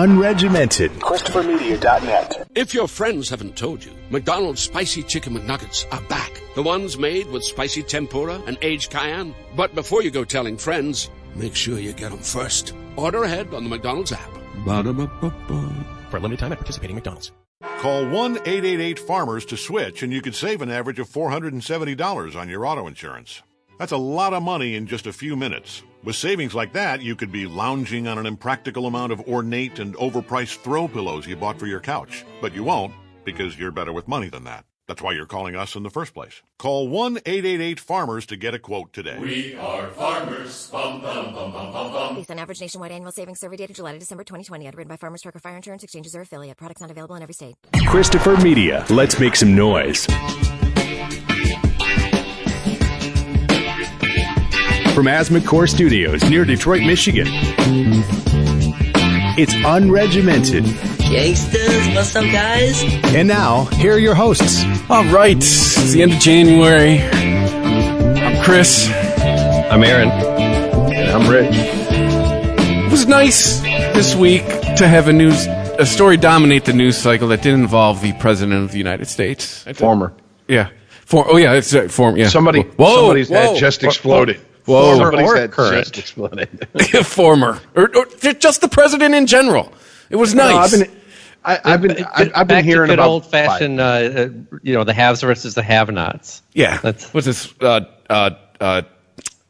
unregimented. ChristopherMedia.net. If your friends haven't told you, McDonald's Spicy Chicken McNuggets are back. The ones made with spicy tempura and aged cayenne. But before you go telling friends, make sure you get them first. Order ahead on the McDonald's app. Ba-da-ba-ba-ba. For a limited time at participating McDonald's. Call 1-888-FARMERS to switch, and you could save an average of $470 on your auto insurance. That's a lot of money in just a few minutes. With savings like that, you could be lounging on an impractical amount of ornate and overpriced throw pillows you bought for your couch. But you won't, because you're better with money than that. That's why you're calling us in the first place. Call 1-888-FARMERS to get a quote today. We are farmers. Bum, bum, bum, bum, bum, bum. Based on average nationwide annual savings survey data July to December 2020. Underwritten by Farmers Trucker Fire Insurance Exchanges or affiliate. Products not available in every state. Christopher Media. Let's make some noise. From Asthma Studios near Detroit, Michigan. It's unregimented. Gangsters, what's up, guys? And now, here are your hosts. All right, it's the end of January. I'm Chris. I'm Aaron. And I'm Rick. It was nice this week to have a story dominate the news cycle that didn't involve the President of the United States. Former. Yeah. It's former. Yeah. Somebody's head just exploded. Whoa. Somebody's head just exploded. Former. Or just the President in general. It was nice. No, I've been hearing about old-fashioned, the haves versus the have-nots. Yeah. What's this?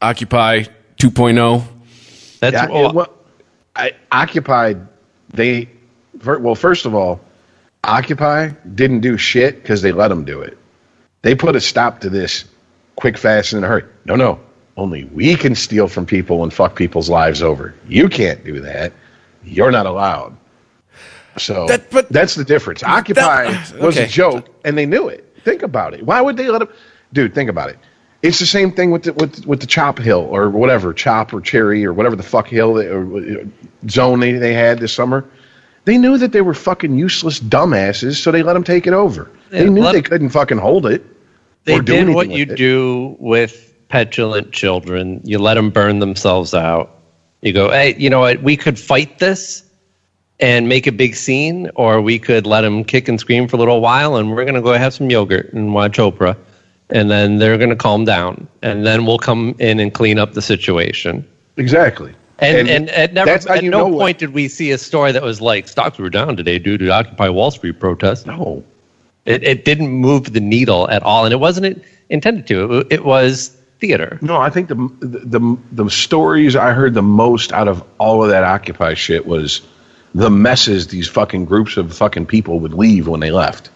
Occupy 2.0. First of all, Occupy didn't do shit because they let them do it. They put a stop to this quick, fast, and in a hurry. No. Only we can steal from people and fuck people's lives over. You can't do that. You're not allowed. So that's the difference. Occupy was a joke, and they knew it. Think about it. Why would they let them? Dude, think about it. It's the same thing with the Chop Hill or whatever, Chop or Cherry or whatever the fuck hill or zone they had this summer. They knew that they were fucking useless dumbasses, so they let them take it over. They knew they couldn't fucking hold it. They did what you do with petulant children. You let them burn themselves out. You go, hey, you know what? We could fight this and make a big scene, or we could let them kick and scream for a little while, and we're going to go have some yogurt and watch Oprah, and then they're going to calm down, and then we'll come in and clean up the situation. Exactly. And at no point did we see a story that was like, stocks were down today due to Occupy Wall Street protests. No. It didn't move the needle at all, and it wasn't intended to. It was theater. No, I think the stories I heard the most out of all of that Occupy shit was the messes these fucking groups of fucking people would leave when they left.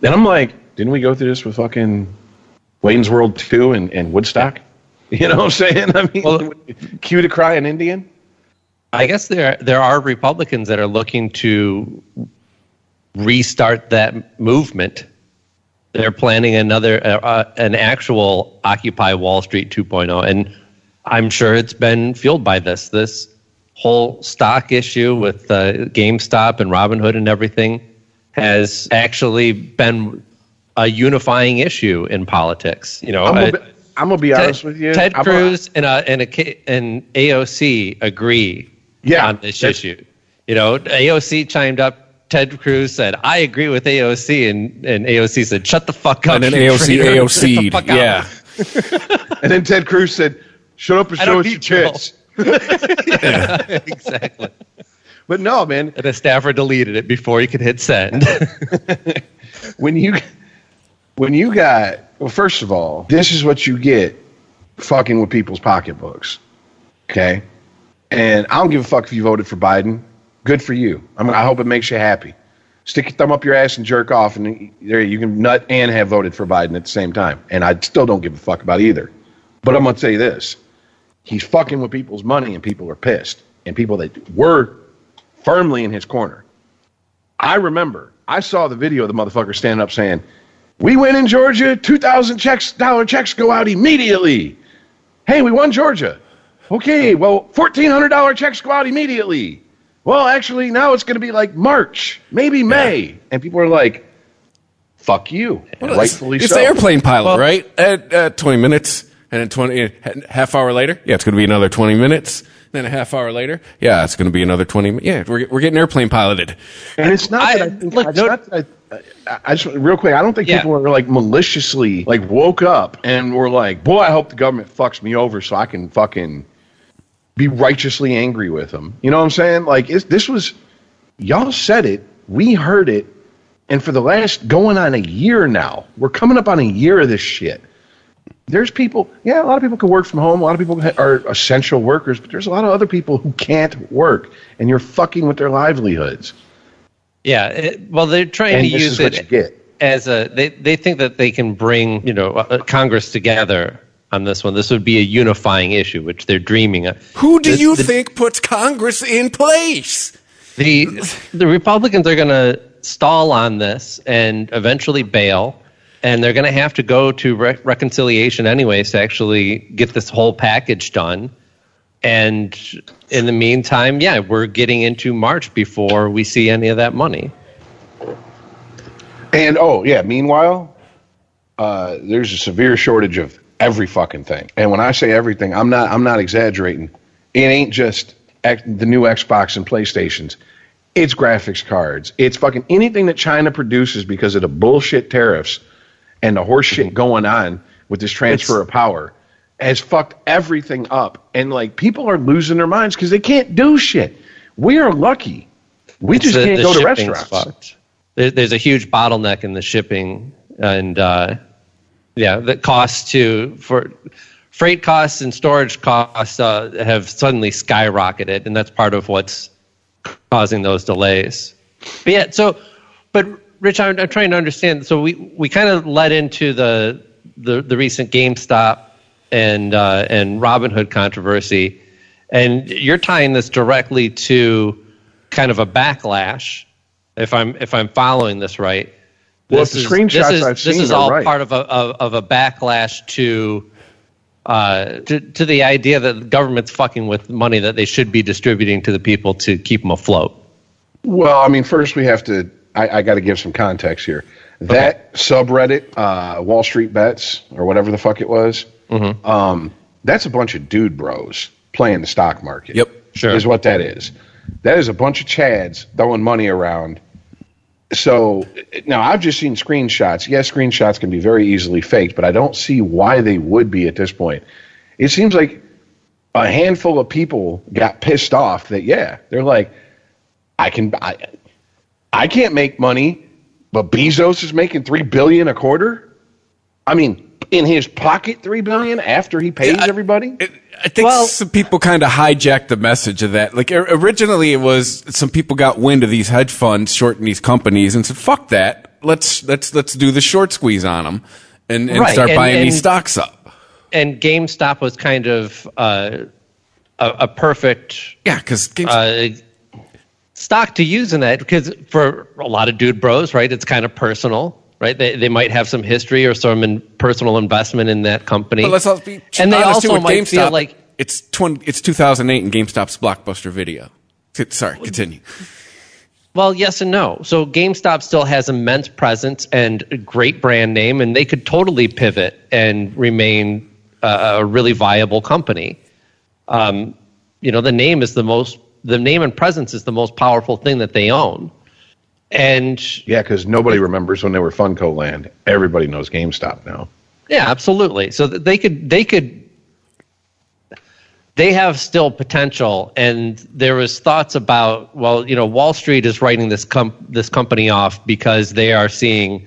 And I'm like, didn't we go through this with fucking Wayne's World 2 and Woodstock? You know what I'm saying? I mean, cue to cry an Indian? I guess there are Republicans that are looking to restart that movement. They're planning an actual Occupy Wall Street 2.0, and I'm sure it's been fueled by this whole stock issue with GameStop and Robinhood and everything has actually been a unifying issue in politics. You know, I'm gonna be honest with you. Ted Cruz and AOC agree on this issue. You know, AOC chimed up. Ted Cruz said, I agree with AOC, and AOC said, shut the fuck up. And then AOC'd, yeah. And then Ted Cruz said, shut up and show us your tits. Yeah, exactly. But no, man. And a staffer deleted it before he could hit send. When you got, well, first of all, this is what you get fucking with people's pocketbooks. Okay? And I don't give a fuck if you voted for Biden. Good for you. I hope it makes you happy. Stick your thumb up your ass and jerk off, and there you can nut and have voted for Biden at the same time. And I still don't give a fuck about either. But I'm going to say this. He's fucking with people's money, and people are pissed. And people that were firmly in his corner. I remember, I saw the video of the motherfucker standing up saying, we win in Georgia, $2,000 checks go out immediately. Hey, we won Georgia. Okay, well, $1,400 checks go out immediately. Well, actually, now it's going to be like March, maybe May. And people are like, fuck you. Well, rightfully it's so. the airplane pilot, right? At 20 minutes, and then half hour later, it's going to be another 20 minutes. Then a half hour later, yeah, it's going to be another 20 minutes. Yeah, we're getting airplane piloted. And it's not I just real quick, I don't think people are like maliciously like woke up and were like, boy, I hope the government fucks me over so I can fucking be righteously angry with them. You know what I'm saying? Like, this was, y'all said it, we heard it, and for the last going on a year now, we're coming up on a year of this shit. There's people, a lot of people can work from home. A lot of people are essential workers, but there's a lot of other people who can't work, and you're fucking with their livelihoods. Yeah, well, they're trying to use it as they think that they can bring, Congress together on this one. This would be a unifying issue, which they're dreaming of. Who do you think puts Congress in place? The Republicans are going to stall on this and eventually bail, and they're going to have to go to reconciliation anyways to actually get this whole package done. And in the meantime, we're getting into March before we see any of that money. And meanwhile, there's a severe shortage of every fucking thing. And when I say everything, I'm not exaggerating. It ain't just the new Xbox and PlayStations. It's graphics cards. It's fucking anything that China produces because of the bullshit tariffs and the horse shit going on with this transfer of power has fucked everything up. And like, people are losing their minds because they can't do shit. We are lucky. We just can't go to restaurants. Fucked. There's a huge bottleneck in the shipping, and the costs for freight costs and storage costs have suddenly skyrocketed, and that's part of what's causing those delays. But Rich, I'm trying to understand. So we kind of led into the recent GameStop and Robinhood controversy, and you're tying this directly to kind of a backlash. If I'm following this right, well, the screenshots I've seen this is all part of a backlash to the idea that the government's fucking with money that they should be distributing to the people to keep them afloat. Well, I mean, first we have to. I got to give some context here. That subreddit, Wall Street Bets, or whatever the fuck it was, that's a bunch of dude bros playing the stock market. Yep, sure. Is what that is. That is a bunch of chads throwing money around. So now I've just seen screenshots. Yes, screenshots can be very easily faked, but I don't see why they would be at this point. It seems like a handful of people got pissed off that, they're like, I can't make money, but Bezos is making $3 billion a quarter. I mean, in his pocket, $3 billion after he pays everybody. I think some people kind of hijacked the message of that. Like originally, it was some people got wind of these hedge funds shorting these companies and said, "Fuck that! Let's do the short squeeze on them and start buying these stocks up." And GameStop was kind of a perfect because stock to use in that, because for a lot of dude bros, right, it's kind of personal. Right, they might have some history or some personal investment in that company. But let's also be and they also with might GameStop, feel like it's 2008 and GameStop's Blockbuster Video. Sorry, continue. Well, yes and no. So GameStop still has immense presence and a great brand name, and they could totally pivot and remain a really viable company. The name and presence is the most powerful thing that they own. And because nobody remembers when they were Funko Land. Everybody knows GameStop now. Yeah, absolutely. So they have still potential. And there was thoughts about, Wall Street is writing this company off because they are seeing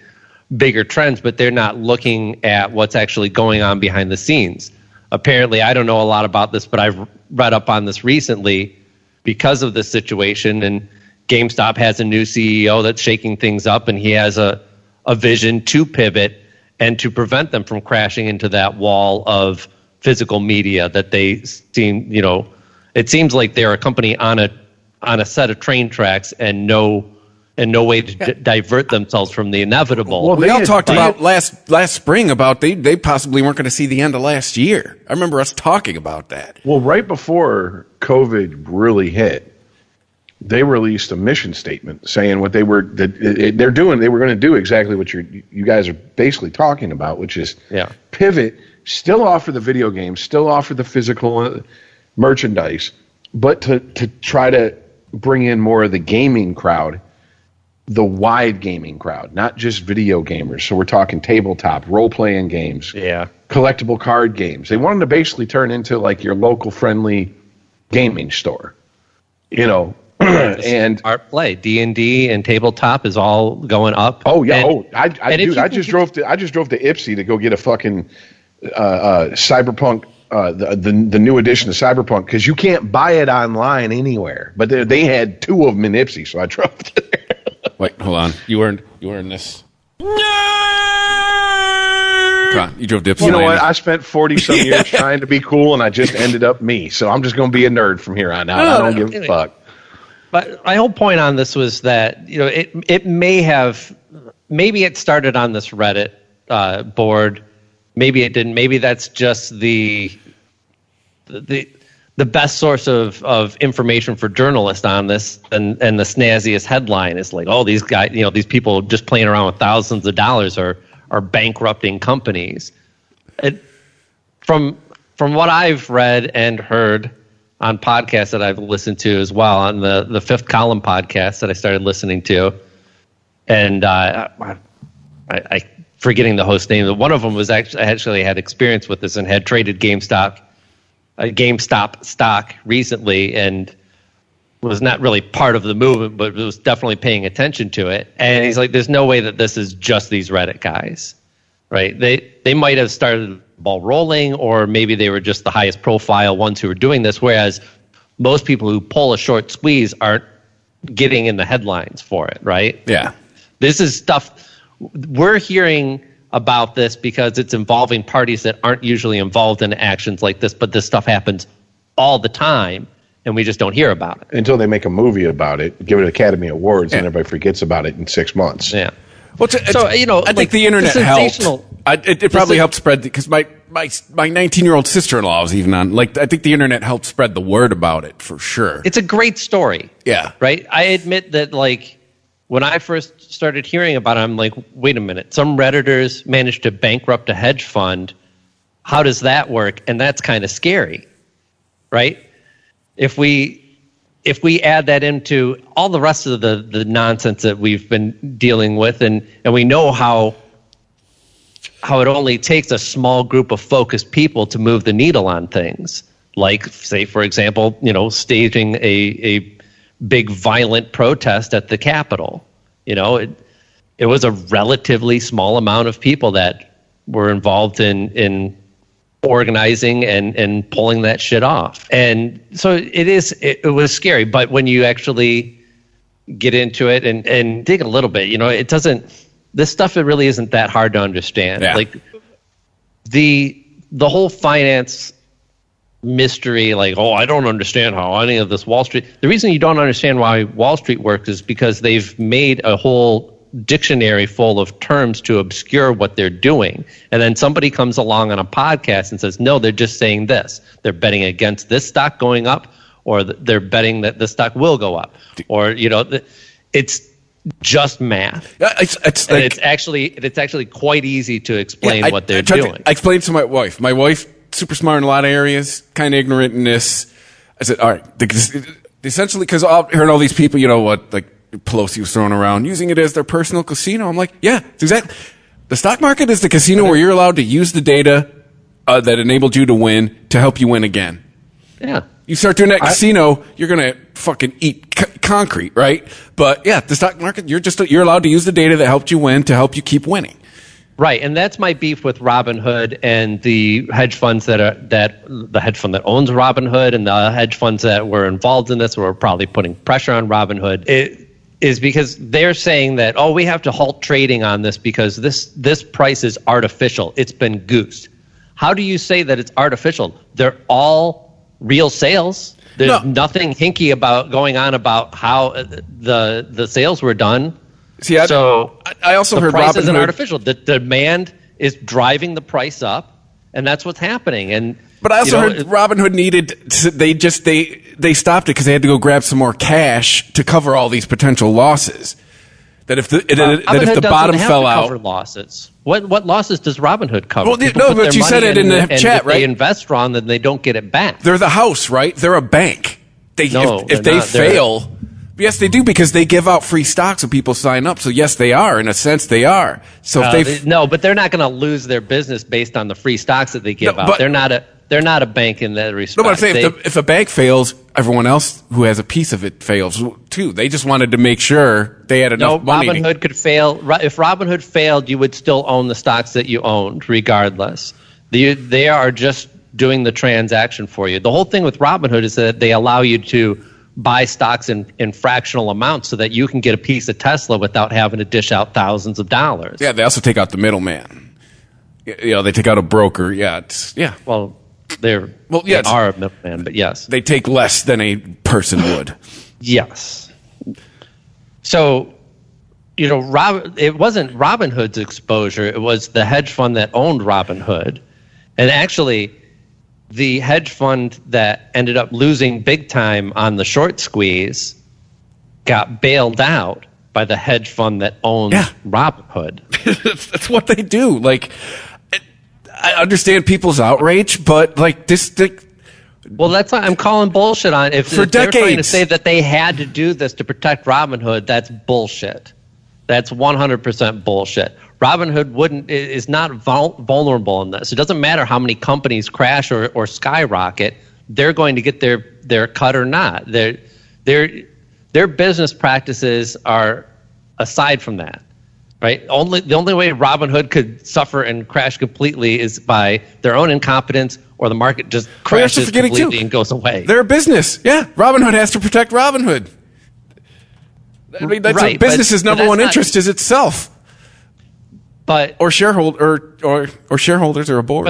bigger trends, but they're not looking at what's actually going on behind the scenes. Apparently, I don't know a lot about this, but I've read up on this recently because of this situation. And GameStop has a new CEO that's shaking things up, and he has a vision to pivot and to prevent them from crashing into that wall of physical media that they seem, it seems like they're a company on a set of train tracks and no way to divert themselves from the inevitable. Well, we all talked about last spring about they possibly weren't going to see the end of last year. I remember us talking about that. Well, right before COVID really hit, they released a mission statement saying what they were doing. They were going to do exactly what you guys are basically talking about, which is pivot, still offer the video games, still offer the physical merchandise, but to try to bring in more of the gaming crowd, the wide gaming crowd, not just video gamers. So we're talking tabletop, role-playing games, collectible card games. They wanted to basically turn into like your local friendly gaming store, you know. And art play, D&D and tabletop is all going up. Oh yeah, I just drove to Ipsy to go get a fucking Cyberpunk, the new edition of Cyberpunk, because you can't buy it online anywhere. But they had 2 of them in Ipsy, so I drove to there. Wait, hold on. You were in this. Come on, you drove to Ipsy. You know what? I spent 40-some years trying to be cool, and I just ended up me. So I'm just going to be a nerd from here on out. I don't give a fuck. But my whole point on this was that, you know, it maybe it started on this Reddit board, maybe it didn't. Maybe that's just the best source of information for journalists on this, and the snazziest headline is like, oh, these guys, you know, these people just playing around with thousands of dollars are bankrupting companies. From what I've read and heard on podcasts that I've listened to as well, on the Fifth Column podcast that I started listening to, and I forgetting the host name. One of them was actually had experience with this and had traded GameStop stock recently, and was not really part of the movement, but was definitely paying attention to it. And he's like, "There's no way that this is just these Reddit guys, right? They might have started the ball rolling, or maybe they were just the highest profile ones who were doing this. Whereas most people who pull a short squeeze aren't getting in the headlines for it, right? Yeah, this is stuff we're hearing about this because it's involving parties that aren't usually involved in actions like this, but this stuff happens all the time, and we just don't hear about it. Until they make a movie about it, give it Academy Awards, and everybody forgets about it in 6 months. Yeah. Well, so, you know, I think the internet helped. It probably helped spread, because my 19-year-old sister-in-law was even on. Like, I think the internet helped spread the word about it for sure. It's a great story. Yeah. Right? I admit that, like, when I first started hearing about it, I'm like, wait a minute. Some Redditors managed to bankrupt a hedge fund. How does that work? And that's kind of scary, right? If we add that into all the rest of the nonsense that we've been dealing with, and we know how it only takes a small group of focused people to move the needle on things. Like, say, for example, you know, staging a big violent protest at the Capitol. You know, it was a relatively small amount of people that were involved in organizing and pulling that shit off. And so it was scary. But when you actually get into it and dig a little bit, you know, this stuff, it really isn't that hard to understand. Yeah. Like the whole finance mystery, like, oh, I don't understand how any of this Wall Street. The reason you don't understand why Wall Street works is because they've made a whole dictionary full of terms to obscure what they're doing. And then somebody comes along on a podcast and says, no, they're just saying this. They're betting against this stock going up, or they're betting that the stock will go up. Or, you know, it's just math. It's actually quite easy to explain what they're doing. I explained to my wife. My wife, super smart in a lot of areas, kind of ignorant in this. I said, all right, essentially, because I heard all these people, you know what, like Pelosi was throwing around, using it as their personal casino. I'm like, yeah, it's exactly. The stock market is the casino where you're allowed to use the data that enabled you to win to help you win again. Yeah. You start doing that casino, you're going to fucking eat concrete, right? But yeah, the stock market, you're allowed to use the data that helped you win to help you keep winning. Right, and that's my beef with Robinhood and the hedge funds the hedge fund that owns Robinhood and the hedge funds that were involved in this, or are probably putting pressure on Robinhood. It is because they're saying that, oh, we have to halt trading on this because this price is artificial. It's been goosed. How do you say that it's artificial? They're all real sales. There's nothing hinky going on about how the sales were done. See, I also heard the price Robinhood isn't artificial. The demand is driving the price up, and that's what's happening. But I also heard Robinhood they stopped it because they had to go grab some more cash to cover all these potential losses. That if the bottom fell out, cover losses. What losses does Robinhood cover? Well, no, but you said it in the chat, right? They invest wrong, then they don't get it back. They're the house, right? They're a bank. if they fail, yes, they do, because they give out free stocks when people sign up. So yes, they are. In a sense, they are. So but they're not going to lose their business based on the free stocks that they give out. They're not a bank in that respect. No, but I'm saying if a bank fails, everyone else who has a piece of it fails too. They just wanted to make sure they had enough money. Robinhood could fail. If Robinhood failed, you would still own the stocks that you owned, regardless. They are just doing the transaction for you. The whole thing with Robinhood is that they allow you to buy stocks in fractional amounts so that you can get a piece of Tesla without having to dish out thousands of dollars. Yeah, they also take out the middleman. They take out a broker. Well, they are a middleman, but yes. They take less than a person would. Yes. So, it wasn't Robinhood's exposure. It was the hedge fund that owned Robinhood. And actually, the hedge fund that ended up losing big time on the short squeeze got bailed out by the hedge fund that owns Robinhood. That's what they do. Like, I understand people's outrage, but like this. Well, that's why I'm calling bullshit on. If they're trying to say that they had to do this to protect Robinhood, that's bullshit. That's 100% bullshit. Robinhood is not vulnerable in this. It doesn't matter how many companies crash or skyrocket. They're going to get their cut or not. Their business practices are aside from that, right? The only way Robinhood could suffer and crash completely is by their own incompetence, or the market just crashes completely and goes away. They're a business. Yeah, Robinhood has to protect Robinhood. I mean, that's a business's number one interest is itself. Or shareholders or a board.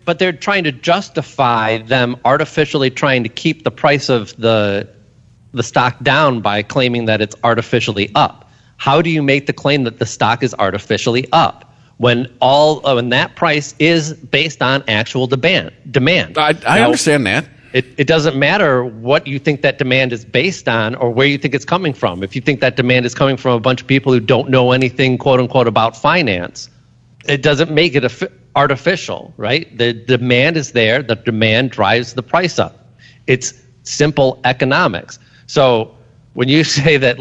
But they're trying to justify them artificially trying to keep the price of the stock down by claiming that it's artificially up. How do you make the claim that the stock is artificially up when that price is based on actual demand? I understand that. It doesn't matter what you think that demand is based on or where you think it's coming from. If you think that demand is coming from a bunch of people who don't know anything, quote unquote, about finance, it doesn't make it artificial, right? The demand is there. The demand drives the price up. It's simple economics. So when you say that,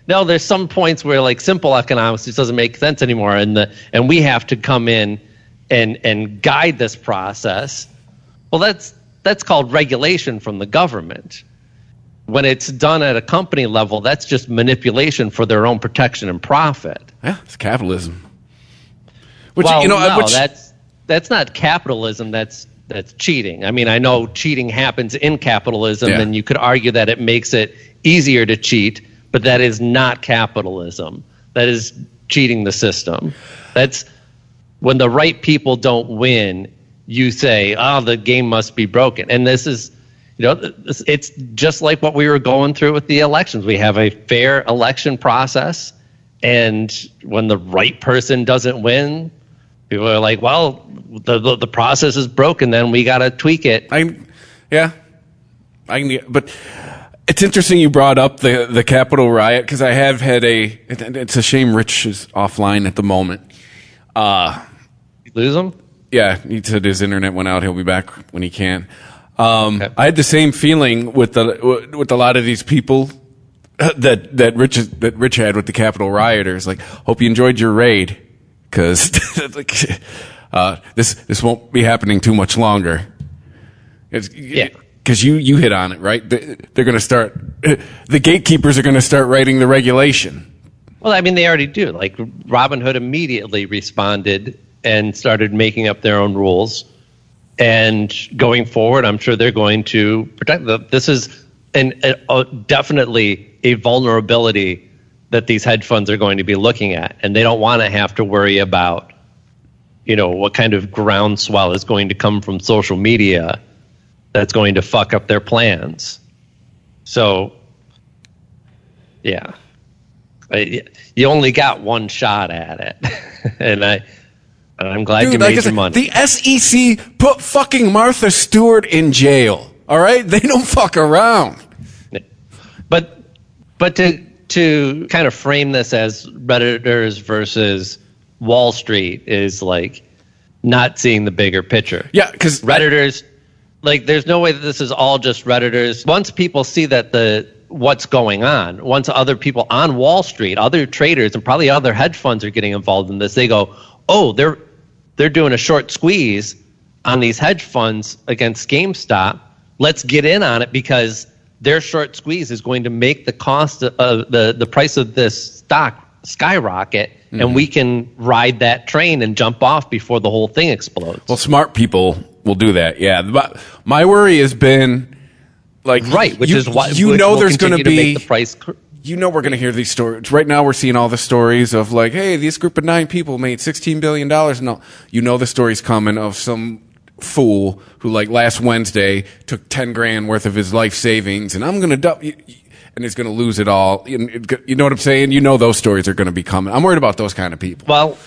no, there's some points where simple economics just doesn't make sense anymore, and we have to come in and guide this process. Well, that's called regulation from the government. When it's done at a company level, that's just manipulation for their own protection and profit. Yeah, it's capitalism. That's not capitalism. That's cheating. I mean, I know cheating happens in capitalism, and you could argue that it makes it easier to cheat, but that is not capitalism. That is cheating the system. That's when the right people don't win. You say, the game must be broken. And this is, it's just like what we were going through with the elections. We have a fair election process, and when the right person doesn't win, people are like, well, the process is broken, then we got to tweak it. But it's interesting you brought up the Capitol riot, because I have had it's a shame Rich is offline at the moment. Lose him? Yeah, he said his internet went out. He'll be back when he can. Okay. I had the same feeling with a lot of these people that Rich had with the Capitol rioters. Like, hope you enjoyed your raid, because this won't be happening too much longer. Because you hit on it, right? They're going to start. The gatekeepers are going to start writing the regulation. Well, I mean, they already do. Like, Robinhood immediately responded and started making up their own rules. And going forward, I'm sure they're going to protect them. This is definitely a vulnerability that these hedge funds are going to be looking at. And they don't want to have to worry about, what kind of groundswell is going to come from social media that's going to fuck up their plans. So, yeah. You only got one shot at it. And I'm glad you made your money. The SEC put fucking Martha Stewart in jail. All right? They don't fuck around. But to kind of frame this as Redditors versus Wall Street is like not seeing the bigger picture. Yeah, because Redditors Like, there's no way that this is all just Redditors. Once people see that what's going on, once other people on Wall Street, other traders, and probably other hedge funds are getting involved in this, they go, oh, they're doing a short squeeze on these hedge funds against GameStop. Let's get in on it because their short squeeze is going to make the cost of the price of this stock skyrocket, and we can ride that train and jump off before the whole thing explodes. Well, smart people will do that. Yeah. My worry has been like, right, which is why there's going to be the price. We're going to hear these stories. Right now, we're seeing all the stories of like, hey, this group of 9 people made $16 billion. No, the story's coming of some fool who, like, last Wednesday took 10 grand worth of his life savings, and I'm going to and he's going to lose it all. You know what I'm saying? Those stories are going to be coming. I'm worried about those kind of people. Well,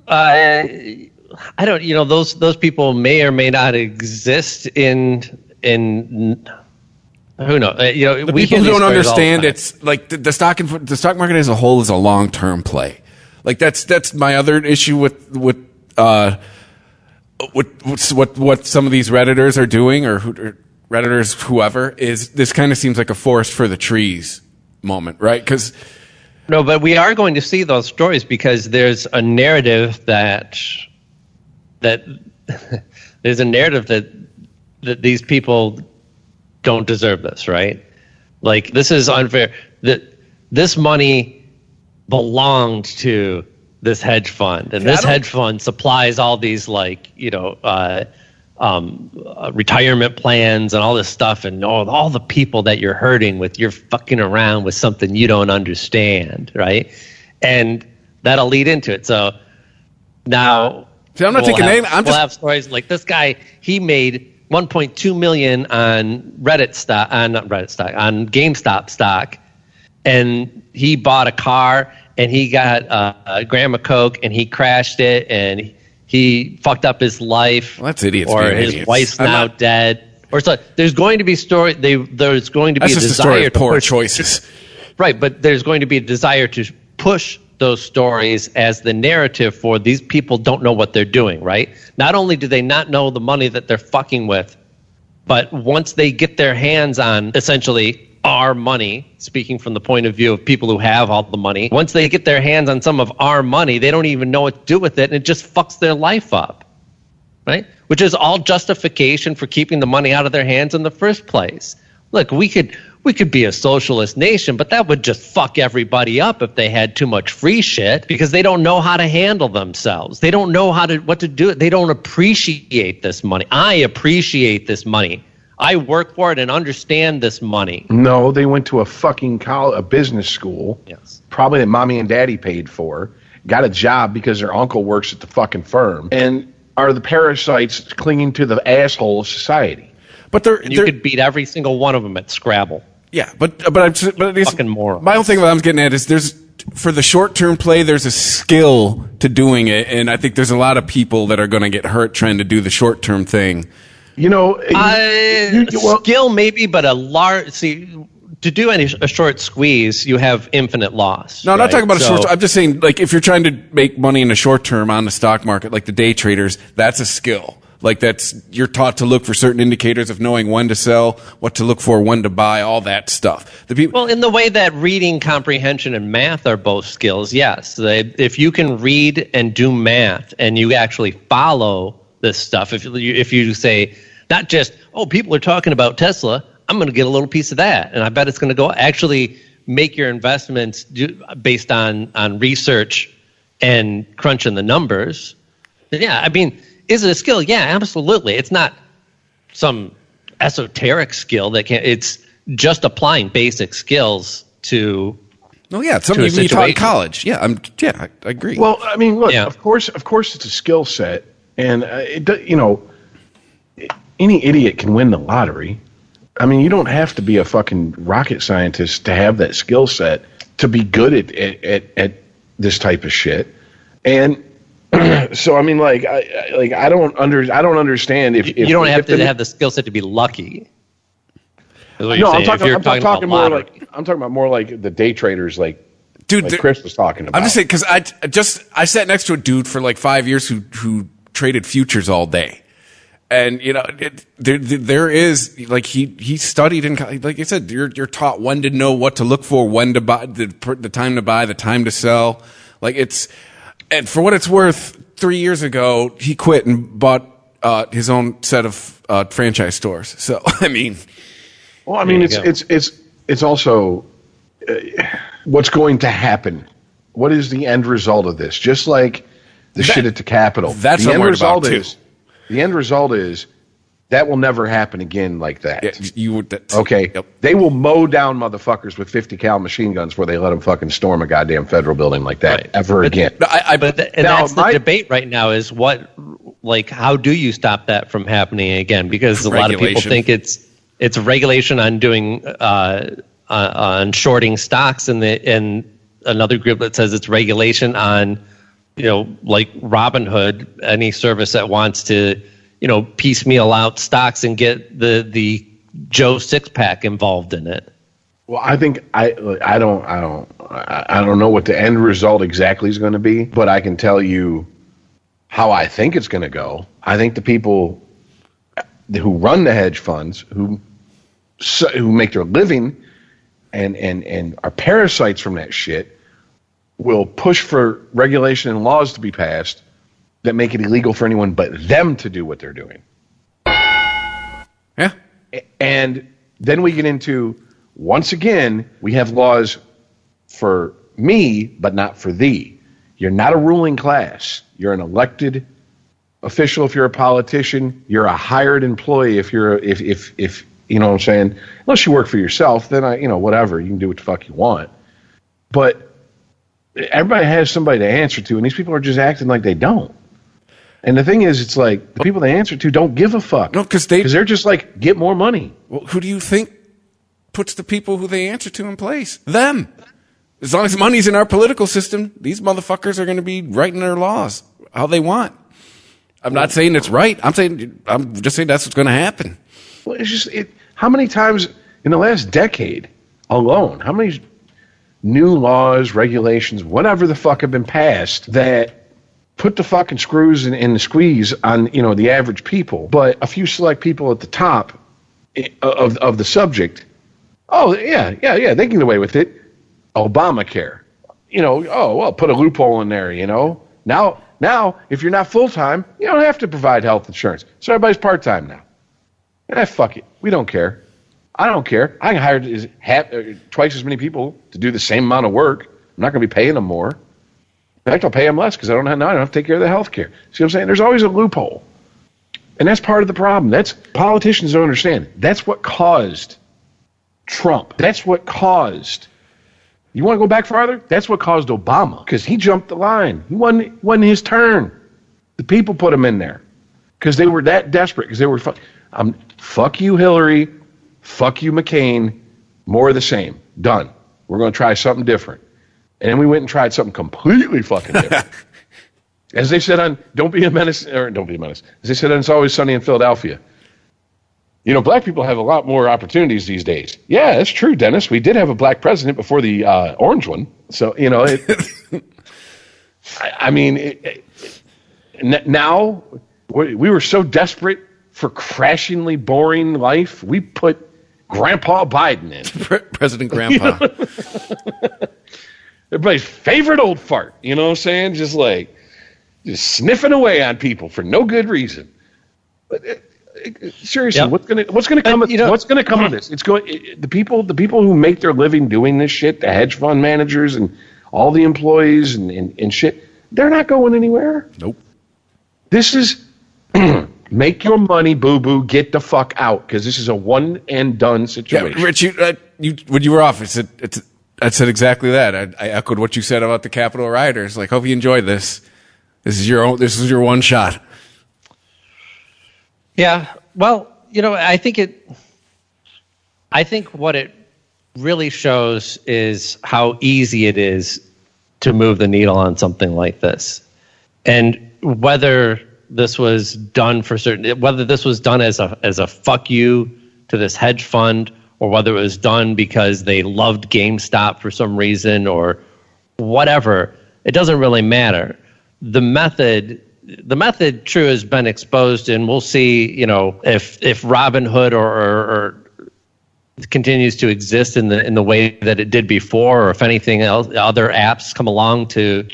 I don't. Those people may or may not exist in. Who knows? The people who don't understand it's like the stock market as a whole is a long-term play. Like that's my other issue with what some of these Redditors are doing or Redditors, whoever, is this kind of seems like a forest for the trees moment, right? No, but we are going to see those stories because there's a narrative that there's a narrative that these people don't deserve this, right? Like, this is unfair. This money belonged to this hedge fund, and this hedge fund supplies all these retirement plans and all this stuff, and all the people that you're hurting with, you're fucking around with something you don't understand, right? And that'll lead into it. So now, I'm not taking name. We'll have stories like this guy. He made $1.2 million on on GameStop stock, and he bought a car, and he got a gram of coke, and he crashed it, and he fucked up his life. Well, that's idiots. Or his wife's now dead. Or so there's going to be there's going to be a desire to poor push choices. Right, but there's going to be a desire to push those stories as the narrative for these people don't know what they're doing, right? Not only do they not know the money that they're fucking with, but once they get their hands on essentially our money, speaking from the point of view of people who have all the money, once they get their hands on some of our money, they don't even know what to do with it, and it just fucks their life up, right? Which is all justification for keeping the money out of their hands in the first place. Look, we could be a socialist nation, but that would just fuck everybody up if they had too much free shit because they don't know how to handle themselves. They don't know what to do. They don't appreciate this money. I appreciate this money. I work for it and understand this money. No, they went to a business school. Yes. Probably that mommy and daddy paid for. Got a job because their uncle works at the fucking firm. And are the parasites clinging to the asshole of society. But you could beat every single one of them at Scrabble. Yeah, but it's fucking morons. My whole thing what I'm getting at is for the short-term play, there's a skill to doing it, and I think there's a lot of people that are going to get hurt trying to do the short-term thing. Skill maybe, but to do a short squeeze, you have infinite loss. No, I'm not talking about a short. I'm just saying, like, if you're trying to make money in the short term on the stock market, like the day traders, that's a skill. Like you're taught to look for certain indicators of knowing when to sell, what to look for, when to buy, all that stuff. Well, in the way that reading, comprehension, and math are both skills, yes. If you can read and do math, and you actually follow this stuff, if you say not just, people are talking about Tesla, I'm going to get a little piece of that, and I bet it's going to go. Actually, make your investments based on research and crunching the numbers. Yeah, I mean. Is it a skill? Yeah, absolutely. It's not some esoteric skill it's just applying basic skills to. Oh yeah, it's something you taught in college. Yeah, I agree. Well, I mean, look, of course, it's a skill set, and any idiot can win the lottery. I mean, you don't have to be a fucking rocket scientist to have that skill set to be good at this type of shit, and. So I mean, I don't understand if you don't have to have the skill set to be lucky. No, I'm talking more like the day traders, dude. Like Chris was talking about. I'm just saying because I sat next to a dude for like 5 years who traded futures all day, And there is like he studied in, like I said, you're taught when to know what to look for, when to buy, the time to buy, the time to sell. Like and for what it's worth, 3 years ago he quit and bought his own set of franchise stores. So it's also what's going to happen. What is the end result of this? Just like the shit at the Capitol. That's what I'm worried about too. The end result is that will never happen again like that. Yeah, okay? Yep. They will mow down motherfuckers with 50 cal machine guns where they let them fucking storm a goddamn federal building like that again. That's the debate right now is how do you stop that from happening again? Because a lot of people think it's regulation on doing on shorting stocks, and another group that says it's regulation on like Robinhood, any service that wants to, piecemeal out stocks and get the Joe six-pack involved in it. Well, I think I don't know what the end result exactly is going to be, but I can tell you how I think it's going to go. I think the people who run the hedge funds, who make their living and are parasites from that shit, will push for regulation and laws to be passed that make it illegal for anyone but them to do what they're doing. Yeah. And then we get into, once again, we have laws for me, but not for thee. You're not a ruling class. You're an elected official if you're a politician. You're a hired employee if you're if you know what I'm saying? Unless you work for yourself, then whatever, you can do what the fuck you want. But everybody has somebody to answer to, and these people are just acting like they don't. And the thing is, it's like the people they answer to don't give a fuck. No, because they're just like, get more money. Well, who do you think puts the people who they answer to in place? Them. As long as money's in our political system, these motherfuckers are going to be writing their laws how they want. I'm not saying it's right. I'm just saying that's what's going to happen. Well, it's just how many times in the last decade alone, how many new laws, regulations, whatever the fuck have been passed that put the fucking screws in the squeeze on, the average people, but a few select people at the top of the subject. Oh, yeah, they can get away with it. Obamacare. Put a loophole in there, Now, if you're not full-time, you don't have to provide health insurance. So everybody's part-time now. Fuck it. We don't care. I don't care. I can hire twice as many people to do the same amount of work. I'm not going to be paying them more. In fact, I'll pay them less because I don't have to take care of the health care. See what I'm saying? There's always a loophole. And that's part of the problem. Politicians don't understand. That's what caused Trump. That's what caused. You want to go back farther? That's what caused Obama, because he jumped the line. He wasn't his turn. The people put him in there because they were that desperate. Because they were fuck you, Hillary. Fuck you, McCain. More of the same. Done. We're going to try something different. And then we went and tried something completely fucking different. As they said on Don't Be a Menace. As they said on It's Always Sunny in Philadelphia. Black people have a lot more opportunities these days. Yeah, that's true, Dennis. We did have a black president before the orange one. So, now we were so desperate for crashingly boring life, we put Grandpa Biden in. President Grandpa. Everybody's favorite old fart. You know what I'm saying? Just sniffing away on people for no good reason. But seriously, yep. What's going to come? What's going to come of this? It's going. The people who make their living doing this shit, the hedge fund managers and all the employees and shit, they're not going anywhere. Nope. This is make your money, boo boo. Get the fuck out, because this is a one and done situation. Yeah, Rich, when you were off, I said exactly that. I echoed what you said about the Capitol rioters. Like, hope you enjoyed this. This is your one shot. Yeah. Well, I think what it really shows is how easy it is to move the needle on something like this. And whether this was done whether this was done as a fuck you to this hedge fund, or whether it was done because they loved GameStop for some reason or whatever, it doesn't really matter. The method the method, true, has been exposed, and we'll see, if Robinhood or continues to exist in the way that it did before, or if anything else, other apps come along to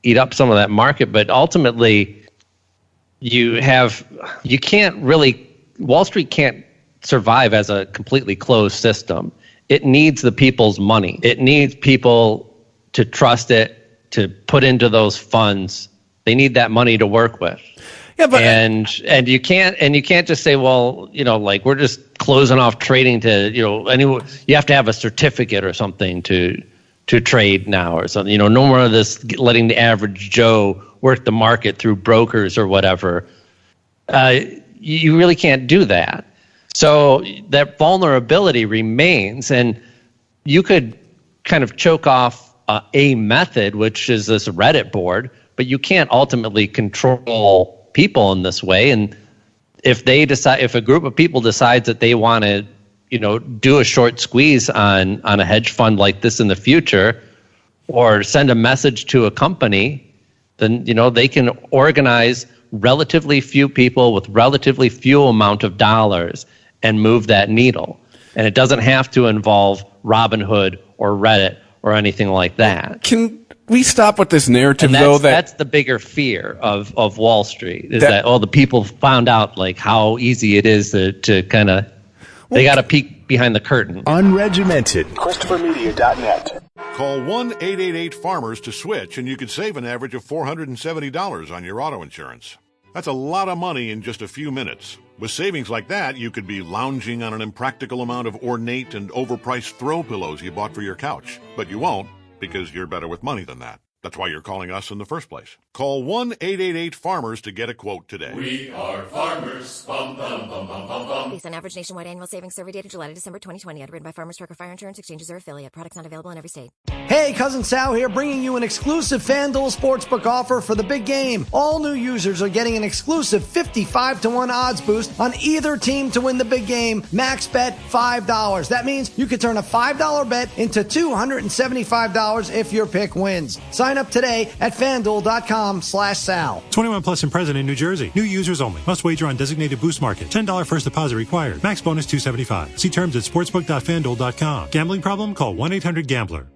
eat up some of that market. But ultimately, Wall Street can't survive as a completely closed system. It needs the people's money. It needs people to trust it, to put into those funds. They need that money to work with. Yeah, but and you can't just say, well, we're just closing off trading to, you have to have a certificate or something to trade now or something. No more of this letting the average Joe work the market through brokers or whatever. You really can't do that. So that vulnerability remains, and you could kind of choke off a method, which is this Reddit board, but you can't ultimately control people in this way. And if a group of people decides that they want to, do a short squeeze on a hedge fund like this in the future, or send a message to a company, then, they can organize relatively few people with relatively few amount of dollars and move that needle. And it doesn't have to involve Robinhood or Reddit or anything like that. Can we stop with this narrative, though? That's the bigger fear of Wall Street, is that the people found out how easy it is to kind of, they got to peek behind the curtain. Unregimented. ChristopherMedia.net. Call 1-888-FARMERS to switch, and you could save an average of $470 on your auto insurance. That's a lot of money in just a few minutes. With savings like that, you could be lounging on an impractical amount of ornate and overpriced throw pillows you bought for your couch. But you won't, because you're better with money than that. That's why you're calling us in the first place. Call 1-888-FARMERS to get a quote today. We are farmers. Bum, bum, bum, bum, bum, bum. Based on average nationwide annual savings survey data July to December 2020, underwritten by Farmers Trucker Fire Insurance Exchanges or affiliate. Products not available in every state. Hey, Cousin Sal here, bringing you an exclusive FanDuel Sportsbook offer for the big game. All new users are getting an exclusive 55-1 odds boost on either team to win the big game. Max bet $5. That means you could turn a $5 bet into $275 if your pick wins. Sign up today at FanDuel.com/Sal. 21 plus and present in New Jersey. New users only. Must wager on designated boost market. $10 first deposit required. Max bonus $275. See terms at sportsbook.fanduel.com. Gambling problem? Call 1-800-GAMBLER.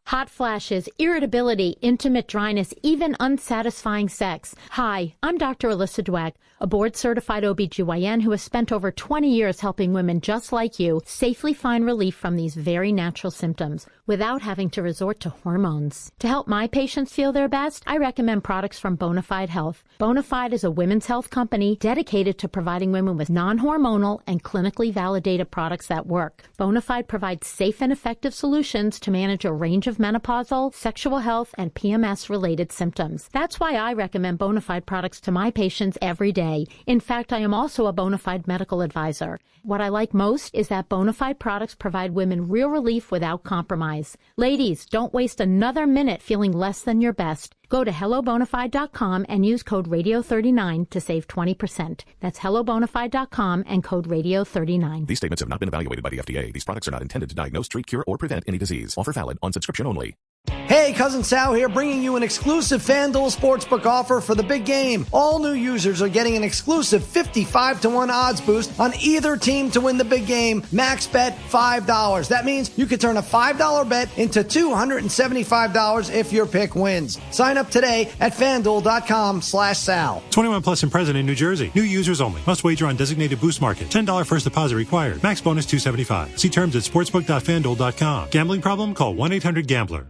Hot flashes, irritability, intimate dryness, even unsatisfying sex. Hi, I'm Dr. Alyssa Dweck, a board-certified OBGYN who has spent over 20 years helping women just like you safely find relief from these very natural symptoms without having to resort to hormones. To help my patients feel their best, I recommend products from Bonafide Health. Bonafide is a women's health company dedicated to providing women with non-hormonal and clinically validated products that work. Bonafide provides safe and effective solutions to manage a range of menopausal, sexual health, and PMS-related symptoms. That's why I recommend Bonafide products to my patients every day. In fact, I am also a Bonafide medical advisor. What I like most is that Bonafide products provide women real relief without compromise. Ladies, don't waste another minute feeling less than your best. Go to HelloBonafide.com and use code Radio39 to save 20%. That's HelloBonafide.com and code Radio39. These statements have not been evaluated by the FDA. These products are not intended to diagnose, treat, cure, or prevent any disease. Offer valid on subscription only. Hey, Cousin Sal here, bringing you an exclusive FanDuel Sportsbook offer for the big game. All new users are getting an exclusive 55-1 odds boost on either team to win the big game. Max bet $5. That means you could turn a $5 bet into $275 if your pick wins. Sign up today at FanDuel.com/Sal. 21 plus and present in New Jersey. New users only. Must wager on designated boost market. $10 first deposit required. Max bonus $275. See terms at sportsbook.fanduel.com. Gambling problem? Call 1-800-GAMBLER.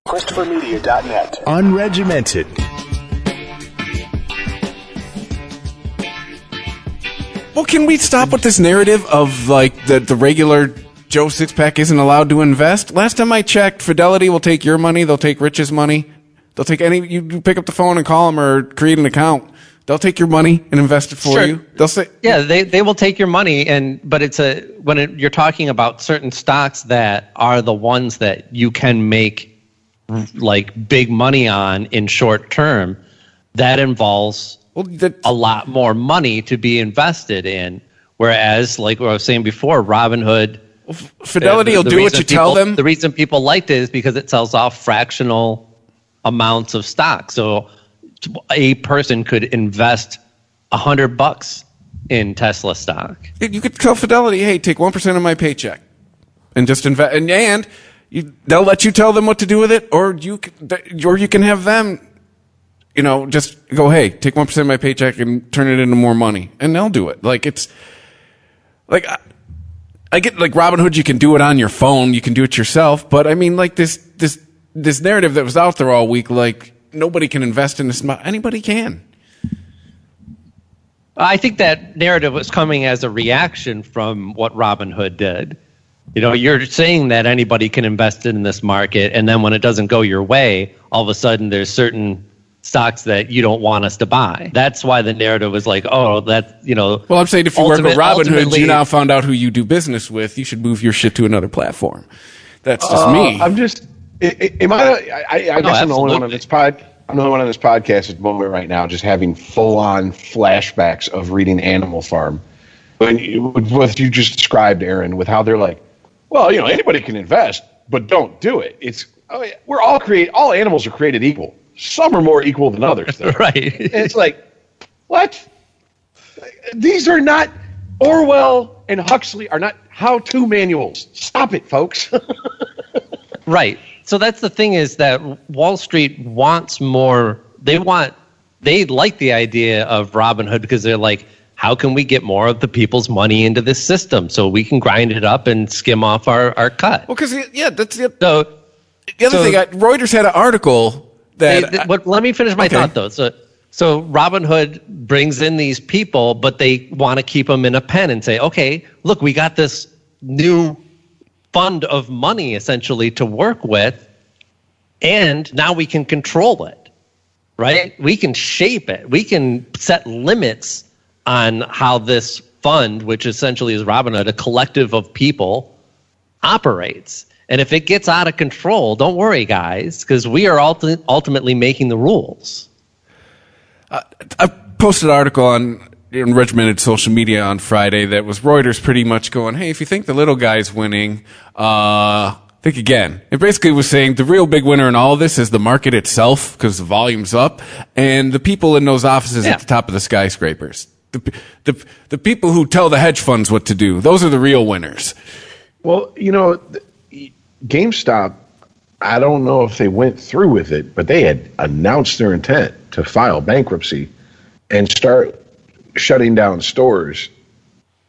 ChristopherMedia.net. Unregimented. Well, can we stop with this narrative of the regular Joe Sixpack isn't allowed to invest? Last time I checked, Fidelity will take your money. They'll take Rich's money. They'll take you pick up the phone and call them or create an account. They'll take your money and invest it for you. They'll say, yeah, they will take your money, but you're talking about certain stocks that are the ones that you can make big money on in short term, that involves a lot more money to be invested in. Whereas, like what I was saying before, Robinhood, Fidelity will do what you tell them. The reason people liked it is because it sells off fractional amounts of stock. So a person could invest $100 in Tesla stock. You could tell Fidelity, hey, take 1% of my paycheck and just invest, and they'll let you tell them what to do with it, or you can have them, just go, hey, take 1% of my paycheck and turn it into more money, and they'll do it. Like, it's like, I get, like, Robinhood, you can do it on your phone, you can do it yourself, but I mean, like, this narrative that was out there all week, like, nobody can invest in this. Anybody can. I think that narrative was coming as a reaction from what Robinhood did. You're saying that anybody can invest in this market, and then when it doesn't go your way, all of a sudden there's certain stocks that you don't want us to buy. That's why the narrative was like, oh, that, Well, I'm saying if you work with Robinhood, you now found out who you do business with, you should move your shit to another platform. That's just me. I'm just, I guess I'm the only one on this I'm the only one on this podcast at the moment right now just having full-on flashbacks of reading Animal Farm. What you just described, Aaron, with how they're like, well, anybody can invest, but don't do it. It's all animals are created equal. Some are more equal than others, though. Right. And it's like, what? These are not, Orwell and Huxley are not how-to manuals. Stop it, folks. Right. So that's the thing, is that Wall Street wants more. They like the idea of Robinhood because they're like, how can we get more of the people's money into this system so we can grind it up and skim off our cut? Well, because, that's it. So, the other thing, Reuters had an article that... let me finish my thought, though. So Robinhood brings in these people, but they want to keep them in a pen and say, okay, look, we got this new fund of money essentially to work with, and now we can control it, right? We can shape it. We can set limits on how this fund, which essentially is Robinhood, a collective of people, operates. And if it gets out of control, don't worry, guys, because we are ultimately making the rules. I posted an article in regimented social media on Friday that was Reuters pretty much going, hey, if you think the little guy's winning, think again. It basically was saying the real big winner in all of this is the market itself, because the volume's up, and the people in those offices at the top of the skyscrapers. The people who tell the hedge funds what to do, those are the real winners. Well, GameStop, I don't know if they went through with it, but they had announced their intent to file bankruptcy and start shutting down stores.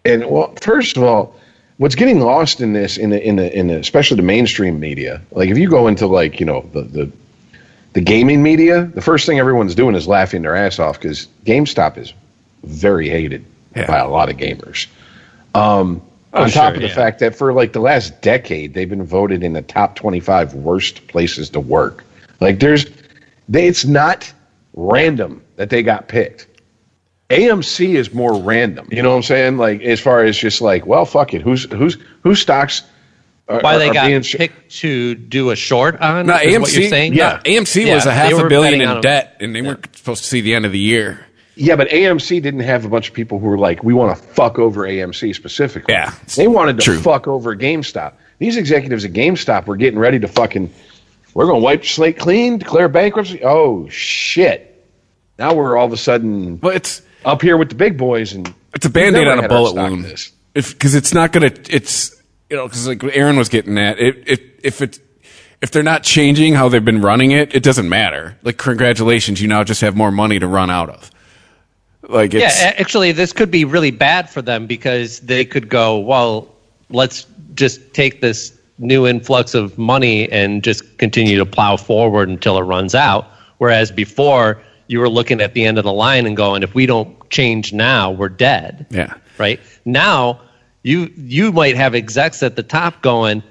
And well, first of all, what's getting lost in this, in the especially the mainstream media, like if you go into like the gaming media, the first thing everyone's doing is laughing their ass off because GameStop is very hated by a lot of gamers. On top of the fact that for like the last decade, they've been voted in the top 25 worst places to work. Like it's not random that they got picked. AMC is more random. You know what I'm saying? Like as far as just like, well, fuck it. Whose stocks why they got picked to do a short on? No, AMC, what you're saying? Yeah, AMC was a $500 million in debt, and they weren't supposed to see the end of the year. Yeah, but AMC didn't have a bunch of people who were like, we want to fuck over AMC specifically. Yeah. They wanted to fuck over GameStop. These executives at GameStop were getting ready to we're going to wipe the slate clean, declare bankruptcy. Oh, shit. Now we're all of a sudden it's up here with the big boys. And it's a Band-Aid on a bullet wound. Because it's not going to, because like Aaron was getting at, if they're not changing how they've been running it, it doesn't matter. Like, congratulations, you now just have more money to run out of. Like actually, this could be really bad for them because they could go, well, let's just take this new influx of money and just continue to plow forward until it runs out. Whereas before, you were looking at the end of the line and going, if we don't change now, we're dead. Yeah. Right? Now, you might have execs at the top going,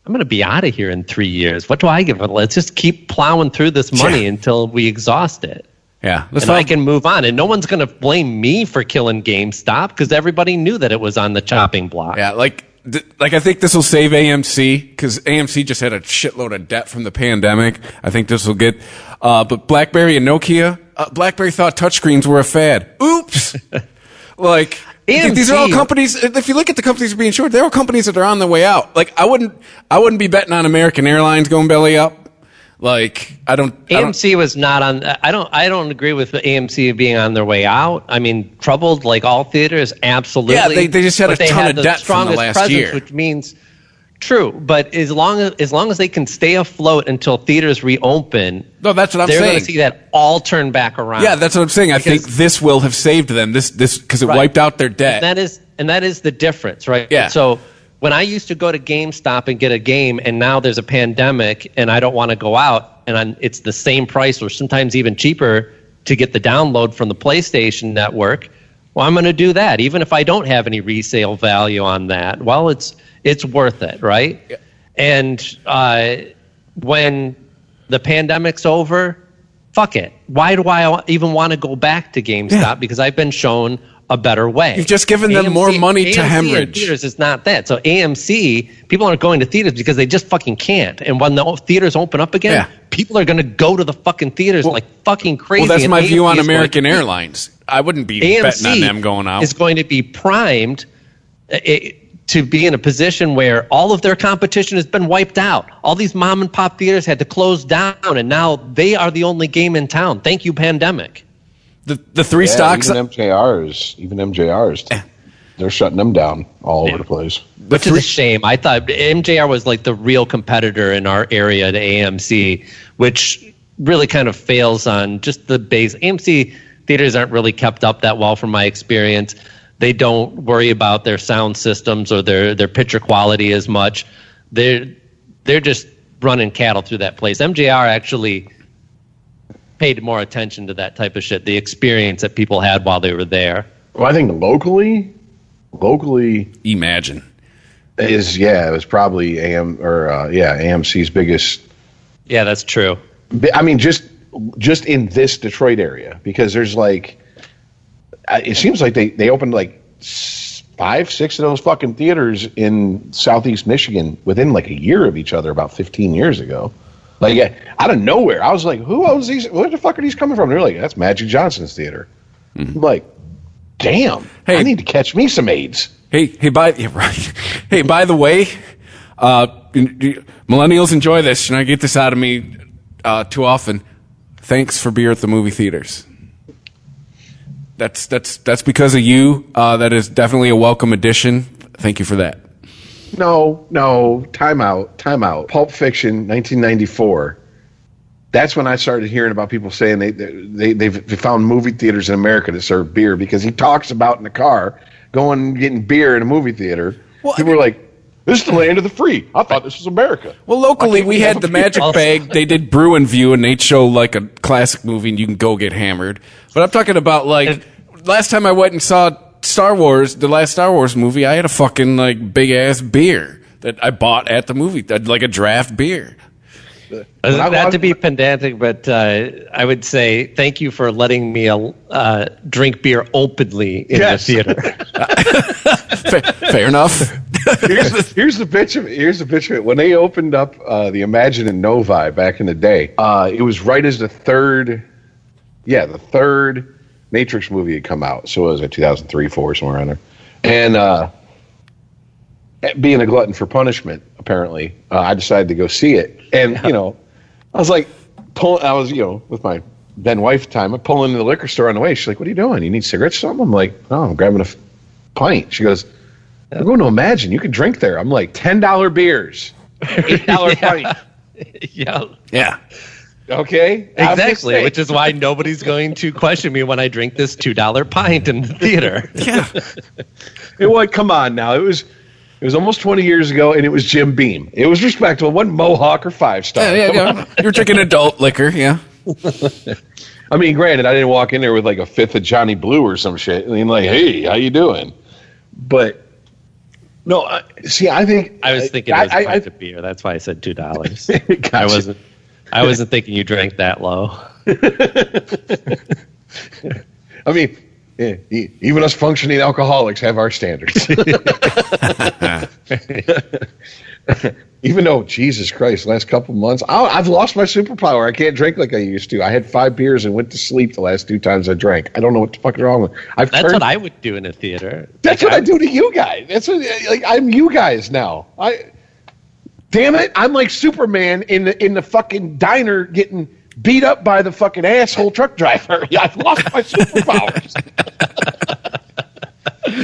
I'm going to be out of here in 3 years. What do I give it? Let's just keep plowing through this money until we exhaust it. Yeah. And I can move on. And no one's going to blame me for killing GameStop because everybody knew that it was on the chopping block. Yeah, like I think this will save AMC because AMC just had a shitload of debt from the pandemic. I think this will get, but BlackBerry and Nokia, BlackBerry thought touchscreens were a fad. Oops. Like, AMC, these are all companies, if you look at the companies that are being short, they're all companies that are on their way out. Like, I wouldn't be betting on American Airlines going belly up. Like AMC was not on. I don't agree with the AMC being on their way out. I mean, troubled like all theaters, absolutely. Yeah, they just had a ton of debt from the strongest last presence, year. which means true. But as long as they can stay afloat until theaters reopen, no, that's what I'm they're saying. going to see that all turn back around. Yeah, that's what I'm saying. I think this will have saved them. This because it wiped out their debt. And that is the difference, right? Yeah. So when I used to go to GameStop and get a game, and now there's a pandemic, and I don't want to go out, and it's the same price or sometimes even cheaper to get the download from the PlayStation Network. Well, I'm going to do that, even if I don't have any resale value on that. Well, it's worth it, right? Yeah. And when the pandemic's over, fuck it. Why do I even want to go back to GameStop? Yeah. Because I've been shown a better way. You've just given them more money to hemorrhage. Theaters is not that. So AMC, people aren't going to theaters because they just fucking can't. And when the theaters open up again, people are going to go to the fucking theaters like fucking crazy. Well, that's my view on American Airlines. I wouldn't be betting on them going out. Is going to be primed to be in a position where all of their competition has been wiped out. All these mom and pop theaters had to close down, and now they are the only game in town. Thank you, pandemic. The three stocks, even MJRs, they're shutting them down all over the place. Which is a shame. I thought MJR was like the real competitor in our area to AMC, which really kind of fails on just the base. AMC theaters aren't really kept up that well from my experience. They don't worry about their sound systems or their picture quality as much. They're just running cattle through that place. MJR actually paid more attention to that type of shit, the experience that people had while they were there. Well, I think locally, Imagine it was probably AMC's biggest. Yeah, that's true. I mean, just in this Detroit area, because there's like, it seems like they opened like 5-6 of those fucking theaters in Southeast Michigan within like a year of each other about 15 years ago. Like out of nowhere, I was like, "Who owns these? Where the fuck are these coming from?" They're like, "That's Magic Johnson's theater." Mm-hmm. I'm like, damn, I need to catch me some AIDS. Hey, by the way, millennials enjoy this. Should I get this out of me too often? Thanks for beer at the movie theaters. That's because of you. That is definitely a welcome addition. Thank you for that. No, time out. Pulp Fiction, 1994. That's when I started hearing about people saying they've found movie theaters in America to serve beer, because he talks about in the car going and getting beer in a movie theater. Well, people were like, "This is the land of the free. I thought this was America." Well, locally we had the Magic Bag. They did Brew and View, and they'd show like a classic movie, and you can go get hammered. But I'm talking about like last time I went and saw Star Wars, the last Star Wars movie, I had a fucking like big ass beer that I bought at the movie, like a draft beer. Not to be pedantic, but I would say thank you for letting me drink beer openly in the theater. Fair enough. Here's the bitch of it. When they opened up the Imagine and Novi back in the day, it was right as the third Matrix movie had come out. So it was 2003, 4, somewhere around there. And being a glutton for punishment, apparently, I decided to go see it. And, I was like, with my then wife at the time, I pull into the liquor store on the way. She's like, "What are you doing? You need cigarettes or something?" I'm like, "Oh, I'm grabbing a pint." She goes, "We're going to Imagine. You can drink there." I'm like, $10 beers, $8 pint. Yeah. Okay. Exactly, which is why nobody's going to question me when I drink this $2 pint in the theater. Yeah. Come on now. It was almost 20 years ago, and it was Jim Beam. It was respectable. It wasn't Mohawk or 5-Star. Yeah. You're drinking adult liquor, yeah. I mean, granted, I didn't walk in there with like a fifth of Johnny Blue or some shit. I mean, like, "Hey, how you doing?" But no, I think I was thinking it was a pint of beer. That's why I said $2. Gotcha. I wasn't thinking you drank that low. I mean, even us functioning alcoholics have our standards. Even though, Jesus Christ, last couple months, I've lost my superpower. I can't drink like I used to. I had 5 beers and went to sleep the last 2 times I drank. I don't know what the fuck is wrong with me. That's what I would do in a theater. That's what I do to you guys. I'm you guys now. Damn it! I'm like Superman in the fucking diner getting beat up by the fucking asshole truck driver. I've lost my superpowers.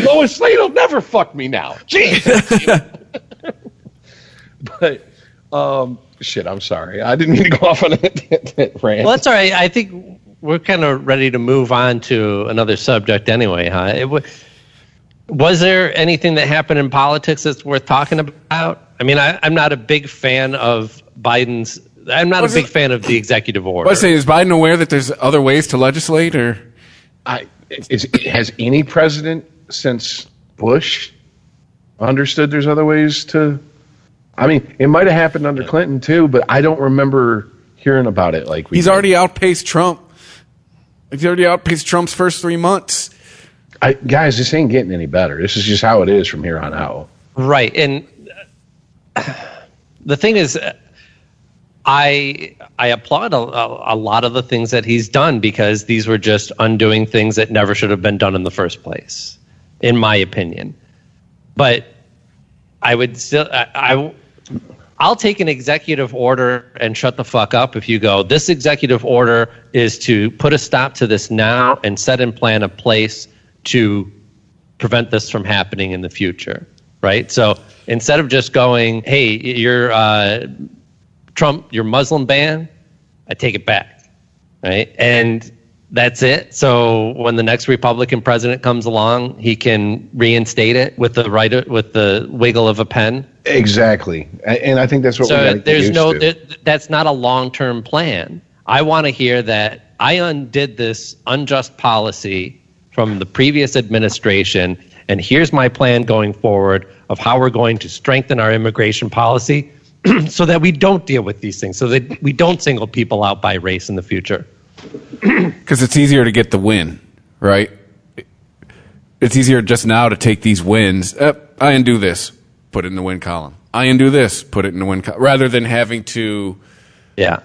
Lois Lane will never fuck me now. Jesus. But shit, I'm sorry. I didn't mean to go off on that rant. Well, that's all right. I think we're kind of ready to move on to another subject anyway, huh? Was there anything that happened in politics that's worth talking about? I mean, I'm not a big fan of Biden's. I'm not a big fan of the executive order. Let's say, is Biden aware that there's other ways to legislate, or has any president since Bush understood there's other ways to? I mean, it might have happened under Clinton too, but I don't remember hearing about it. Like he's already outpaced Trump. He's already outpaced Trump's first 3 months. Guys, this ain't getting any better. This is just how it is from here on out. Right, and the thing is, I applaud a lot of the things that he's done because these were just undoing things that never should have been done in the first place, in my opinion. But I would still, I'll take an executive order and shut the fuck up if you go, this executive order is to put a stop to this now and set in plan a place to prevent this from happening in the future, right? So instead of just going, hey, you're Trump, your Muslim ban, I take it back, right? And that's it. So when the next Republican president comes along, he can reinstate it with the wiggle of a pen. Exactly, and I think that's what. So that's not a long-term plan. I want to hear that I undid this unjust policy from the previous administration, and here's my plan going forward of how we're going to strengthen our immigration policy so that we don't deal with these things, so that we don't single people out by race in the future. Because it's easier to get the win, right? It's easier just now to take these wins. I undo this, put it in the win column. I undo this, put it in the win column, rather than having to and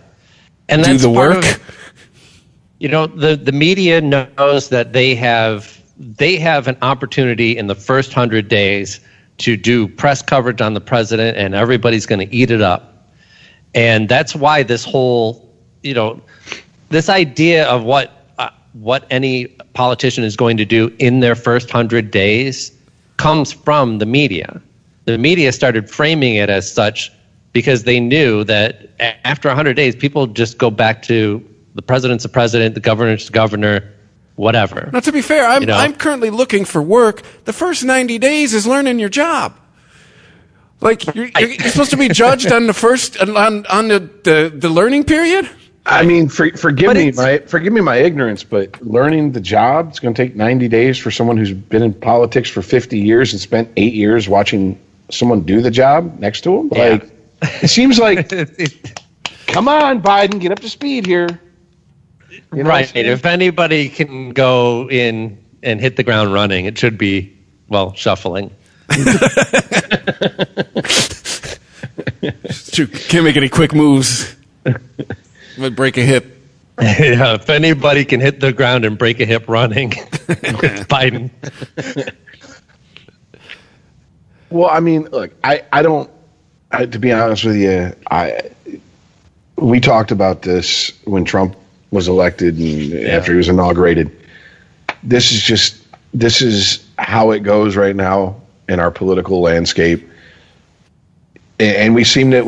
do that's the work. The media knows that they have an opportunity in the first 100 days to do press coverage on the president, and everybody's going to eat it up. And that's why this whole, this idea of what any politician is going to do in their first 100 days comes from the media. The media started framing it as such because they knew that after 100 days, people just go back to the president's the president, the governor's the governor, whatever. Now, to be fair, I'm currently looking for work. The first 90 days is learning your job. Like you're supposed to be judged on the first on the learning period. I mean, forgive me my ignorance, but learning the job is going to take 90 days for someone who's been in politics for 50 years and spent 8 years watching someone do the job next to him. Yeah. Like it seems like, come on, Biden, get up to speed here. Right. If anybody can go in and hit the ground running, it should be, shuffling. Can't make any quick moves. Might break a hip. Yeah, if anybody can hit the ground and break a hip running, it's Biden. Well, I mean, look, I don't, to be honest with you, we talked about this when Trump was elected and after he was inaugurated. This is how it goes right now in our political landscape. And we seem to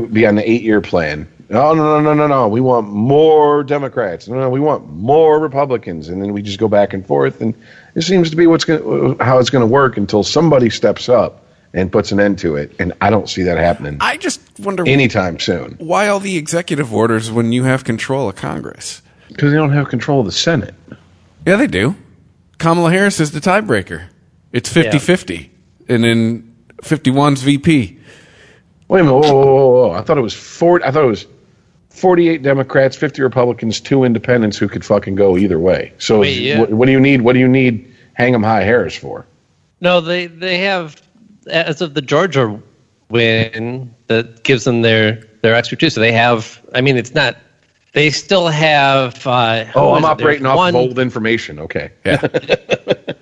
be on the 8-year plan. No. We want more Democrats. No, we want more Republicans. And then we just go back and forth. And it seems to be how it's going to work until somebody steps up and puts an end to it. And I don't see that happening. I just wonder anytime soon. Why all the executive orders when you have control of Congress? Because they don't have control of the Senate. Yeah, they do. Kamala Harris is the tiebreaker. It's 50-50. And then 51's VP. Wait a minute. Whoa. I thought it was 48 Democrats, 50 Republicans, 2 independents who could fucking go either way. So what do you need? What do you need Hang 'em High Harris for? No, they have, as of the Georgia win, that gives them their extra 2. So they have, it's not, they still have. I'm operating off of old information. Okay. Yeah.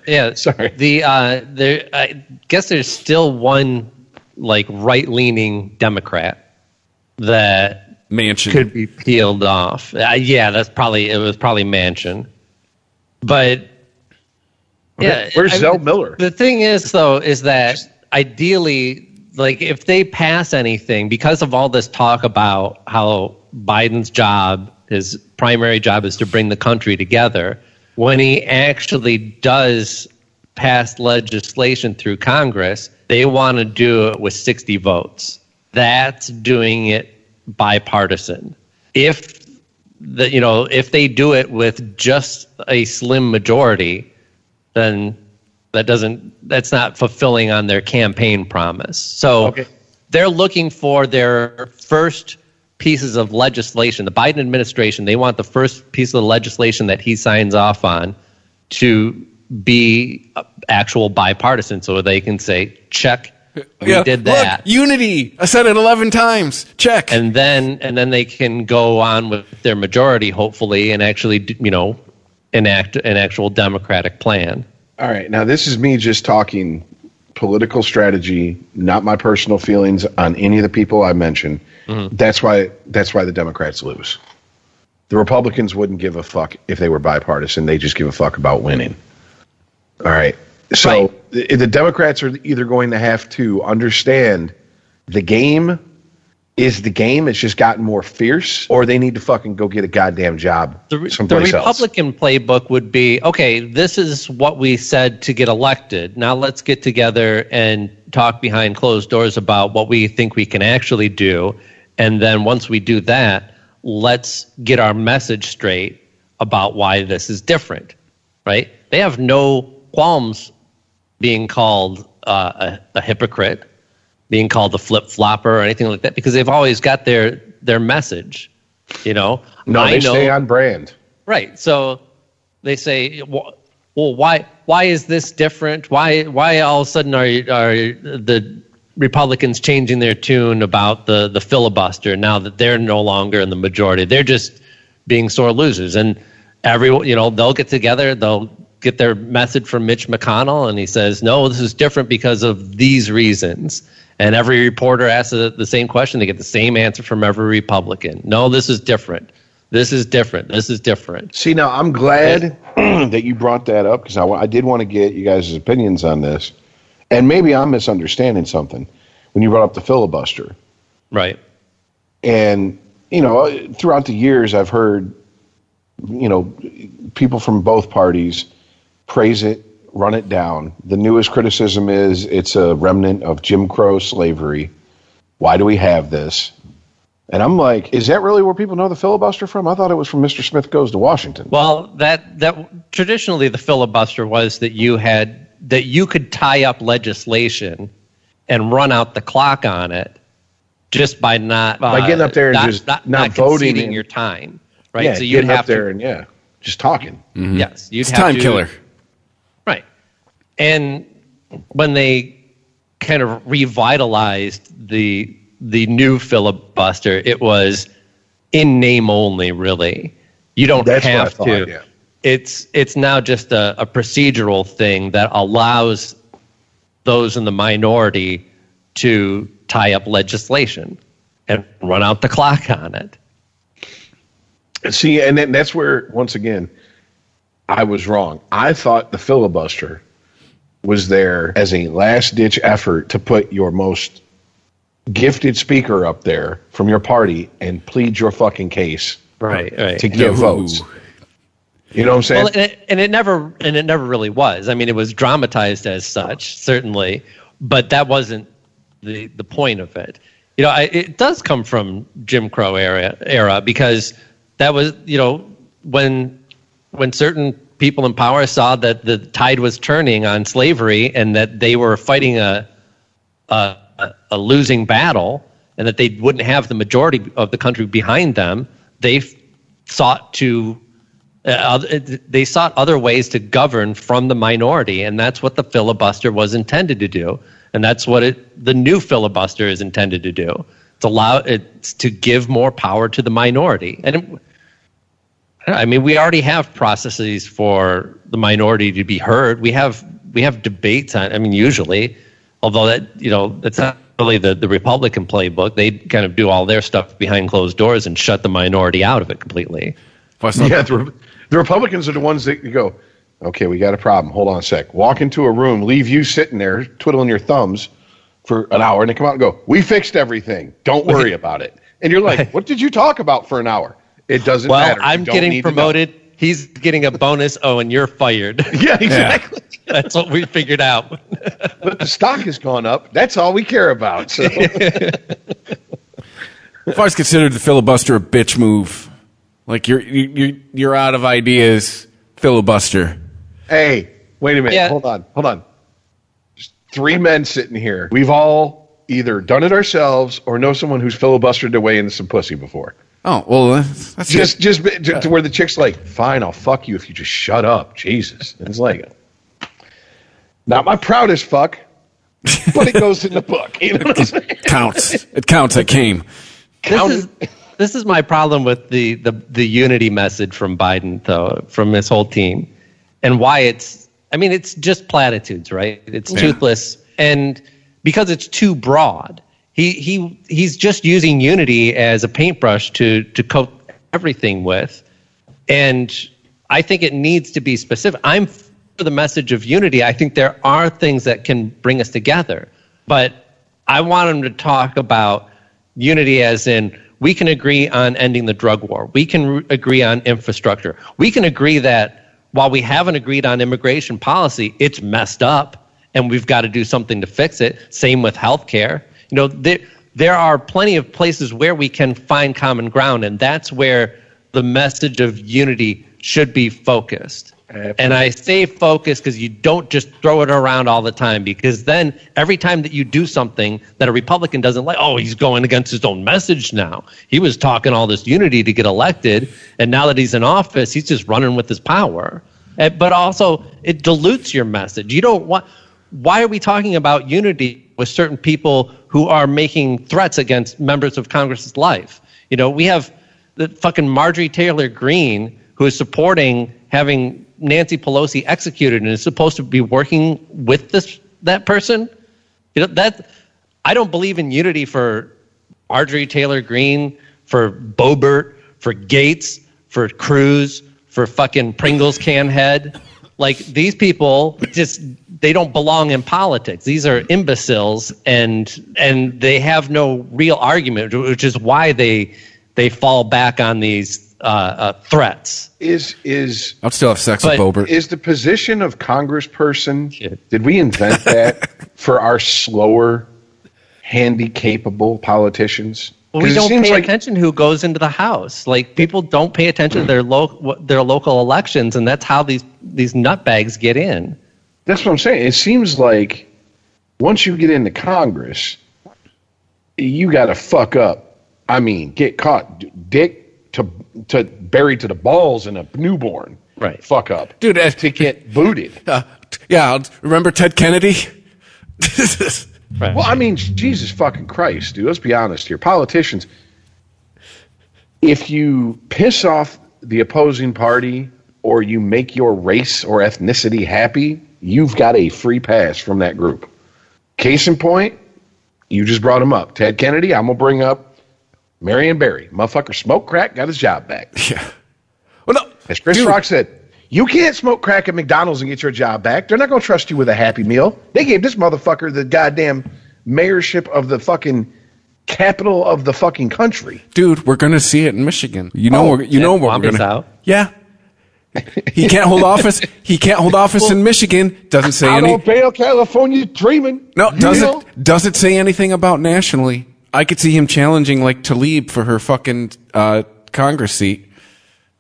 Yeah. Sorry. I guess there's still one like right-leaning Democrat that Manchin could be peeled off. Yeah, it was probably Manchin. But yeah, where's Zell Miller? The thing is, though, is that ideally, like, if they pass anything, because of all this talk about how Biden's job, his primary job, is to bring the country together, when he actually does pass legislation through Congress, they want to do it with 60 votes. That's doing it bipartisan. If they do it with just a slim majority, then that's not fulfilling on their campaign promise. So they're looking for their first pieces of legislation. The Biden administration, they want the first piece of legislation that he signs off on to be actual bipartisan, so they can say, check, we did that. Look, unity. I said it 11 times. Check. And then they can go on with their majority, hopefully, and actually, enact an actual Democratic plan. All right. Now, this is me just talking political strategy, not my personal feelings on any of the people I mentioned. Mm-hmm. That's why the Democrats lose. The Republicans wouldn't give a fuck if they were bipartisan. They just give a fuck about winning. All right. So the Democrats are either going to have to understand the game is the game. It's just gotten more fierce, or they need to fucking go get a goddamn job someplace The else. Republican playbook would be, okay, this is what we said to get elected. Now let's get together and talk behind closed doors about what we think we can actually do. And then once we do that, let's get our message straight about why this is different, right? They have no qualms being called a hypocrite, being called a flip-flopper or anything like that, because they've always got their message, No, they stay on brand. Right. So they say, well, why is this different? Why all of a sudden are the Republicans changing their tune about the filibuster now that they're no longer in the majority? They're just being sore losers. And they'll get together, they'll get their message from Mitch McConnell, and he says, no, this is different because of these reasons. And every reporter asks the same question. They get the same answer from every Republican. No, this is different. This is different. This is different. See, now I'm glad that you brought that up, because I did want to get you guys' opinions on this. And maybe I'm misunderstanding something when you brought up the filibuster. Right. And, throughout the years, I've heard, people from both parties praise it, run it down. The newest criticism is it's a remnant of Jim Crow slavery. Why do we have this? And I'm like, is that really where people know the filibuster from? I thought it was from Mr. Smith Goes to Washington. Well, that traditionally the filibuster was that you could tie up legislation and run out the clock on it just by getting up there and not voting conceding your time, right? Yeah, so you'd have up there and just talking. Mm-hmm. Yes, it's time killer. Right. And when they kind of revitalized the new filibuster, it was in name only, really. You don't have to. Yeah. It's now just a procedural thing that allows those in the minority to tie up legislation and run out the clock on it. See, and then that's where, once again, I was wrong. I thought the filibuster was there as a last-ditch effort to put your most gifted speaker up there from your party and plead your fucking case, right, to get votes. You know what I'm saying? Well, and it never really was. I mean, it was dramatized as such, certainly, but that wasn't the point of it. It does come from Jim Crow era because that was, when certain people in power saw that the tide was turning on slavery and that they were fighting a losing battle and that they wouldn't have the majority of the country behind them, they sought other ways to govern from the minority, and that's what the filibuster was intended to do, and that's what the new filibuster is intended to do. It's to give more power to the minority. And we already have processes for the minority to be heard. We have debates on. Usually, although that's not really the Republican playbook. They kind of do all their stuff behind closed doors and shut the minority out of it completely. Yeah, the Republicans are the ones that go, okay, we got a problem. Hold on a sec. Walk into a room, leave you sitting there twiddling your thumbs for an hour, and they come out and go, we fixed everything. Don't worry about it. And you're like, what did you talk about for an hour? It doesn't matter. Well, I'm getting promoted. He's getting a bonus. Oh, and you're fired. Yeah, exactly. Yeah. That's what we figured out. But the stock has gone up. That's all we care about. So. I've always considered the filibuster a bitch move. Like you're out of ideas. Filibuster. Hey, wait a minute. Yeah. Hold on. Just 3 men sitting here. We've all either done it ourselves or know someone who's filibustered their way into some pussy before. Oh, well, that's just to where the chick's like, fine, I'll fuck you if you just shut up. Jesus. And it's like, not my proudest fuck, but it goes in the book. You know what I'm saying? It counts. I came. This is my problem with the unity message from Biden, though, from his whole team, and why it's just platitudes, right? It's toothless, and because it's too broad. He's just using unity as a paintbrush to coat everything with. And I think it needs to be specific. I'm for the message of unity. I think there are things that can bring us together. But I want him to talk about unity as in we can agree on ending the drug war. We can agree on infrastructure. We can agree that while we haven't agreed on immigration policy, it's messed up and we've got to do something to fix it. Same with healthcare. You know, there are plenty of places where we can find common ground, and that's where the message of unity should be focused. Absolutely. And I say focused because you don't just throw it around all the time, because then every time that you do something that a Republican doesn't like, oh, he's going against his own message now. He was talking all this unity to get elected, and now that he's in office, he's just running with his power. But also, it dilutes your message. You don't want. Why are we talking about unity with certain people who are making threats against members of Congress's life? You know, we have the fucking Marjorie Taylor Greene who is supporting having Nancy Pelosi executed and is supposed to be working with that person. You know, I don't believe in unity for Marjorie Taylor Greene, for Boebert, for Gates, for Cruz, for fucking Pringles can head. Like, these people they don't belong in politics. These are imbeciles, and they have no real argument, which is why they fall back on these threats. I'll still have sex with Boebert. Is the position of congressperson, did we invent that for our slower, handy-capable politicis? Well, we don't pay attention who goes into the House. Like, people don't pay attention to their local elections, and that's how these nutbags get in. That's what I'm saying. It seems like once you get into Congress, you got to fuck up. I mean, get caught, dick to buried to the balls in a newborn. Right. Fuck up, dude. To get booted. Remember Ted Kennedy? Right. Well, I mean, Jesus fucking Christ, dude. Let's be honest here. Politicians, if you piss off the opposing party or you make your race or ethnicity happy, you've got a free pass from that group. Case in point, you just brought him up. Ted Kennedy, I'm going to bring up Marion Barry. Motherfucker smoked crack, got his job back. Yeah. Well, no. As Chris Rock said, you can't smoke crack at McDonald's and get your job back. They're not going to trust you with a Happy Meal. They gave this motherfucker the goddamn mayorship of the fucking capital of the fucking country. Dude, we're going to see it in Michigan. You know what we're going to. Yeah. He can't hold office. He can't hold office in Michigan. Doesn't say anything. Out on Bail, California, dreaming. No, doesn't say anything about nationally. I could see him challenging like Tlaib for her fucking Congress seat.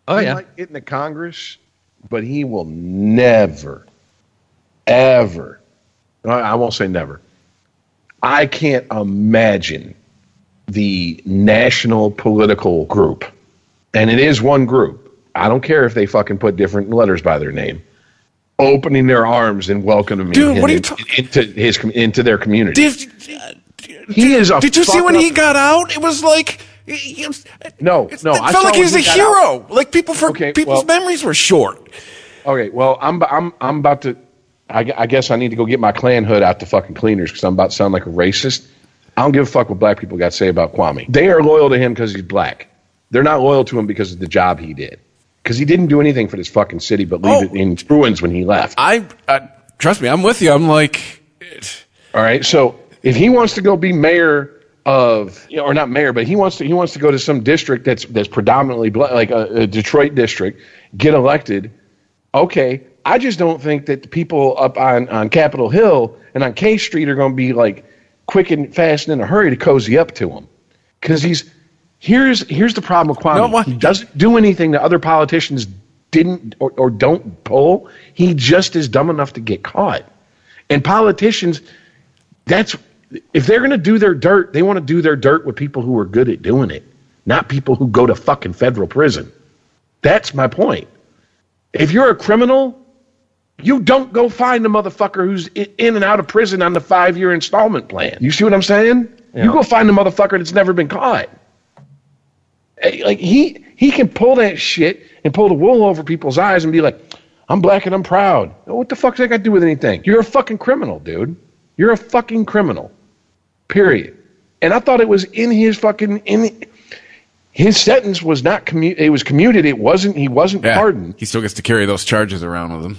Oh, he might get in the Congress, but he will never, ever, I won't say never. I can't imagine the national political group, and it is one group. I don't care if they fucking put different letters by their name, opening their arms and welcoming him into their community. Did you see when he got out? It was like... No. It felt like he was a hero. Out. Like people's memories were short. Okay, well, I'm about to. I guess I need to go get my Klan hood out the fucking cleaners because I'm about to sound like a racist. I don't give a fuck what black people got to say about Kwame. They are loyal to him because he's black. They're not loyal to him because of the job he did. Because he didn't do anything for this fucking city but leave it in ruins when he left. Trust me, I'm with you. I'm like... All right, so if he wants to go be mayor of, or not mayor, but he wants to go to some district that's predominantly black, like a Detroit district, get elected, okay. I just don't think that the people up on Capitol Hill and on K Street are going to be like quick and fast and in a hurry to cozy up to him. Because here's the problem with Kwame. He doesn't do anything that other politicians didn't or don't pull. He just is dumb enough to get caught. And politicians, if they're going to do their dirt, they want to do their dirt with people who are good at doing it, not people who go to fucking federal prison. That's my point. If you're a criminal, you don't go find a motherfucker who's in and out of prison on the 5-year installment plan. You see what I'm saying? Yeah. You go find a motherfucker that's never been caught. Like he can pull that shit and pull the wool over people's eyes and be like, I'm black and I'm proud. What the fuck's that got to do with anything? You're a fucking criminal, dude. You're a fucking criminal. Period. And I thought it was in his his sentence was not it was commuted. He wasn't pardoned. He still gets to carry those charges around with him.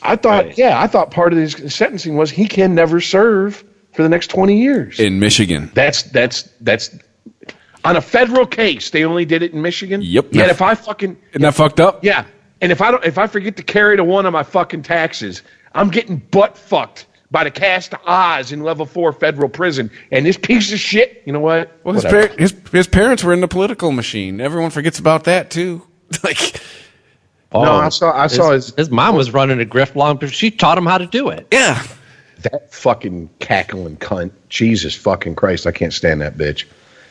I thought part of his sentencing was he can never serve for the next 20 years. In Michigan. That's on a federal case. They only did it in Michigan. Yep. Yet if I fucking isn't that fucked up? Yeah. And if I forget to carry to one of my fucking taxes, I'm getting butt fucked by the cast of Oz in level 4 federal prison. And this piece of shit, you know what? Well, his parents were in the political machine. Everyone forgets about that too. Like. Oh, no, I saw his mom was running a grift long, but she taught him how to do it. Yeah. That fucking cackling cunt. Jesus fucking Christ, I can't stand that bitch.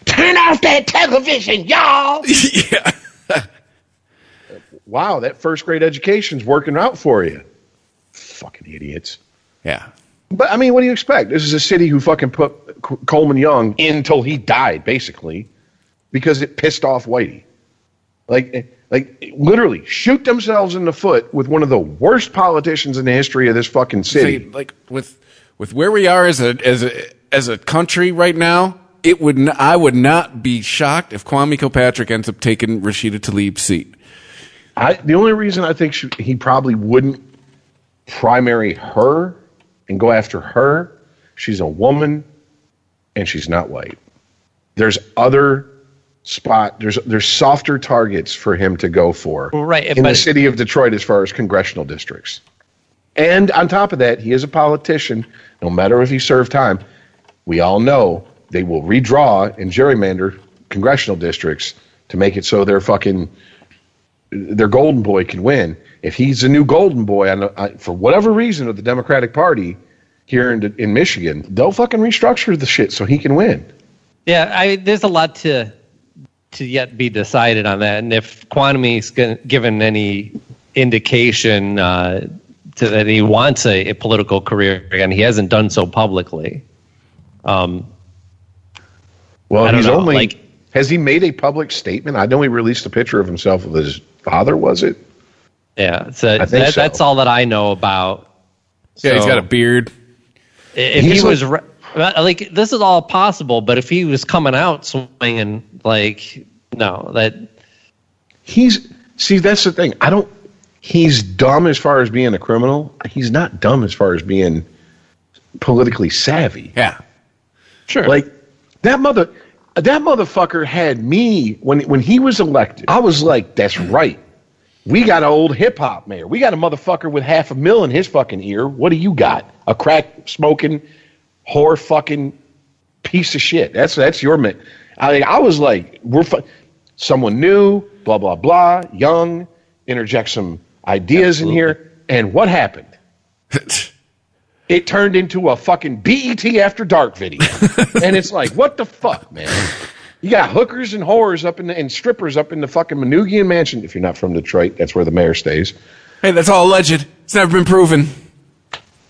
Turn off that television, y'all! Yeah. Wow, that first grade education's working out for you. Fucking idiots. Yeah. But, I mean, what do you expect? This is a city who fucking put Coleman Young in until he died, basically, because it pissed off Whitey. Like literally shoot themselves in the foot with one of the worst politicians in the history of this fucking city. Like with where we are as a country right now, I would not be shocked if Kwame Kilpatrick ends up taking Rashida Tlaib's seat. The only reason I think he probably wouldn't primary her and go after her, she's a woman and she's not white. There's other there's softer targets for him to go for in the city of Detroit as far as congressional districts. And on top of that, he is a politician. No matter if he served time, we all know they will redraw and gerrymander congressional districts to make it so their golden boy can win. If he's a new golden boy for whatever reason of the Democratic Party here in Michigan, they'll fucking restructure the shit so he can win. Yeah, there's a lot to yet be decided on that. And if Kwame's given any indication that he wants a political career again, he hasn't done so publicly. Well, has he made a public statement? I know he released a picture of himself with his father, was it? Yeah, so that's all that I know about. Yeah, he's got a beard. If he was... this is all possible, but if he was coming out swinging, that's the thing. He's dumb as far as being a criminal. He's not dumb as far as being politically savvy. Yeah. Sure. Like, that motherfucker had me, when he was elected, I was like, that's right. We got an old hip-hop mayor. We got a motherfucker with $500,000 in his fucking ear. What do you got? A crack-smoking... whore fucking piece of shit. That's your man. I was like, someone new, blah, blah, blah, young, interject some ideas in here. And what happened? It turned into a fucking BET After Dark video. And it's like, what the fuck, man? You got hookers and whores and strippers up in the fucking Manugian Mansion. If you're not from Detroit, that's where the mayor stays. Hey, that's all alleged. It's never been proven.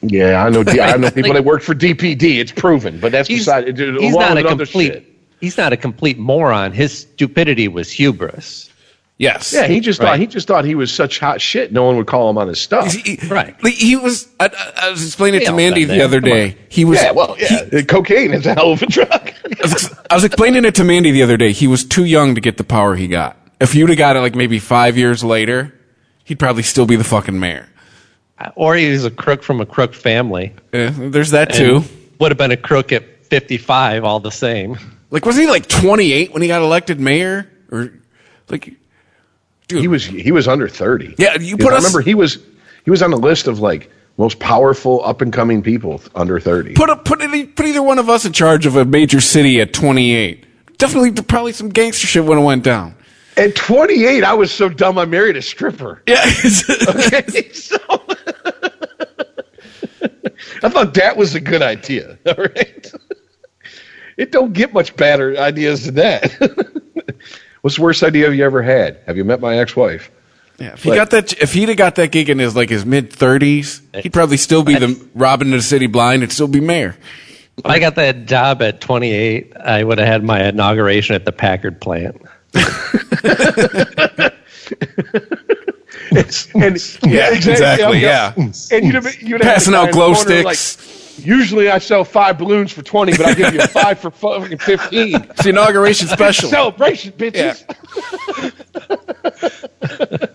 Yeah, I know people that work for DPD. It's proven, but that's beside it. He's not a complete moron. His stupidity was hubris. Yes. Yeah, he just thought he was such hot shit. No one would call him on his stuff. Right. He was. I was explaining it to Mandy the other day. He was. Cocaine is a hell of a drug. I was explaining it to Mandy the other day. He was too young to get the power he got. If you'd have got it like maybe 5 years later, he'd probably still be the fucking mayor. Or he was a crook from a crook family. Yeah, there's that too. Would have been a crook at 55, all the same. Like, wasn't he like 28 when he got elected mayor? Or like, dude, he was under 30. Yeah, I remember he was on the list of like most powerful up and coming people under 30. Put either one of us in charge of a major city at 28. Definitely, probably some gangster shit would have went down. At 28, I was so dumb I married a stripper. Yeah. Okay, so I thought that was a good idea. All right. It don't get much better ideas than that. What's the worst idea you ever had? Have you met my ex-wife? Yeah, if he'd have got that gig in his mid 30s, he'd probably still be the Robin of the City Blind and still be mayor. If I got that job at 28, I would have had my inauguration at the Packard plant. Exactly. Yeah. And you'd passing out glow sticks. Usually I sell 5 balloons for 20, but I'll give you 5 for fucking 15. It's the inauguration special. Celebration, bitches. Yeah.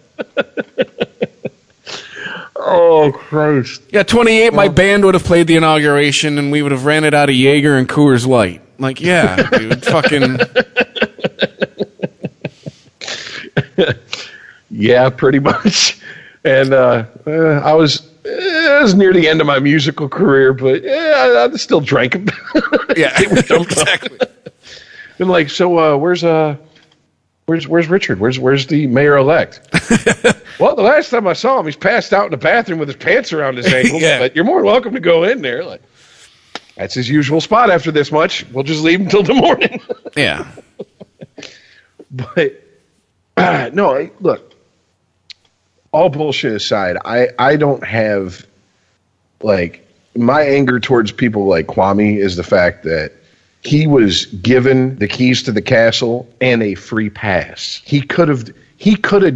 Oh, Christ. Yeah, 28, my band would have played the inauguration, and we would have ran it out of Jaeger and Coors Light. Like, yeah, dude, fucking... Yeah, pretty much. And I was near the end of my musical career, but I still drank a bit. Yeah, exactly. Been like, so where's Richard? Where's the mayor-elect? Well, the last time I saw him, he's passed out in the bathroom with his pants around his ankles. Yeah. But you're more than welcome to go in there. Like, that's his usual spot after this much. We'll just leave him until the morning. Yeah. But no, look. All bullshit aside, I don't have, like, my anger towards people like Kwame is the fact that he was given the keys to the castle and a free pass. He could have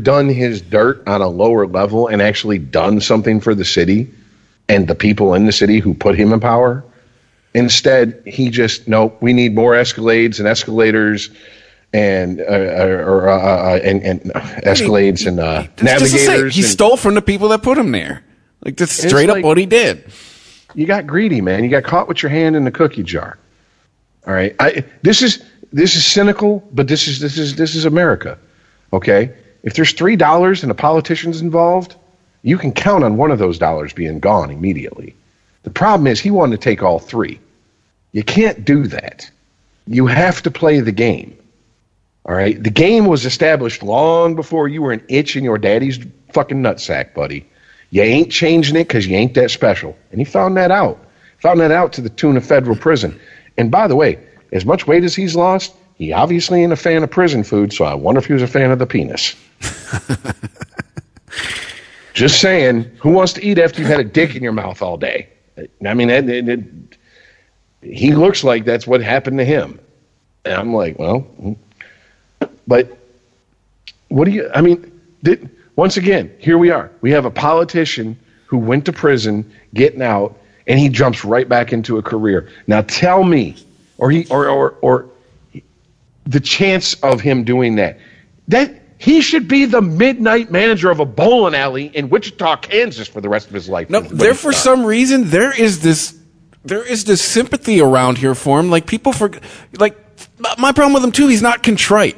done his dirt on a lower level and actually done something for the city and the people in the city who put him in power. Instead, he just, nope, we need more Escalades and escalators and Escalades and navigators. He stole from the people that put him there. Like, that's straight up what he did. You got greedy, man. You got caught with your hand in the cookie jar. All right. This is cynical, but this is America. Okay. If there's $3 and a politician's involved, you can count on one of those dollars being gone immediately. The problem is he wanted to take all 3. You can't do that. You have to play the game. All right. The game was established long before you were an itch in your daddy's fucking nutsack, buddy. You ain't changing it because you ain't that special. And he found that out. Found that out to the tune of federal prison. And by the way, as much weight as he's lost, he obviously ain't a fan of prison food, so I wonder if he was a fan of the penis. Just saying, who wants to eat after you've had a dick in your mouth all day? I mean, he looks like that's what happened to him. And I'm like, well, but what do you, I mean, once again, here we are. We have a politician who went to prison, getting out, and he jumps right back into a career. Now tell me, or the chance of him doing that he should be the midnight manager of a bowling alley in Wichita, Kansas for the rest of his life. No, for some reason there is this sympathy around here for him. Like, people like, my problem with him too, he's not contrite.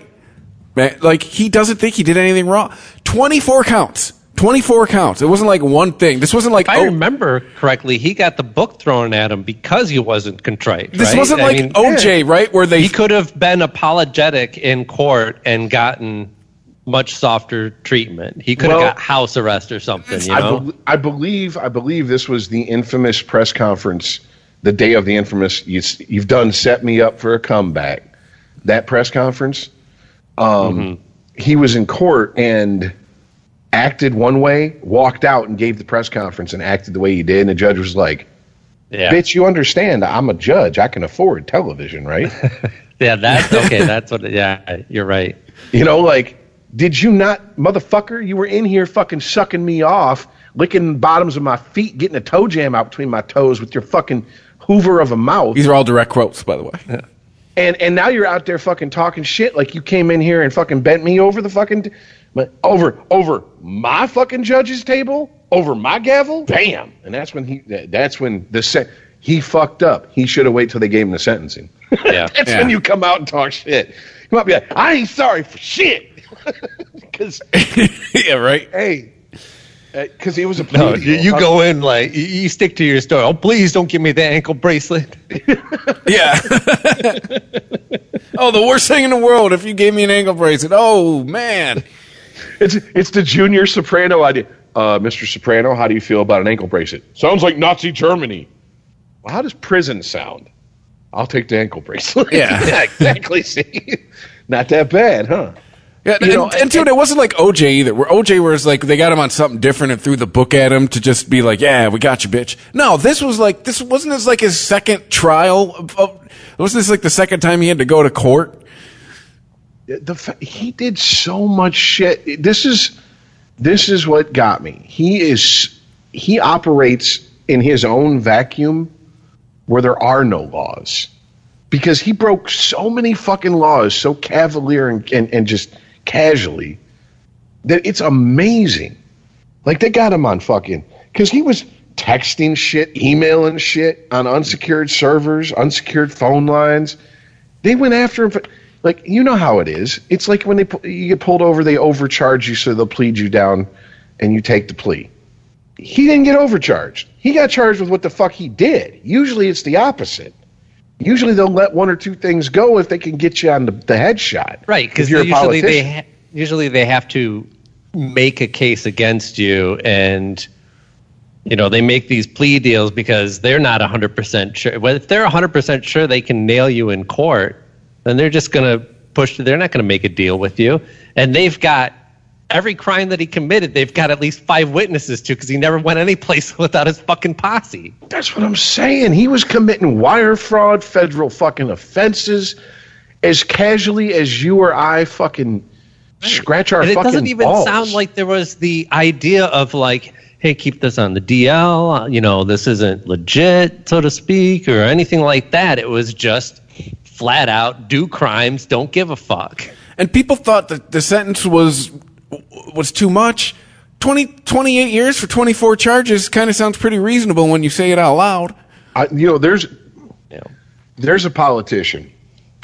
Man, like, he doesn't think he did anything wrong. 24 counts. It wasn't like one thing. This wasn't like, if I remember correctly, he got the book thrown at him because he wasn't contrite. This right? wasn't like OJ, right? Where he could have been apologetic in court and gotten much softer treatment. He could have got house arrest or something. You know, I believe this was the infamous press conference, the day of the infamous. You've done set me up for a comeback. That press conference. He was in court and acted one way, walked out and gave the press conference and acted the way he did. And the judge was like, bitch, you understand, I'm a judge. I can afford television, right? Yeah, that's okay. That's what, yeah, you're right. You know, like, Did you not, motherfucker? You were in here fucking sucking me off, licking the bottoms of my feet, getting a toe jam out between my toes with your fucking hoover of a mouth. These are all direct quotes, by the way. Yeah. And now you're out there fucking talking shit like you came in here and fucking bent me over the fucking over my fucking judge's table, over my gavel. Bam! And that's when he fucked up. He should have waited till they gave him the sentencing. Yeah. That's when you come out and talk shit. Come out and be like, I ain't sorry for shit. Because yeah, right. Hey. Because he was a no, you go in like you stick to your story. Oh, please don't give me the ankle bracelet. Yeah. Oh, the worst thing in the world if you gave me an ankle bracelet. Oh man, it's the Junior Soprano idea. Mr. Soprano, how do you feel about an ankle bracelet? Sounds like Nazi Germany. Well, how does prison sound? I'll take the ankle bracelet. Yeah, exactly. See, not that bad, huh? Yeah, and dude, it wasn't like OJ either. Where OJ was like they got him on something different and threw the book at him to just be like, "Yeah, we got you, bitch." No, this wasn't this like his second trial. Wasn't this like the second time he had to go to court? He did so much shit. This is what got me. He operates in his own vacuum where there are no laws, because he broke so many fucking laws so cavalier and just casually that it's amazing. Like they got him on fucking, because he was texting shit, emailing shit on unsecured servers, unsecured phone lines. They went after him for, like, you know how it is. It's like when you get pulled over, they overcharge you so they'll plead you down and you take the plea. He didn't get overcharged. He got charged with what the fuck he did. Usually it's the opposite. Usually they'll let one or two things go if they can get you on the headshot. Right, because usually they have to make a case against you, and they make these plea deals because they're not 100% sure. Well, if they're 100% sure they can nail you in court, then they're just going to they're not going to make a deal with you. And they've got every crime that he committed, they've got at least 5 witnesses to, because he never went any place without his fucking posse. That's what I'm saying. He was committing wire fraud, federal fucking offenses, as casually as you or I fucking scratch our fucking balls. And it doesn't even sound like there was the idea of like, hey, keep this on the DL, this isn't legit, so to speak, or anything like that. It was just flat out, do crimes, don't give a fuck. And people thought that the sentence was too much. 28 years for 24 charges kind of sounds pretty reasonable when you say it out loud. There's a politician.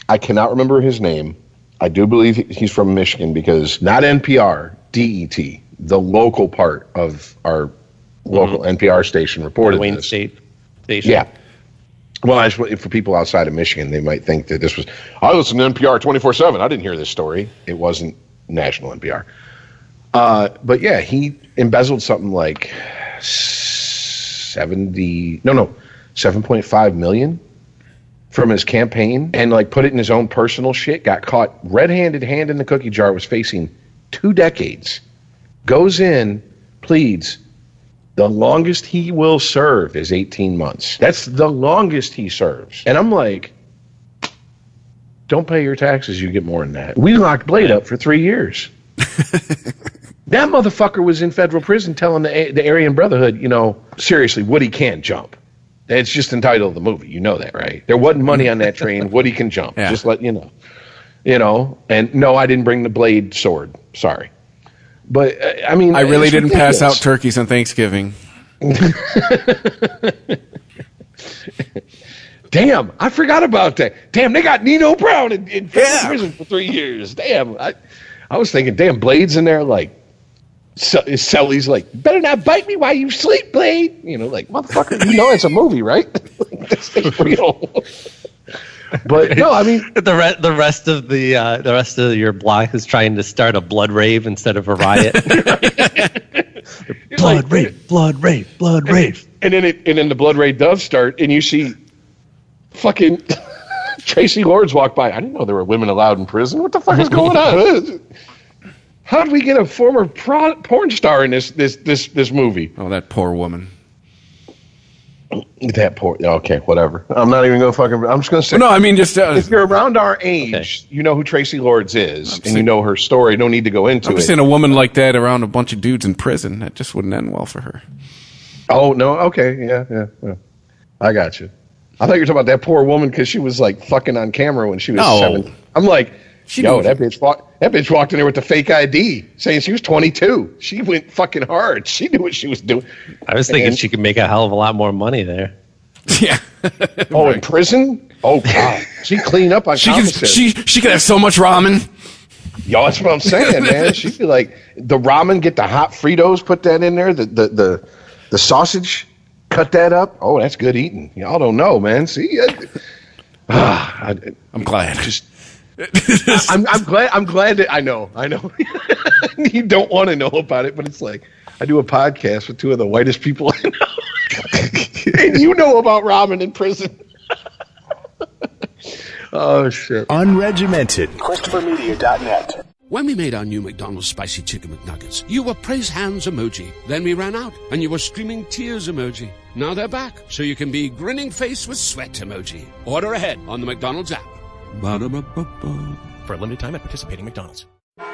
I cannot remember his name. I do believe he's from Michigan, because not NPR, DET, the local part of our local NPR station, reported Wayne this. State station. Yeah. Well, for people outside of Michigan, they might think that this was, I listen to NPR 24/7. I didn't hear this story. It wasn't national NPR. But yeah, he embezzled something like 7.5 million from his campaign, and like put it in his own personal shit. Got caught red-handed, hand in the cookie jar, was facing 2 decades. Goes in, pleads. The longest he will serve is 18 months. That's the longest he serves. And I'm like, don't pay your taxes, you get more than that. We locked Blade up for 3 years. That motherfucker was in federal prison telling the Aryan Brotherhood, seriously, Woody can't jump. It's just entitled the movie. You know that, right? There wasn't money on that train. Woody can jump. Yeah. Just let you know. And no, I didn't bring the Blade sword. Sorry. But, I mean, I really didn't pass out turkeys on Thanksgiving. Damn, I forgot about that. Damn, they got Nino Brown in prison for 3 years. Damn, I was thinking, damn, Blade's in there like, Sully's like, better not bite me while you sleep, Blade. Like, motherfucker, it's a movie, right? Like, this thing's real. But no, I mean, the rest of your block is trying to start a blood rave instead of a riot. blood rave. And then the blood rave does start, and you see fucking Tracy Lords walk by. I didn't know there were women allowed in prison. What the fuck is going on? How did we get a former porn star in this movie? Oh, that poor woman. That poor. Okay, whatever. I'm not even going to fucking. I'm just going to say. No, I mean just if you're around our age, you know who Tracy Lords is, and you know her story. No need to go into it. I'm saying a woman like that around a bunch of dudes in prison, that just wouldn't end well for her. Oh no. Okay. Yeah. I got you. I thought you were talking about that poor woman because she was like fucking on camera when she was 7. I'm like, that bitch walked in there with the fake ID saying she was 22. She went fucking hard. She knew what she was doing. I was thinking she could make a hell of a lot more money there. Yeah. Oh, in prison? Oh God. She cleaned up on she could have so much ramen. Yo, that's what I'm saying, man. She could like the ramen, get the hot Fritos, put that in there, the sausage, cut that up. Oh, that's good eating. Y'all don't know, man. See, I'm glad. I'm glad that I know. You don't want to know about it, but it's like I do a podcast with 2 of the whitest people I know, and you know about ramen in prison. Oh shit! Unregimented. ChristopherMedia.net. When we made our new McDonald's Spicy Chicken McNuggets, you were praise hands emoji. Then we ran out, and you were screaming tears emoji. Now they're back, so you can be grinning face with sweat emoji. Order ahead on the McDonald's app. Ba-da-ba-ba-ba. For a limited time at participating McDonald's.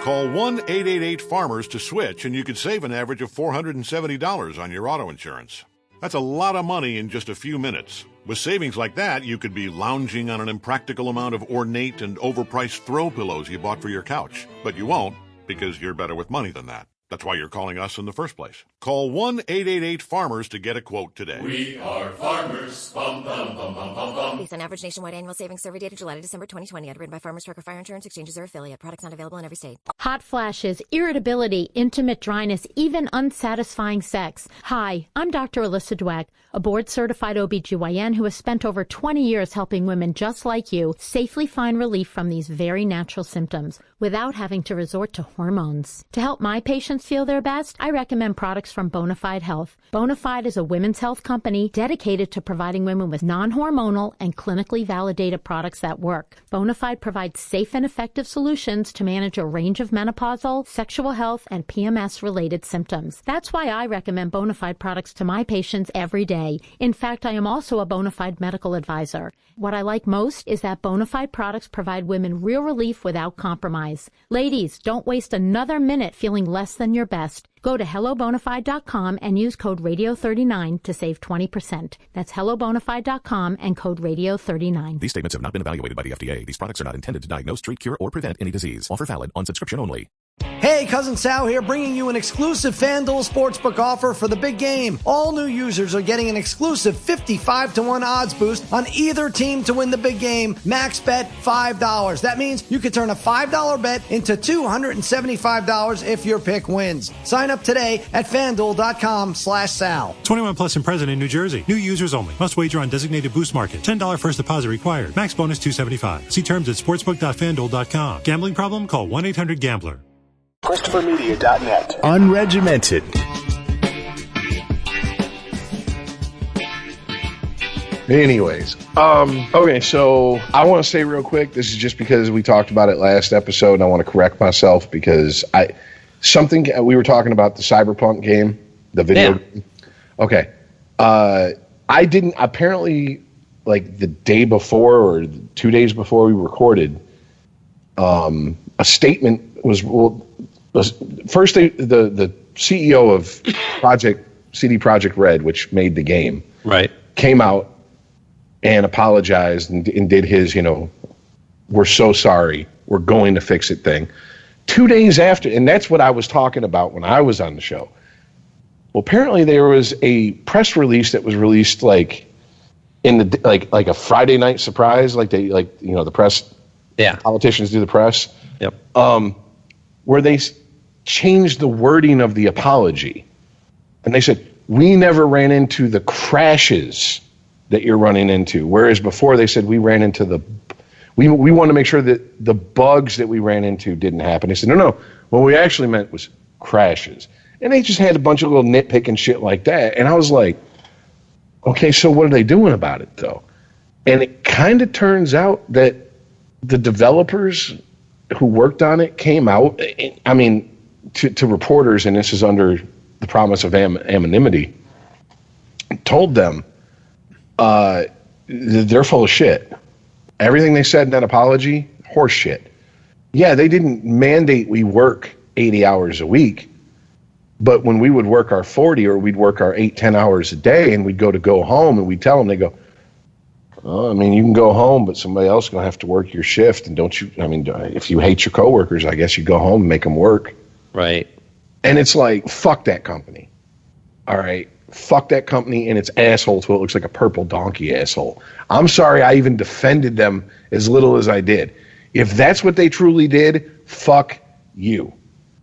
Call 1-888-FARMERS to switch, and you could save an average of $470 on your auto insurance. That's a lot of money in just a few minutes. With savings like that, you could be lounging on an impractical amount of ornate and overpriced throw pillows you bought for your couch. But you won't, because you're better with money than that. That's why you're calling us in the first place. Call 1-888-FARMERS to get a quote today. We are farmers. Bum, bum, bum, bum, bum, bum. Based on average nationwide annual savings survey data July to December 2020, underwritten by Farmers Truck or Fire Insurance Exchanges or affiliate. Products not available in every state. Hot flashes, irritability, intimate dryness, even unsatisfying sex. Hi, I'm Dr. Alyssa Dweck, a board-certified OBGYN who has spent over 20 years helping women just like you safely find relief from these very natural symptoms without having to resort to hormones. To help my patients feel their best, I recommend products from Bonafide Health. Bonafide is a women's health company dedicated to providing women with non-hormonal and clinically validated products that work. Bonafide provides safe and effective solutions to manage a range of menopausal, sexual health, and PMS-related symptoms. That's why I recommend Bonafide products to my patients every day. In fact, I am also a Bonafide medical advisor. What I like most is that Bonafide products provide women real relief without compromise. Ladies, don't waste another minute feeling less than your best. Go to hellobonafide.com and use code radio39 to save 20%. That's hellobonafide.com and code radio39. These statements have not been evaluated by the FDA. These products are not intended to diagnose, treat, cure, or prevent any disease. Offer valid on subscription only. Hey, Cousin Sal here, bringing you an exclusive FanDuel Sportsbook offer for the big game. All new users are getting an exclusive 55-1 odds boost on either team to win the big game. Max bet $5. That means you could turn a $5 bet into $275 if your pick wins. Sign up today at FanDuel.com/Sal. 21 plus and present in New Jersey. New users only. Must wager on designated boost market. $10 first deposit required. Max bonus $275. See terms at sportsbook.fanduel.com. Gambling problem? Call 1-800-GAMBLER. ChristopherMedia.net. Unregimented. Anyways, okay, so I want to say real quick, this is just because we talked about it last episode, and I want to correct myself because we were talking about the Cyberpunk game, the video game. Okay. I didn't, apparently, like the day before or 2 days before we recorded, a statement was, first the CEO of CD Projekt Red, which made the game, right, came out and apologized and did his, we're so sorry, we're going to fix it thing. 2 days after, and that's what I was talking about when I was on the show. Well, apparently there was a press release that was released like in the like a Friday night surprise, the press, politicians do the press, where they changed the wording of the apology, and they said, we never ran into the crashes that you're running into, whereas before they said we ran into we want to make sure that the bugs that we ran into didn't happen. They said, no, what we actually meant was crashes. And they just had a bunch of little nitpicking shit like that. And I was like, okay, so what are they doing about it, though? And it kind of turns out that the developers who worked on it came out, I mean, to reporters, and this is under the promise of anonymity, told them they're full of shit. Everything they said in that apology, horse shit. Yeah, they didn't mandate we work 80 hours a week, but when we would work our 40 or we'd work our 8-10 hours a day and we'd go home and we'd tell them, they go, oh, I mean, you can go home, but somebody else is going to have to work your shift. And don't you, I mean, if you hate your coworkers, I guess you go home and make them work. Right. And it's like, fuck that company. All right. Fuck that company and its asshole till it looks like a purple donkey asshole. I'm sorry I even defended them as little as I did. If that's what they truly did, fuck you.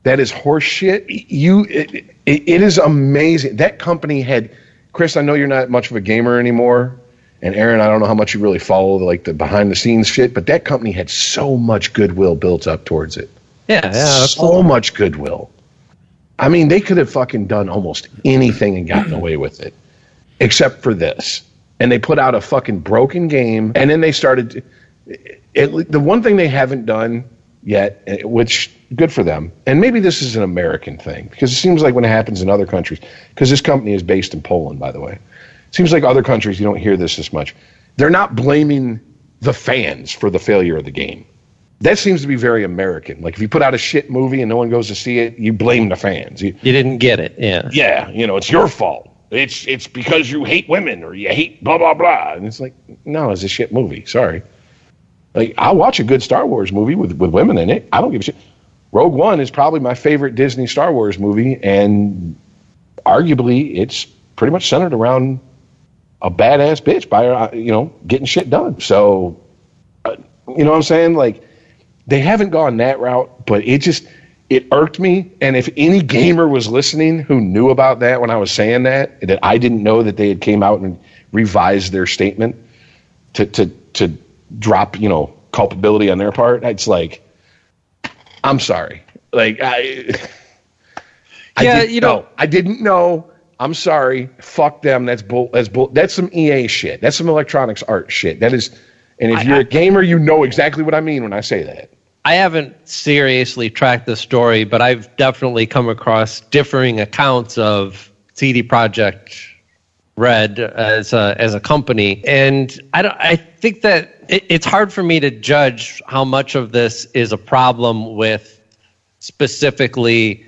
That is horse shit. It is amazing. That company had, Chris, I know you're not much of a gamer anymore. And Aaron, I don't know how much you really follow like the behind the scenes shit, but that company had so much goodwill built up towards it. Yeah, so much goodwill. I mean, they could have fucking done almost anything and gotten away with it, except for this. And they put out a fucking broken game, and then they started. The one thing they haven't done yet, which good for them, and maybe this is an American thing, because it seems like when it happens in other countries, because this company is based in Poland, by the way. It seems like other countries, you don't hear this as much. They're not blaming the fans for the failure of the game. That seems to be very American. Like if you put out a shit movie and no one goes to see it, you blame the fans. You didn't get it, yeah. Yeah, it's your fault. It's because you hate women or you hate blah, blah, blah. And it's like, no, it's a shit movie. Sorry. Like, I'll watch a good Star Wars movie with women in it. I don't give a shit. Rogue One is probably my favorite Disney Star Wars movie, and arguably it's pretty much centered around a badass bitch by her, getting shit done. So, you know what I'm saying? Like, they haven't gone that route, but it irked me. And if any gamer was listening who knew about that when I was saying that I didn't know that they had came out and revised their statement to drop, culpability on their part, it's like, I'm sorry. Like, I didn't know. I'm sorry. Fuck them. That's bull. That's some EA shit. That's some Electronics Arts shit. That is. And if you're a gamer, you know exactly what I mean when I say that. I haven't seriously tracked the story, but I've definitely come across differing accounts of CD Projekt Red as a company, and I think that it's hard for me to judge how much of this is a problem with specifically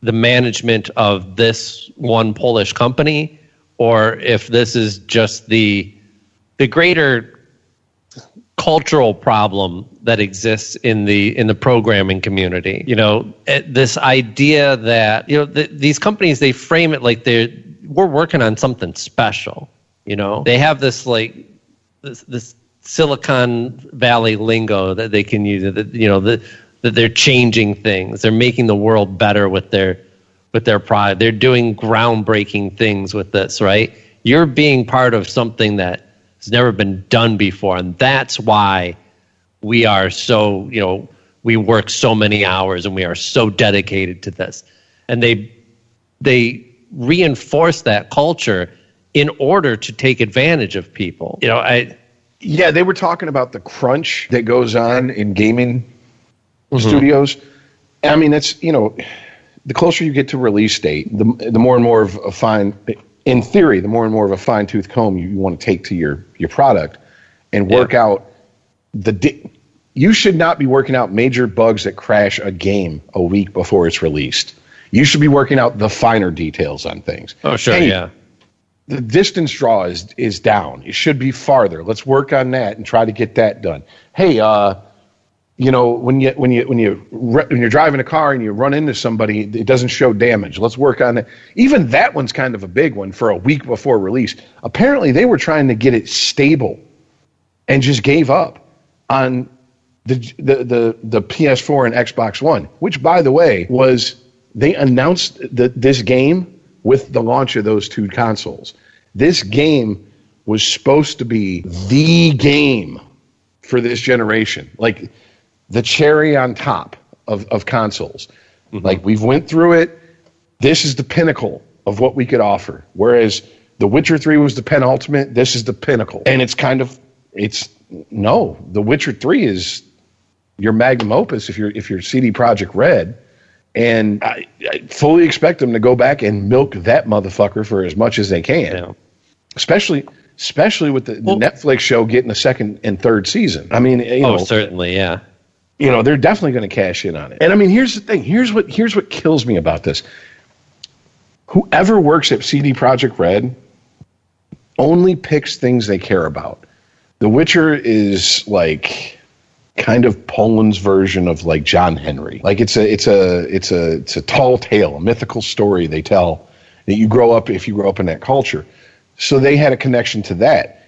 the management of this one Polish company, or if this is just the greater cultural problem that exists in the programming community. This idea that these companies, they frame it like we're working on something special. They have this like this Silicon Valley lingo that they can use. That they're changing things. They're making the world better with their product. They're doing groundbreaking things with this, right? You're being part of something that has never been done before, and that's why we are so, we work so many hours and we are so dedicated to this. And they reinforce that culture in order to take advantage of people. Yeah, they were talking about the crunch that goes on in gaming studios. I mean, that's, the closer you get to release date, the more and more of a fine, in theory, the more and more of a fine-tooth comb you want to take to your product and work out you should not be working out major bugs that crash a game a week before it's released. You should be working out the finer details on things. Oh, sure, yeah. The distance draw is down. It should be farther. Let's work on that and try to get that done. Hey, when you're driving a car and you run into somebody, it doesn't show damage. Let's work on that. Even that one's kind of a big one for a week before release. Apparently, they were trying to get it stable and just gave up on the PS4 and Xbox One, which, by the way, they announced this game with the launch of those two consoles. This game was supposed to be the game for this generation, like the cherry on top of consoles. Mm-hmm. Like, we've went through it. This is the pinnacle of what we could offer. Whereas The Witcher 3 was the penultimate. This is the pinnacle. And The Witcher 3 is your magnum opus if you're CD Projekt Red. And I fully expect them to go back and milk that motherfucker for as much as they can. Yeah. Especially, especially with the Netflix show getting the second and third season. I mean, certainly, yeah. They're definitely going to cash in on it. And I mean, here's the thing. Here's what kills me about this. Whoever works at CD Projekt Red only picks things they care about. The Witcher is like kind of Poland's version of like John Henry. Like it's a tall tale, a mythical story they tell that you grow up if you grow up in that culture. So they had a connection to that.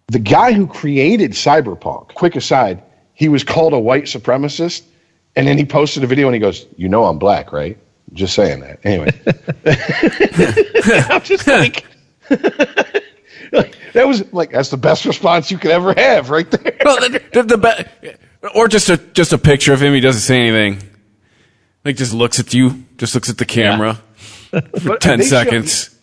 The guy who created Cyberpunk, quick aside, he was called a white supremacist, and then he posted a video and he goes, I'm black, right? Just saying that. Anyway. I'm just like, that's the best response you could ever have right there. Well, or just a picture of him. He doesn't say anything. Like just looks at you, just looks at the camera for 10 seconds.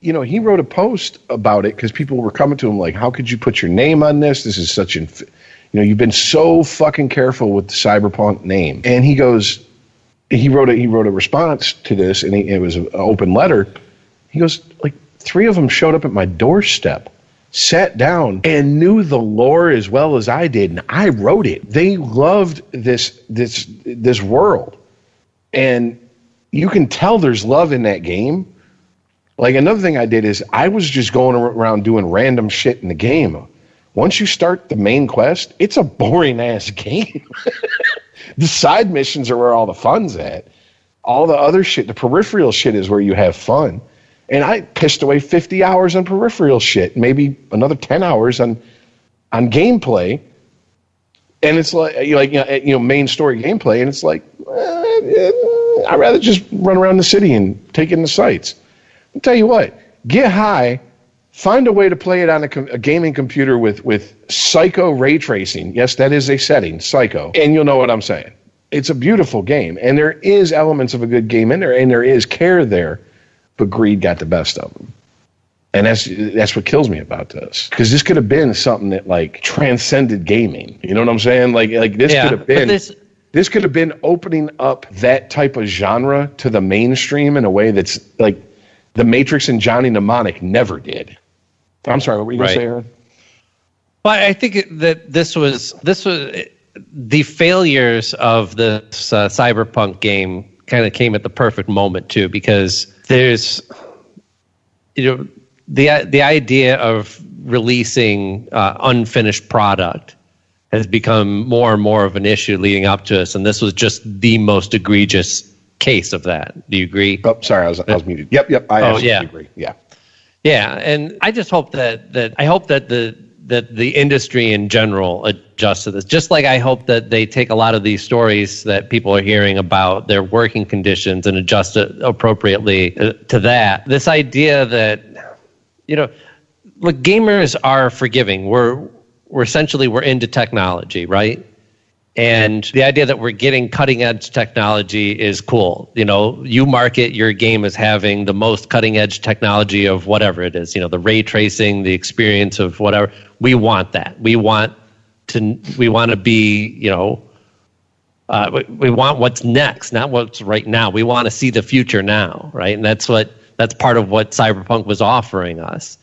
He wrote a post about it because people were coming to him like, how could you put your name on this? This is such you've been so fucking careful with the Cyberpunk name. And he goes, he wrote a response to this, and it was an open letter. He goes, like, 3 of them showed up at my doorstep, sat down, and knew the lore as well as I did, and I wrote it. They loved this world, and you can tell there's love in that game. Like, another thing I did is I was just going around doing random shit in the game. Once you start the main quest, it's a boring-ass game. The side missions are where all the fun's at. All the other shit, the peripheral shit is where you have fun. And I pissed away 50 hours on peripheral shit, maybe another 10 hours on gameplay. And it's like main story gameplay, and it's like, I'd rather just run around the city and take in the sights. I'll tell you what, get high, find a way to play it on a gaming computer with psycho ray tracing. Yes, that is a setting, psycho. And you'll know what I'm saying. It's a beautiful game, and there is elements of a good game in there, and there is care there, but greed got the best of them. And that's what kills me about this. Because this could have been something that, like, transcended gaming. You know what I'm saying? Like this could have been... This could have been opening up that type of genre to the mainstream in a way that's, like, The Matrix and Johnny Mnemonic never did. I'm sorry, what were you going to say, Aaron? Well, I think that this was the failures of this Cyberpunk game kind of came at the perfect moment too, because there's, the idea of releasing unfinished product has become more and more of an issue leading up to us, and this was just the most egregious case of that. Do you agree? Oh, sorry, I was muted. Yep, I absolutely agree. Yeah, and I just hope that the industry in general adjusts to this. Just like I hope that they take a lot of these stories that people are hearing about their working conditions and adjust it appropriately to that. This idea that, look, gamers are forgiving. We're into technology, right? And the idea that we're getting cutting edge technology is cool. You market your game as having the most cutting edge technology of whatever it is, the ray tracing, the experience of whatever. We want that. We want to be, we want what's next, not what's right now. We want to see the future now, right? And that's part of what Cyberpunk was offering us.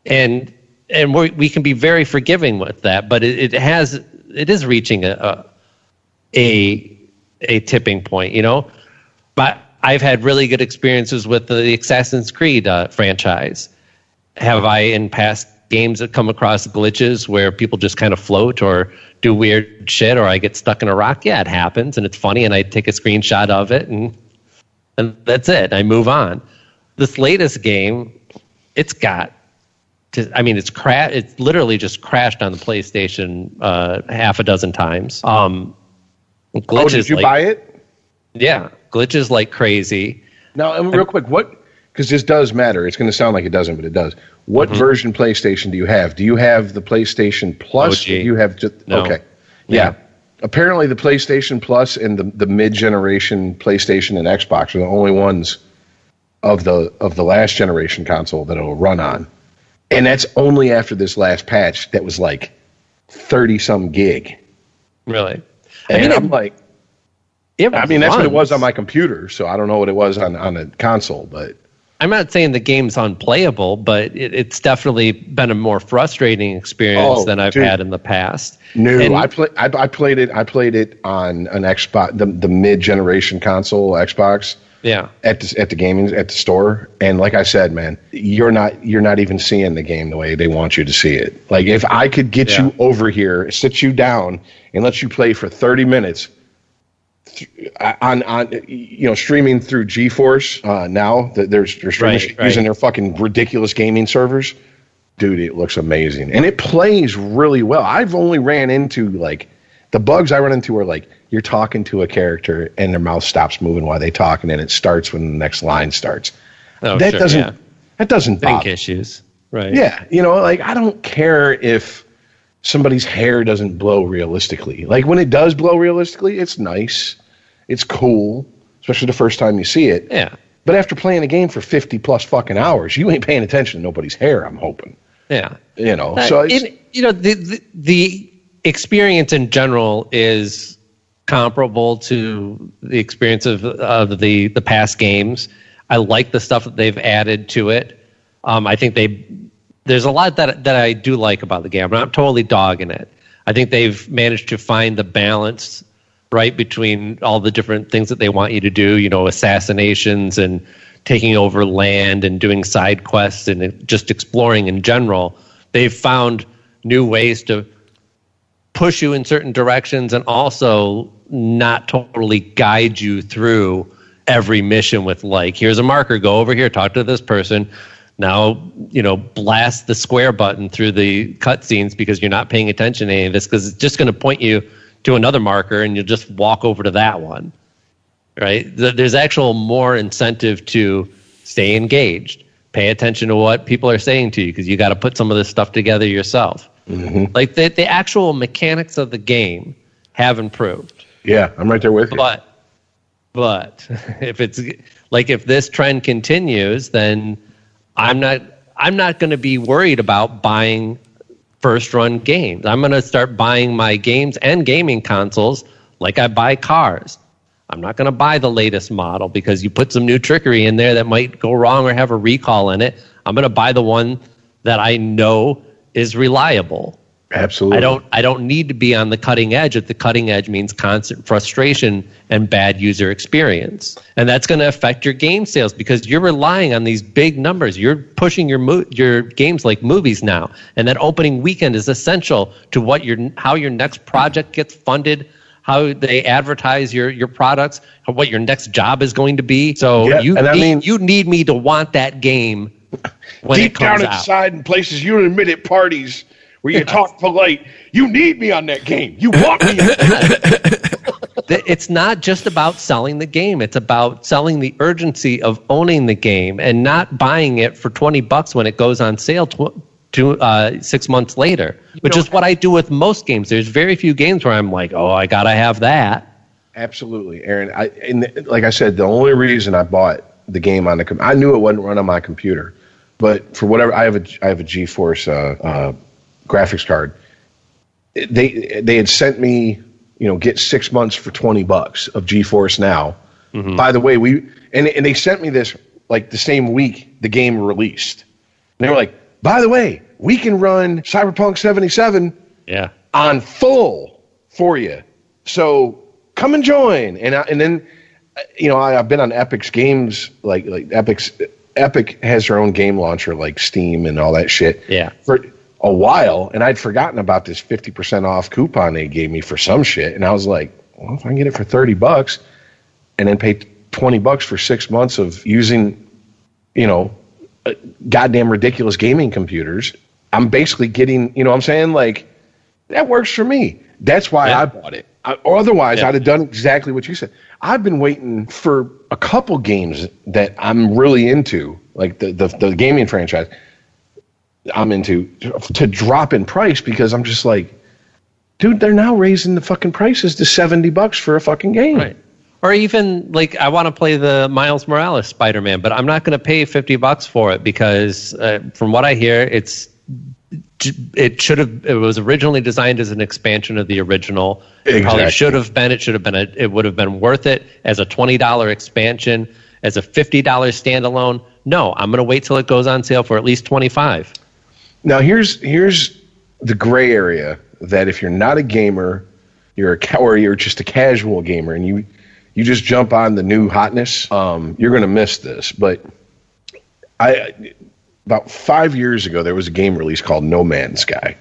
And we can be very forgiving with that, but it is reaching a tipping point, But I've had really good experiences with the Assassin's Creed franchise. Have I, in past games, come across glitches where people just kind of float or do weird shit, or I get stuck in a rock? Yeah, it happens, and it's funny, and I take a screenshot of it, and that's it. I move on. This latest game, it's literally just crashed on the PlayStation half a dozen times. Glitches. Did you buy it? Yeah, glitches like crazy. Now, real quick, because this does matter. It's going to sound like it doesn't, but it does. What version PlayStation do you have? Do you have the PlayStation Plus? OG. Or do you have just No. Okay? Yeah. Apparently, the PlayStation Plus and the mid-generation PlayStation and Xbox are the only ones of the last generation console that it'll run on. And that's only after this last patch that was like 30-some gig. Really? And I'm like, that's what it was on my computer, so I don't know what it was on the console, but I'm not saying the game's unplayable, but it's definitely been a more frustrating experience than I've had in the past. No, I played it on an Xbox, the mid-generation console Xbox. Yeah. At the store, and like I said, man, you're not even seeing the game the way they want you to see it. Like if I could get you over here, sit you down, and let you play for 30 minutes on streaming through GeForce now that they're streaming using their fucking ridiculous gaming servers, dude, it looks amazing and it plays really well. I've only ran into the bugs I run into are you're talking to a character and their mouth stops moving while they talk, and then it starts when the next line starts. Oh, that doesn't think bother. Issues, right? Yeah, I don't care if somebody's hair doesn't blow realistically. Like when it does blow realistically, it's nice, it's cool, especially the first time you see it. Yeah. But after playing a game for 50 plus fucking hours, you ain't paying attention to nobody's hair. I'm hoping. Yeah. So the experience in general is comparable to the experience of the past games. I like the stuff that they've added to it. I think there's a lot that I do like about the game. I'm not totally dogging it. I think they've managed to find the balance right between all the different things that they want you to do, assassinations and taking over land and doing side quests and just exploring in general. They've found new ways to push you in certain directions and also not totally guide you through every mission with here's a marker, go over here, talk to this person. Now, blast the square button through the cutscenes because you're not paying attention to any of this because it's just going to point you to another marker and you'll just walk over to that one, right? There's actual more incentive to stay engaged, pay attention to what people are saying to you because you got to put some of this stuff together yourself. Mm-hmm. Like the actual mechanics of the game have improved. Yeah, I'm right there with you. But if this trend continues, then I'm not going to be worried about buying first run games. I'm going to start buying my games and gaming consoles like I buy cars. I'm not going to buy the latest model because you put some new trickery in there that might go wrong or have a recall in it. I'm going to buy the one that I know is reliable. Absolutely. I don't need to be on the cutting edge. If the cutting edge means constant frustration and bad user experience. And that's going to affect your game sales because you're relying on these big numbers. You're pushing your games like movies now. And that opening weekend is essential to how your next project gets funded, how they advertise your products, what your next job is going to be. So you need me to want that game when deep it comes down out. Inside in places you admit at parties where you talk polite, you need me on that game. You want me. It's not just about selling the game. It's about selling the urgency of owning the game and not buying it for $20 when it goes on sale 6 months later, which is what I do with most games. There's very few games where I'm like, I got to have that. Absolutely, Aaron. Like I said, the only reason I bought the game on the I knew it wouldn't run on my computer, but for whatever, I have a GeForce graphics card. They had sent me, get 6 months for $20 of GeForce Now. Mm-hmm. By the way, and they sent me this the same week the game released. And they were like, by the way, we can run Cyberpunk 77 on full for you. So come and join. And then I've been on Epic's games, like Epic has their own game launcher like Steam and all that shit. Yeah. For a while, and I'd forgotten about this 50% off coupon they gave me for some shit, and I was like, well, if I can get it for $30 and then pay $20 for 6 months of using, goddamn ridiculous gaming computers, I'm basically getting, what I'm saying? That works for me. That's why I bought it. Otherwise, I'd have done exactly what you said. I've been waiting for a couple games that I'm really into, like the gaming franchise I'm into, to drop in price because I'm just like, dude, they're now raising the fucking prices to $70 for a fucking game. Right. Or even I want to play the Miles Morales Spider-Man, but I'm not going to pay $50 for it because from what I hear, it was originally designed as an expansion of the original. It probably should have been. It would have been worth it as a $20 expansion, as a $50 standalone. no, I'm going to wait till it goes on sale for at least $25. Now, here's the gray area that if you're not a gamer, you're just a casual gamer, and you just jump on the new hotness, you're going to miss this. But about 5 years ago, there was a game release called No Man's Sky,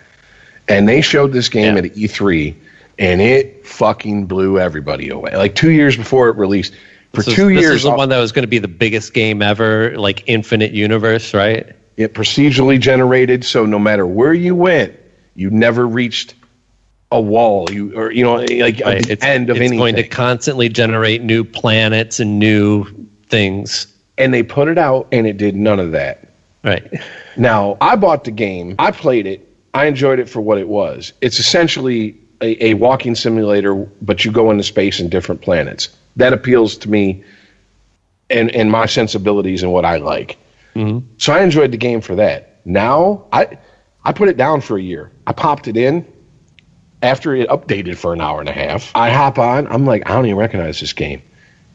and they showed this game at E3, and it fucking blew everybody away. Like 2 years before it released. For 2 years, this is the one that was going to be the biggest game ever, like Infinite Universe, right? It procedurally generated, so no matter where you went, you never reached a wall. At the end of anything. It's going to constantly generate new planets and new things. And they put it out, and it did none of that. Right. Now, I bought the game. I played it. I enjoyed it for what it was. It's essentially a walking simulator, but you go into space and different planets. That appeals to me and my sensibilities and what I like. Mm-hmm. So I enjoyed the game for that. Now, I put it down for a year. I popped it in. After it updated for an hour and a half, I hop on. I'm like, I don't even recognize this game.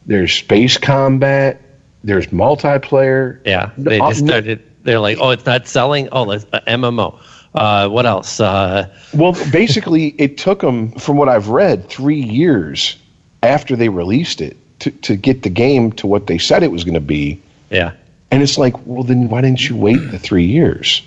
There's space combat. There's multiplayer. Yeah, they just started. They're like, oh, it's not selling? Oh, it's an MMO. What else? Well, basically, it took them, from what I've read, 3 years after they released it to get the game to what they said it was going to be. Yeah. And it's like, well, then why didn't you wait the 3 years?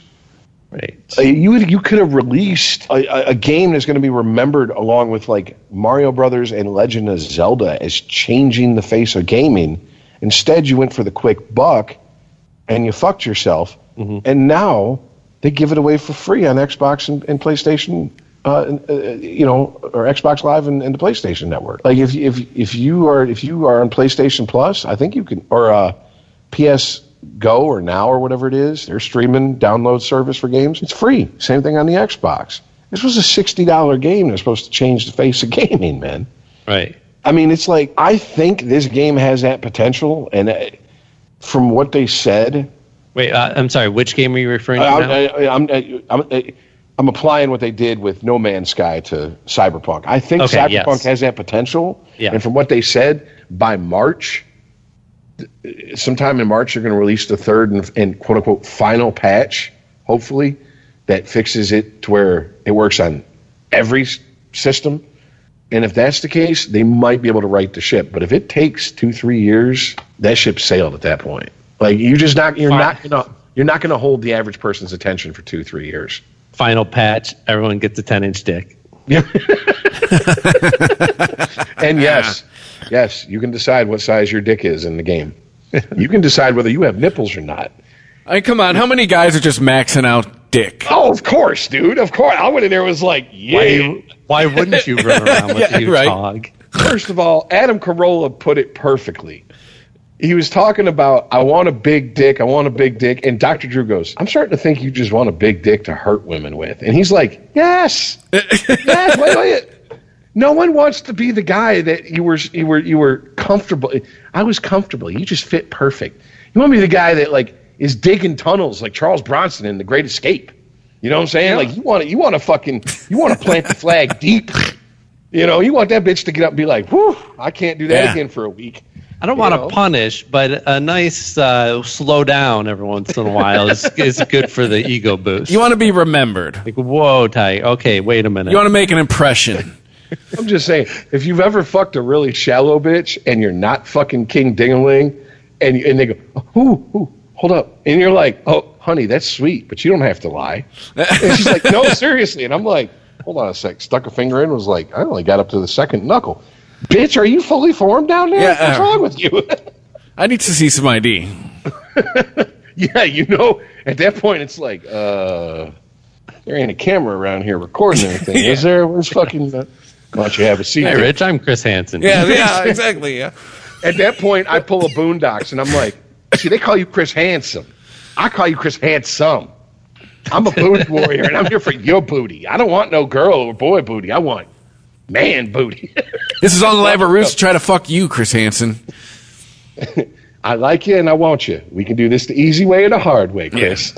Right. You could have released a game that's going to be remembered along with like Mario Brothers and Legend of Zelda as changing the face of gaming. Instead, you went for the quick buck and you fucked yourself. Mm-hmm. And now they give it away for free on Xbox and PlayStation, or Xbox Live and the PlayStation Network. Like if you are on PlayStation Plus, I think you can, or PS Go or Now or whatever it is, their streaming download service for games, it's free. Same thing on the Xbox. This was a $60 game that's supposed to change the face of gaming, man. Right. I mean, it's like, I think this game has that potential, and from what they said... Wait, I'm sorry, which game are you referring to now? I'm applying what they did with No Man's Sky to Cyberpunk. I think Cyberpunk has that potential, and from what they said, by March... sometime in March, they're going to release the third and quote-unquote final patch, hopefully, that fixes it to where it works on every system. And if that's the case, they might be able to right the ship. But if it takes 2-3 years, that ship sailed at that point. Like you're not going to hold the average person's attention for 2-3 years. Final patch, everyone gets a 10-inch dick. And yes, you can decide what size your dick is in the game. You can decide whether you have nipples or not. I mean, come on, how many guys are just maxing out dick? Oh, of course, dude. Of course. I went in there and was like, yeah. Why wouldn't you run around with a huge hog? First of all, Adam Carolla put it perfectly. He was talking about, I want a big dick, and Dr. Drew goes, I'm starting to think you just want a big dick to hurt women with. And he's like, yes, wait. No one wants to be the guy that you were comfortable. I was comfortable. You just fit perfect. You want to be the guy that like is digging tunnels like Charles Bronson in The Great Escape. You know what I'm saying? Yeah. Like you want to plant the flag deep. You know, you want that bitch to get up and be like, whew, I can't do that again for a week. I don't want to punish, but a nice slow down every once in a while is good for the ego boost. You want to be remembered. Like, whoa, Ty. Okay, wait a minute. You want to make an impression. I'm just saying, if you've ever fucked a really shallow bitch and you're not fucking King Ding-a-ling, and they go, ooh, hold up. And you're like, oh, honey, that's sweet, but you don't have to lie. And she's like, no, seriously. And I'm like, hold on a sec. Stuck a finger in, was like, I only got up to the second knuckle. Bitch, are you fully formed down there? Yeah, what's wrong with you? I need to see some ID. Yeah, at that point, it's like, there ain't a camera around here recording anything, is there? Where's fucking... why don't you have a seat? Hey, Rich, I'm Chris Hansen. Yeah, exactly, yeah. At that point, I pull a Boondocks, and I'm like, see, they call you Chris Handsome. I call you Chris Handsome. I'm a booty warrior, and I'm here for your booty. I don't want no girl or boy booty. I want man booty. This is on the Elaborate Roots to try to fuck you, Chris Hansen. I like you, and I want you. We can do this the easy way or the hard way, Chris.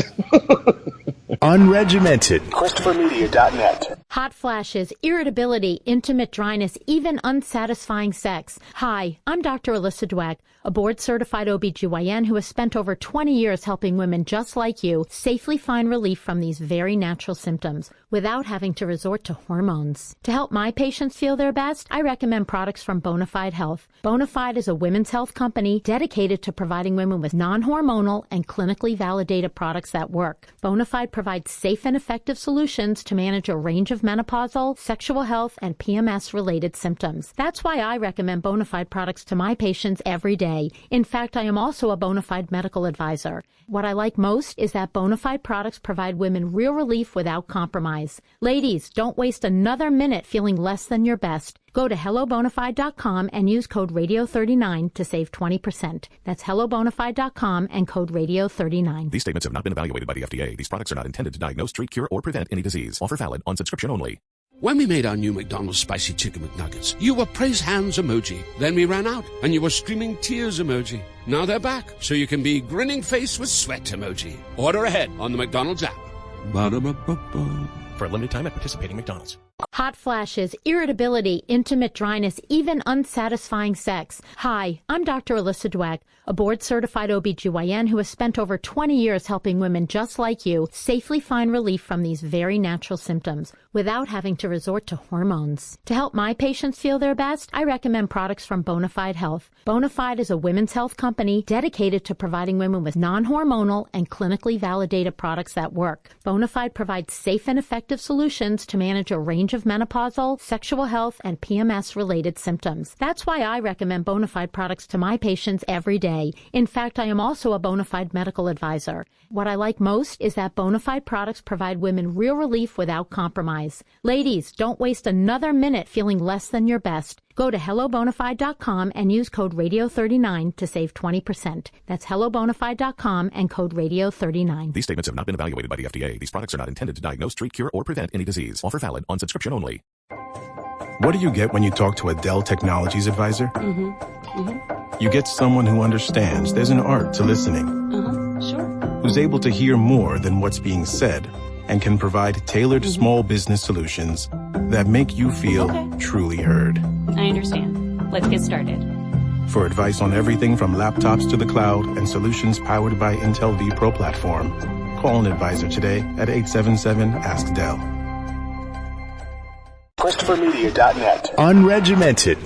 Unregimented. ChristopherMedia.net. Hot flashes, irritability, intimate dryness, even unsatisfying sex. Hi, I'm Dr. Alyssa Dweck, a board-certified OBGYN who has spent over 20 years helping women just like you safely find relief from these very natural symptoms without having to resort to hormones. To help my patients feel their best, I recommend products from Bonafide Health. Bonafide is a women's health company dedicated to providing women with non-hormonal and clinically validated products that work. Bonafide provides safe and effective solutions to manage a range of menopausal, sexual health, and PMS-related symptoms. That's why I recommend Bonafide products to my patients every day. In fact, I am also a Bonafide medical advisor. What I like most is that Bonafide products provide women real relief without compromise. Ladies, don't waste another minute feeling less than your best. Go to hellobonafide.com and use code radio39 to save 20%. That's hellobonafide.com and code radio39. These statements have not been evaluated by the FDA. These products are not intended to diagnose, treat, cure, or prevent any disease. Offer valid on subscription only. When we made our new McDonald's Spicy Chicken McNuggets, you were praise hands emoji. Then we ran out, and you were screaming tears emoji. Now they're back, so you can be grinning face with sweat emoji. Order ahead on the McDonald's app. Ba-da-ba-ba-ba. For a limited time at participating McDonald's. Hot flashes, irritability, intimate dryness, even unsatisfying sex. Hi, I'm Dr. Alyssa Dweck, a board-certified OBGYN who has spent over 20 years helping women just like you safely find relief from these very natural symptoms without having to resort to hormones. To help my patients feel their best, I recommend products from Bonafide Health. Bonafide is a women's health company dedicated to providing women with non-hormonal and clinically validated products that work. Bonafide provides safe and effective solutions to manage a range of menopausal, sexual health, and PMS-related symptoms. That's why I recommend Bonafide products to my patients every day. In fact, I am also a Bonafide medical advisor. What I like most is that Bonafide products provide women real relief without compromise. Ladies, don't waste another minute feeling less than your best. Go to hellobonafide.com and use code radio39 to save 20%. That's hellobonafide.com and code radio39. These statements have not been evaluated by the FDA. These products are not intended to diagnose, treat, cure, or prevent any disease. Offer valid on subscription only. What do you get when you talk to a Dell Technologies advisor? You get someone who understands there's an art to listening. Who's able to hear more than what's being said and can provide tailored small business solutions that make you feel truly heard. I understand. Let's get started. For advice on everything from laptops to the cloud and solutions powered by Intel vPro platform, call an advisor today at 877-ASK-DELL. ChristopherMedia.net. Unregimented.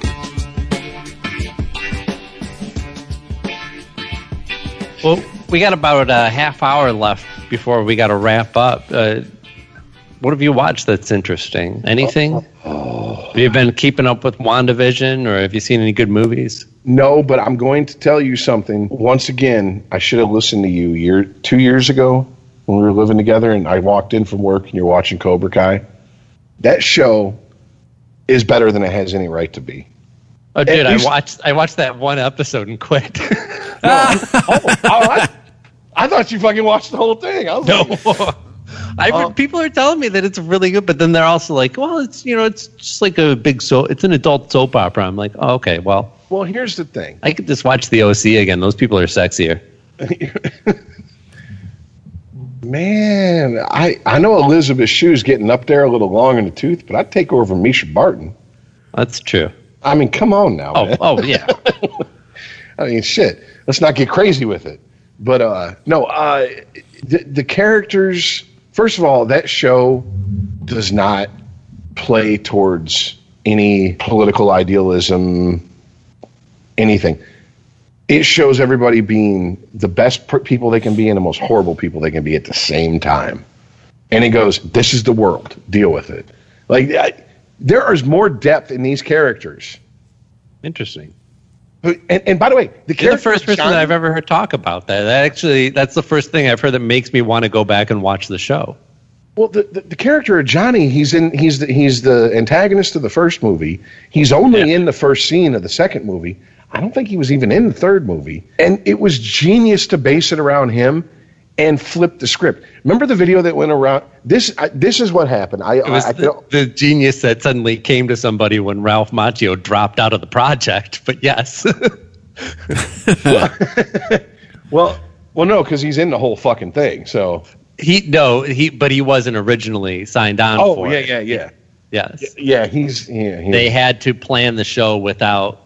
Well, we got about a half hour left before we got to wrap up. What have you watched that's interesting? Anything? Have you been keeping up with WandaVision, or have you seen any good movies? No, but I'm going to tell you something. Once again, I should have listened to you 2 years ago when we were living together, and I walked in from work and you're watching Cobra Kai. That show is better than it has any right to be. Oh, dude, I watched that one episode and quit. I thought you fucking watched the whole thing. I was people are telling me that it's really good, but then they're also like, well, it's just like a big it's an adult soap opera. I'm like, oh, okay, well. Well, here's the thing. I could just watch the OC again. Those people are sexier. Man, I know Elizabeth Shue's getting up there a little long in the tooth, but I'd take her over Misha Barton. That's true. I mean, come on now, man. Oh, yeah. I mean, shit. Let's not get crazy with it. But, the characters, first of all, that show does not play towards any political idealism, anything. It shows everybody being the best people they can be and the most horrible people they can be at the same time. And it goes, this is the world. Deal with it. Like, there is more depth in these characters. Interesting. And by the way, you're the first person that I've ever heard talk about that. That's the first thing I've heard that makes me want to go back and watch the show. Well, the character of Johnny, he's the antagonist of the first movie. He's only in the first scene of the second movie. I don't think he was even in the third movie. And it was genius to base it around him and flip the script. Remember the video that went around? This is what happened. It was the genius that suddenly came to somebody when Ralph Macchio dropped out of the project. But yes. well, no, because he's in the whole fucking thing. So But he wasn't originally signed on for it. Yeah. Yes. Yeah, they had to plan the show without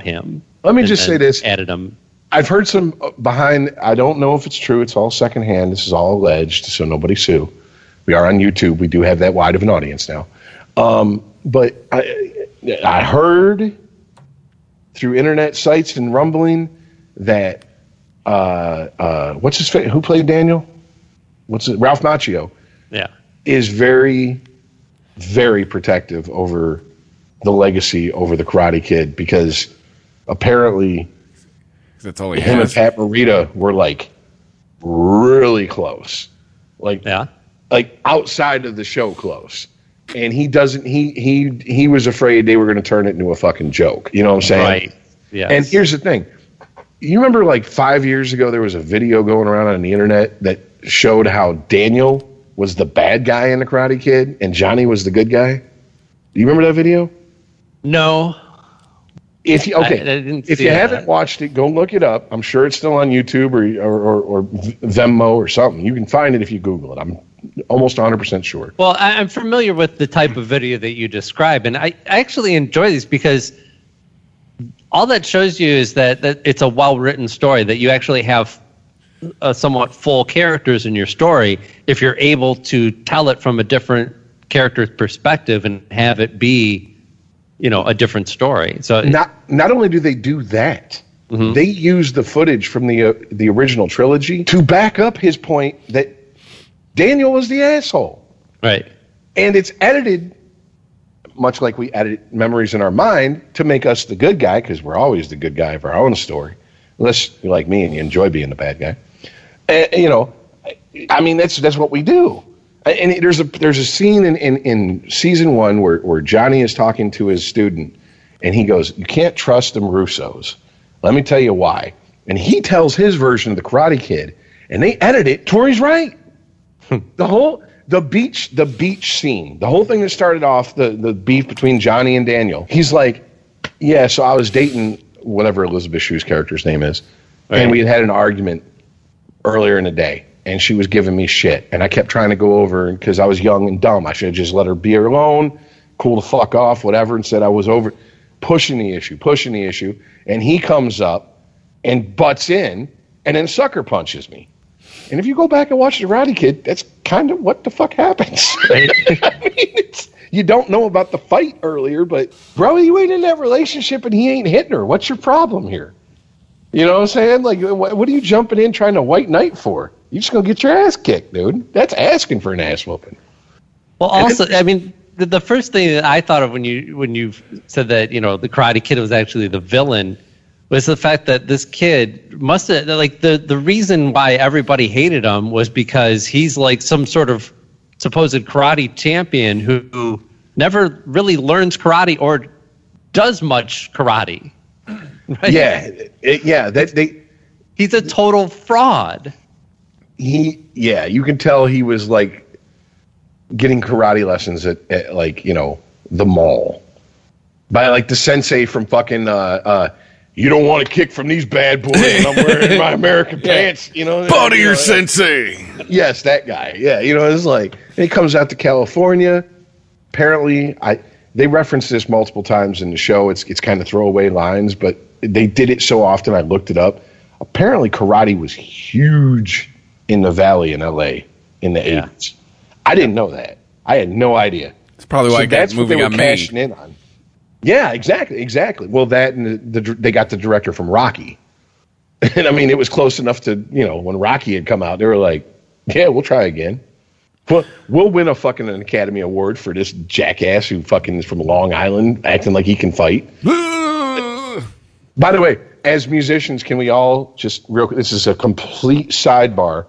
him. Let me just say this. Added him. I've heard some behind, I don't know if it's true, it's all secondhand, this is all alleged, so nobody sue. We are on YouTube, we do have that wide of an audience now. But I heard through internet sites and rumbling that, what's his face, who played Daniel? Ralph Macchio. Yeah. Is very, very protective over the legacy, over the Karate Kid, because apparently that's all he him has. and Pat Morita were like really close, like outside of the show close. And he doesn't. He was afraid they were going to turn it into a fucking joke. You know what I'm saying? Right. Yeah. And here's the thing. You remember like 5 years ago there was a video going around on the internet that showed how Daniel was the bad guy in the Karate Kid and Johnny was the good guy. Do you remember that video? No. If you haven't watched it, go look it up. I'm sure it's still on YouTube or Venmo or something. You can find it if you Google it. I'm almost 100% sure. Well, I'm familiar with the type of video that you describe, and I actually enjoy these because all that shows you is that it's a well-written story, that you actually have somewhat full characters in your story if you're able to tell it from a different character's perspective and have it be, a different story. So not only do they do that, they use the footage from the original trilogy to back up his point that Daniel was the asshole. Right. And it's edited much like we edit memories in our mind to make us the good guy, because we're always the good guy of our own story. Unless you're like me and you enjoy being the bad guy. I mean, that's what we do. And there's a scene in season 1 where Johnny is talking to his student, and he goes, "You can't trust them Russos. Let me tell you why." And he tells his version of the Karate Kid, and they edit it to where he's right. The beach scene, the whole thing that started off the beef between Johnny and Daniel. He's like, "Yeah, so I was dating whatever Elizabeth Shue's character's name is, and we had an argument earlier in the day. And she was giving me shit. And I kept trying to go over because I was young and dumb. I should have just let her be alone, cool the fuck off, whatever, and said I was over, pushing the issue. And he comes up and butts in and then sucker punches me. And if you go back and watch The Karate Kid, that's kind of what the fuck happens. I mean, you don't know about the fight earlier, but bro, you ain't in that relationship and he ain't hitting her. What's your problem here? You know what I'm saying? Like, what are you jumping in trying to white knight for? You're just going to get your ass kicked, dude. That's asking for an ass whooping. Well, also, I mean, the first thing that I thought of when you said that, the Karate Kid was actually the villain was the fact that this kid must have, like, the reason why everybody hated him was because he's like some sort of supposed karate champion who never really learns karate or does much karate. Right? He's a total fraud. You can tell he was like getting karate lessons at the mall by like the sensei from fucking you don't want to kick from these bad boys and I'm wearing my American pants, Body your sensei. Yes, that guy. Yeah, it's like he comes out to California. Apparently, they reference this multiple times in the show. It's kind of throwaway lines, but they did it so often I looked it up. Apparently karate was huge in the Valley in LA in the 80s. I didn't know that. I had no idea. That's probably why that movie got made. In on. Yeah, exactly. Well, that and they got the director from Rocky. And I mean, it was close enough to, when Rocky had come out, they were like, yeah, we'll try again. We'll win a fucking an Academy Award for this jackass who fucking is from Long Island acting like he can fight. By the way, as musicians, can we all just this is a complete sidebar,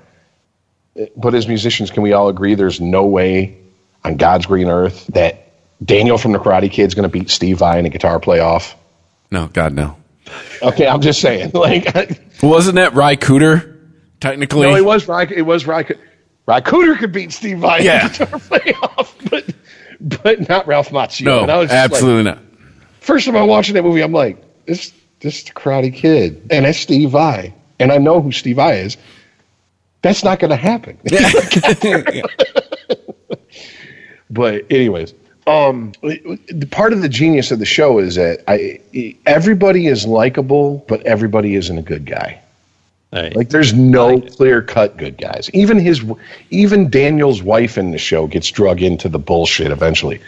but as musicians, can we all agree there's no way on God's green earth that Daniel from the Karate Kid is going to beat Steve Vai in a guitar play-off? No, God, no. Okay, I'm just saying. Wasn't that Ry Cooter, technically? No, it was Ry Cooter. Ry Cooter could beat Steve Vai in a guitar play-off, but not Ralph Macchio. No, and I was absolutely not. First time I'm watching that movie, I'm like, this is the Karate Kid, and that's Steve Vai, and I know who Steve Vai is. That's not going to happen. But anyways, part of the genius of the show is that everybody is likable, but everybody isn't a good guy. Right. Like there's no clear-cut good guys. Even Daniel's wife in the show gets drug into the bullshit eventually.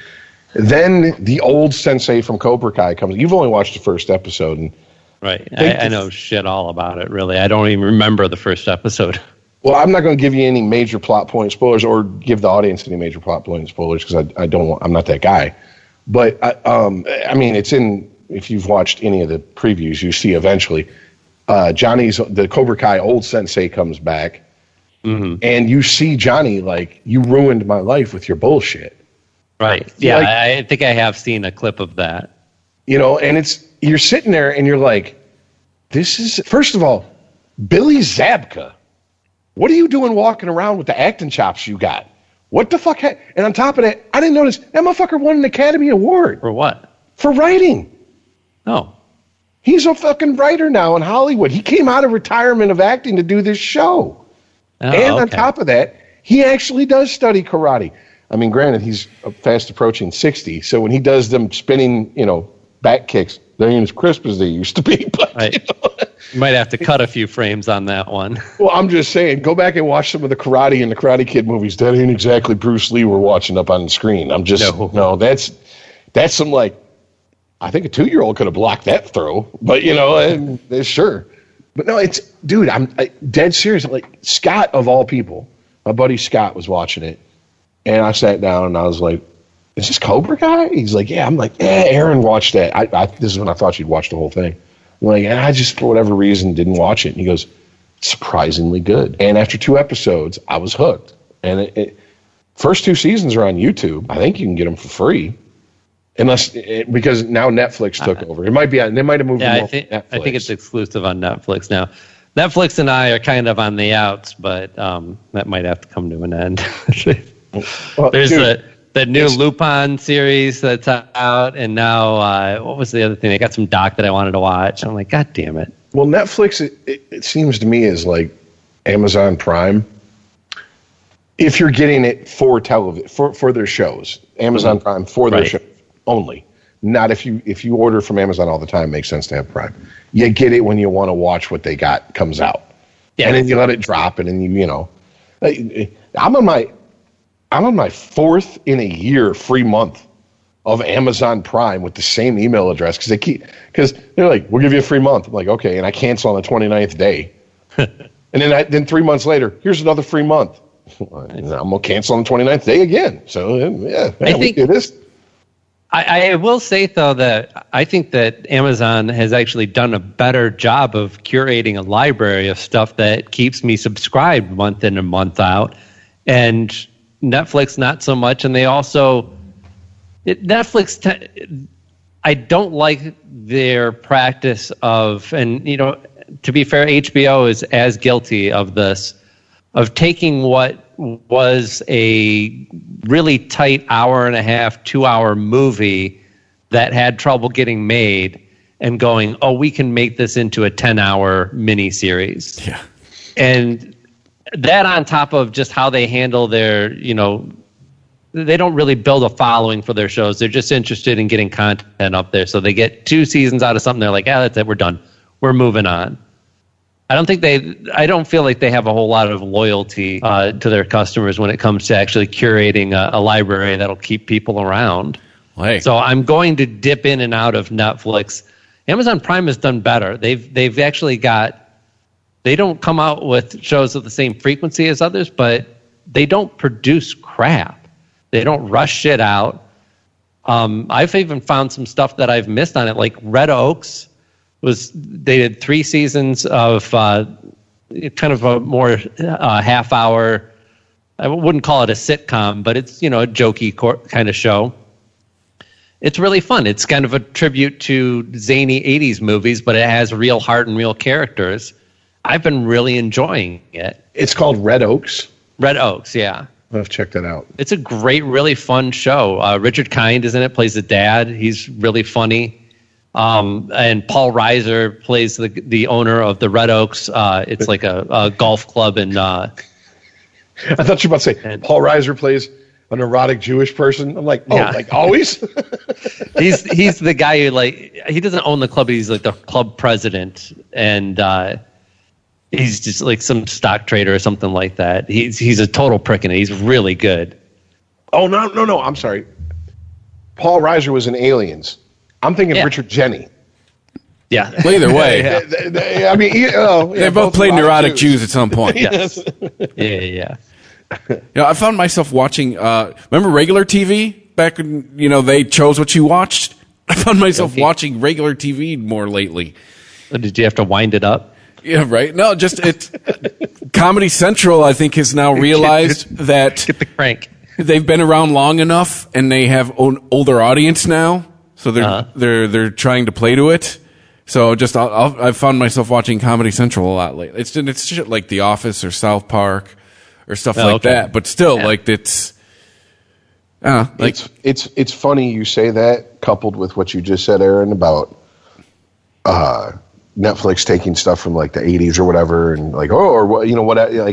Then the old sensei from Cobra Kai comes. You've only watched the first episode, and right. I know shit all about it. Really, I don't even remember the first episode. Well, I'm not going to give you any major plot point spoilers, or give the audience any major plot point spoilers because I'm not that guy. But I mean, it's in. If you've watched any of the previews, you see eventually. The Cobra Kai old sensei comes back, and you see Johnny like, you ruined my life with your bullshit. Right. Yeah, I think I have seen a clip of that. And you're sitting there and you're like, this is, first of all, Billy Zabka. What are you doing walking around with the acting chops you got? What the fuck? And on top of that, I didn't notice that motherfucker won an Academy Award. For what? For writing. Oh. He's a fucking writer now in Hollywood. He came out of retirement of acting to do this show. On top of that, he actually does study karate. I mean, granted, he's fast approaching 60, so when he does them spinning, back kicks, they ain't as crisp as they used to be. But right. You might have to cut a few frames on that one. Well, I'm just saying, go back and watch some of the karate and the Karate Kid movies. That ain't exactly Bruce Lee we're watching up on the screen. No, that's some like, I think a 2-year-old could have blocked that throw, but sure. But no, I'm dead serious. Like Scott of all people, my buddy Scott was watching it, and I sat down and I was like, "Is this Cobra Kai?" He's like, "Yeah." I'm like, Aaron watched that. This is when I thought she'd watched the whole thing. I'm like, I just for whatever reason didn't watch it. And he goes, "Surprisingly good." And after 2 episodes, I was hooked. And first 2 seasons are on YouTube. I think you can get them for free. Because now Netflix took over. It might be. They might have moved. Yeah, I think it's exclusive on Netflix now. Netflix and I are kind of on the outs, but that might have to come to an end. There's the new Lupin series that's out, and now what was the other thing? I got some doc that I wanted to watch. I'm like, God damn it! Well, Netflix, it seems to me, is like Amazon Prime. If you're getting it for television, for their shows, Amazon Prime for their shows. Only, not if you order from Amazon all the time. It makes sense to have Prime. You get it when you want to watch what they got comes out, and then you let it drop, and then I'm on my 4th in a year free month of Amazon Prime with the same email address because they're like, we'll give you a free month. I'm like, okay, and I cancel on the 29th day, and then 3 months later, here's another free month. And I'm gonna cancel on the 29th day again. So yeah, I think we do this. I will say, though, that I think that Amazon has actually done a better job of curating a library of stuff that keeps me subscribed month in and month out. And Netflix, not so much. And they also... I don't like their practice of... And, to be fair, HBO is as guilty of this, of taking what was a really tight 1.5, 2-hour movie that had trouble getting made and going, oh, we can make this into a 10-hour miniseries. Yeah. And that on top of just how they handle their, they don't really build a following for their shows. They're just interested in getting content up there. So they get 2 seasons out of something. They're like, that's it. We're done. We're moving on. I don't feel like they have a whole lot of loyalty to their customers when it comes to actually curating a library that'll keep people around. Hey. So I'm going to dip in and out of Netflix. Amazon Prime has done better. They've actually they don't come out with shows of the same frequency as others, but they don't produce crap. They don't rush shit out. I've even found some stuff that I've missed on it, like Red Oaks. They did 3 seasons of kind of a more half-hour. I wouldn't call it a sitcom, but it's a jokey kind of show. It's really fun. It's kind of a tribute to zany 80s movies, but it has real heart and real characters. I've been really enjoying it. It's called Red Oaks? Red Oaks, yeah. I'll have to check that out. It's a great, really fun show. Richard Kind is in it, plays the dad. He's really funny. And Paul Reiser plays the owner of the Red Oaks. It's like a golf club in. I thought you were about to say Paul Reiser plays an erotic Jewish person. I'm like, like always. he's the guy who he doesn't own the club, but he's like the club president, and he's just like some stock trader or something like that. He's a total prick, and he's really good. Oh no! I'm sorry. Paul Reiser was in Aliens. I'm thinking Richard Jeni. Yeah. Well, either way. I mean, they both played neurotic Jews at some point. Yes. Yeah. I found myself watching, remember regular TV? Back when, they chose what you watched? I found myself watching regular TV more lately. Did you have to wind it up? Yeah, right. No, just Comedy Central, I think, has now realized that get the crank. They've been around long enough, and they have an older audience now. So they're trying to play to it. So I've found myself watching Comedy Central a lot lately. It's shit like The Office or South Park or stuff that. But still, it's funny you say that, coupled with what you just said, Aaron, about Netflix taking stuff from like the 80s or whatever, and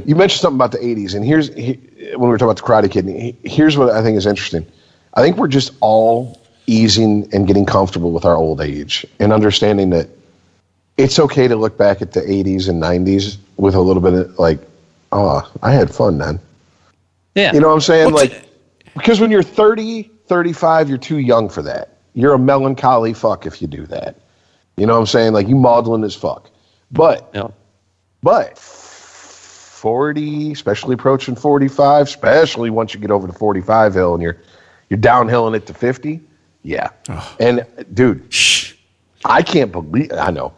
you mentioned something about the 80s, and when we were talking about the Karate Kid, here's what I think is interesting. I think we're just all easing and getting comfortable with our old age and understanding that it's okay to look back at the 80s and 90s with a little bit of I had fun then. Yeah. You know what I'm saying? Because when you're 30, 35, you're too young for that. You're a melancholy fuck if you do that. You know what I'm saying? You maudlin as fuck. But 40, especially approaching 45, especially once you get over the 45 hill and you're downhilling it to 50. Yeah. Oh. And dude, I can't believe, I know.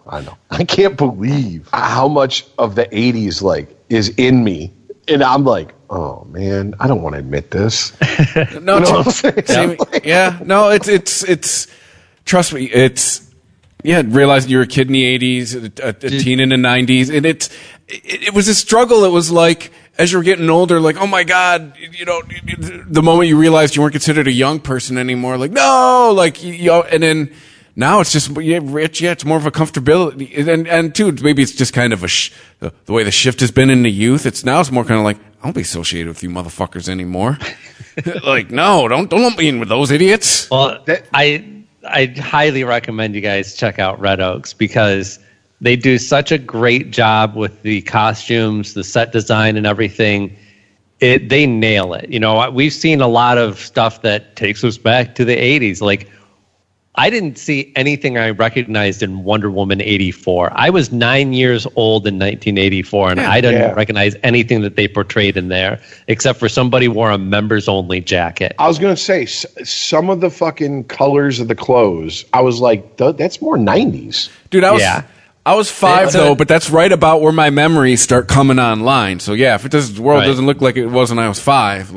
I can't believe how much of the 80s is in me. And I'm like, oh man, I don't want to admit this. No, you know no, it's trust me, it's realizing you were a kid in the 80s, a teen in the 90s, and it was a struggle. It was as you were getting older, oh my God, the moment you realized you weren't considered a young person anymore, and then now it's just, Rich, it's more of a comfortability. And too, maybe it's just kind of the way the shift has been in the youth. It's more kind of I don't be associated with you motherfuckers anymore. No, don't lump me in with those idiots. Well, I highly recommend you guys check out Red Oaks because they do such a great job with the costumes, the set design, and everything. They nail it. We've seen a lot of stuff that takes us back to the 80s. I didn't see anything I recognized in Wonder Woman 84. I was 9 years old in 1984, and I didn't recognize anything that they portrayed in there, except for somebody wore a members-only jacket. I was going to say, some of the fucking colors of the clothes, I was like, that's more 90s. Dude, I was 5 though, but that's right about where my memories start coming online. So if the world doesn't look like it was when I was 5,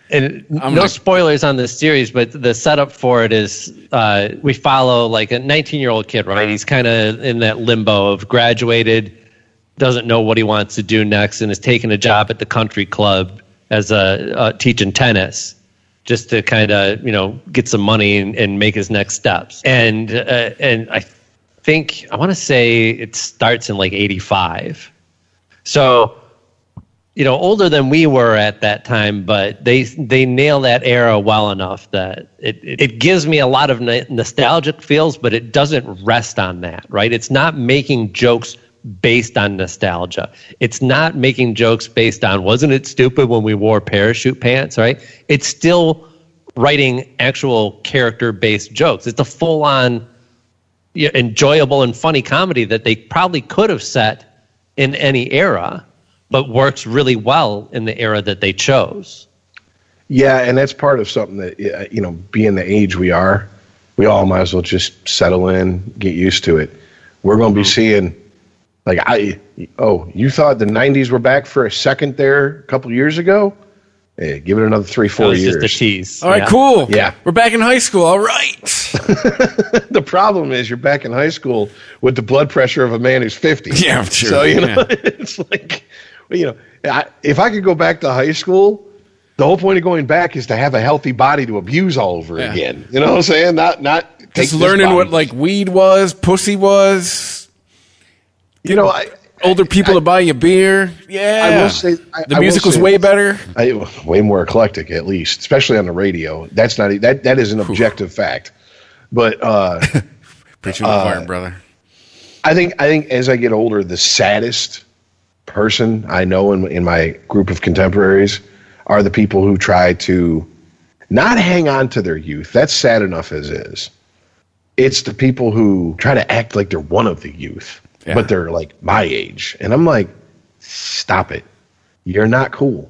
and no spoilers on this series, but the setup for it is we follow a 19-year-old kid, right? He's kind of in that limbo of graduated, doesn't know what he wants to do next, and is taking a job at the country club as teaching tennis, just to kind of get some money and make his next steps. And I want to say it starts in 85. So, older than we were at that time, but they nail that era well enough that it gives me a lot of nostalgic feels, but it doesn't rest on that, right? It's not making jokes based on nostalgia. It's not making jokes based on, wasn't it stupid when we wore parachute pants, right? It's still writing actual character-based jokes. It's a full-on enjoyable and funny comedy that they probably could have set in any era, but works really well in the era that they chose. Yeah, and that's part of something that, being the age we are, we all might as well just settle in, get used to it. We're going to be seeing, you thought the 90s were back for a second there a couple years ago? Hey, give it another 3-4 years. Just a tease. All right, cool. Yeah. We're back in high school. All right. The problem is you're back in high school with the blood pressure of a man who's 50. Yeah, true. So, it's if I could go back to high school, The whole point of going back is to have a healthy body to abuse all over again. You know what I'm saying? Not just learning what like weed was, pussy was. You know, older people to buy you beer. Yeah, I will say the music was way better, way more eclectic, at least, especially on the radio. That's not that is an objective fact. But preaching to the choir, brother. I think as I get older, the saddest person I know in my group of contemporaries are the people who try to not hang on to their youth. That's sad enough as is. It's the people who try to act like they're one of the youth, but they're like my age. And I'm like, stop it. You're not cool.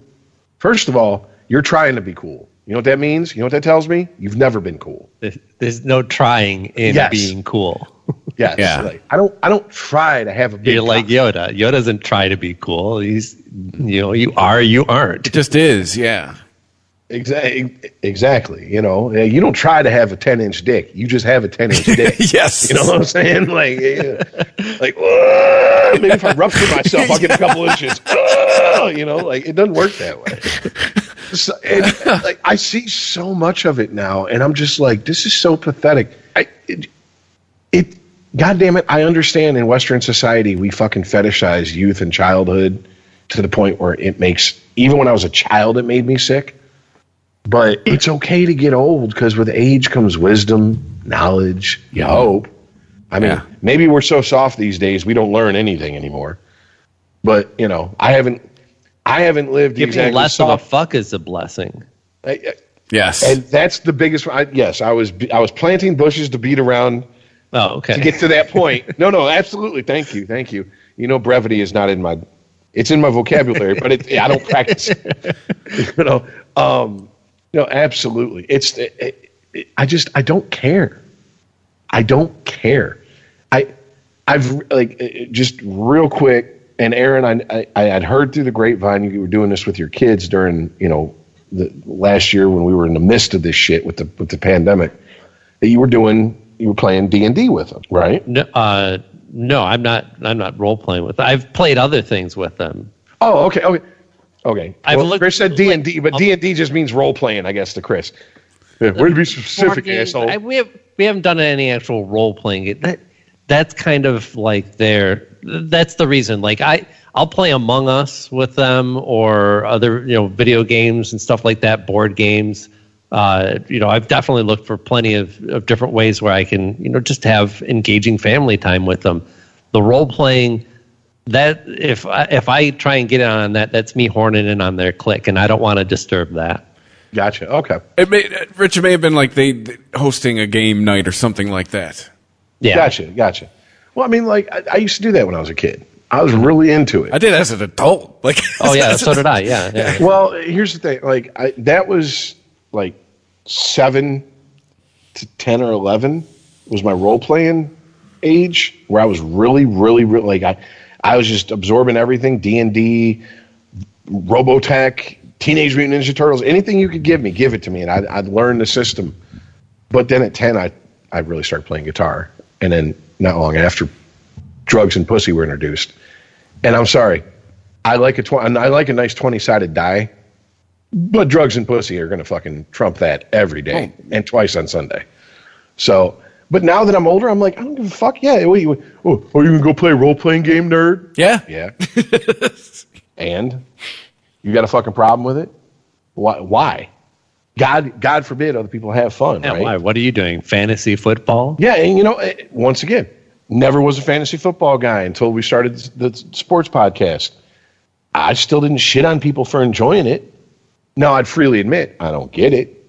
First of all, you're trying to be cool. You know what that means? You know what that tells me? You've never been cool. There's no trying in being cool. Yes. Yeah. Like, I don't try to have a big. You're like Yoda. Yoda doesn't try to be cool. He's, you are, you aren't. It just is. Yeah. Exactly. You know, you don't try to have a 10-inch dick. You just have a 10-inch dick. Yes. You know what I'm saying? Like, maybe if I rupture myself, I'll get a couple inches. You know, like it doesn't work that way. So, like I see so much of it now, and I'm just like, this is so pathetic. God damn it, I understand in Western society we fucking fetishize youth and childhood to the point where it makes, even when I was a child, it made me sick. But it's okay to get old because with age comes wisdom, knowledge, you hope. I mean, maybe we're so soft these days we don't learn anything anymore. But, you know, I haven't lived Giving exactly less of a fuck is a blessing. Yes. And that's the biggest yes, I was planting bushes to beat around. Oh, okay. To get to that point. No, absolutely. Thank you. You know, brevity is not in my, it's in my vocabulary, but I don't practice it. No, absolutely. I don't care. I don't care. I've like, just real quick, and Aaron, I had heard through the grapevine you were doing this with your kids during, you know, the last year when we were in the midst of this shit with the pandemic, that you were playing D&D with them, right? No, I'm not role playing with them. I've played other things with them. Oh, okay. Chris said D&D, but D&D just means role playing, I guess, to Chris. Yeah, way to be specific, asshole. We haven't done any actual role playing. That's kind of like that's the reason. Like I'll play Among Us with them or other, video games and stuff like that, board games. I've definitely looked for plenty of different ways where I can, just have engaging family time with them. The role playing, that if I try and get in on that, that's me horning in on their clique, and I don't want to disturb that. Gotcha. Okay. Rich, it may have been like they hosting a game night or something like that. Yeah. Gotcha. Well, I mean, like I used to do that when I was a kid. I was really into it. I did as an adult. Like, oh yeah, so did I. Yeah. Well, here's the thing. Like that was like 7 to 10 or 11 was my role playing age, where I was really like I was just absorbing everything. D&D, Robotech, Teenage Mutant Ninja Turtles, anything you could give it to me, and I'd learn the system. But then at 10, I really started playing guitar, and then not long after, drugs and pussy were introduced. And I'm sorry, I like a nice 20-sided die, but drugs and pussy are going to fucking trump that every day and twice on Sunday. So, but now that I'm older, I'm like, I don't give a fuck. Yeah, you can go play a role-playing game, nerd? Yeah. And you got a fucking problem with it? Why? God forbid other people have fun, right? Why? What are you doing? Fantasy football? Yeah, and once again, never was a fantasy football guy until we started the sports podcast. I still didn't shit on people for enjoying it. Now, I'd freely admit, I don't get it.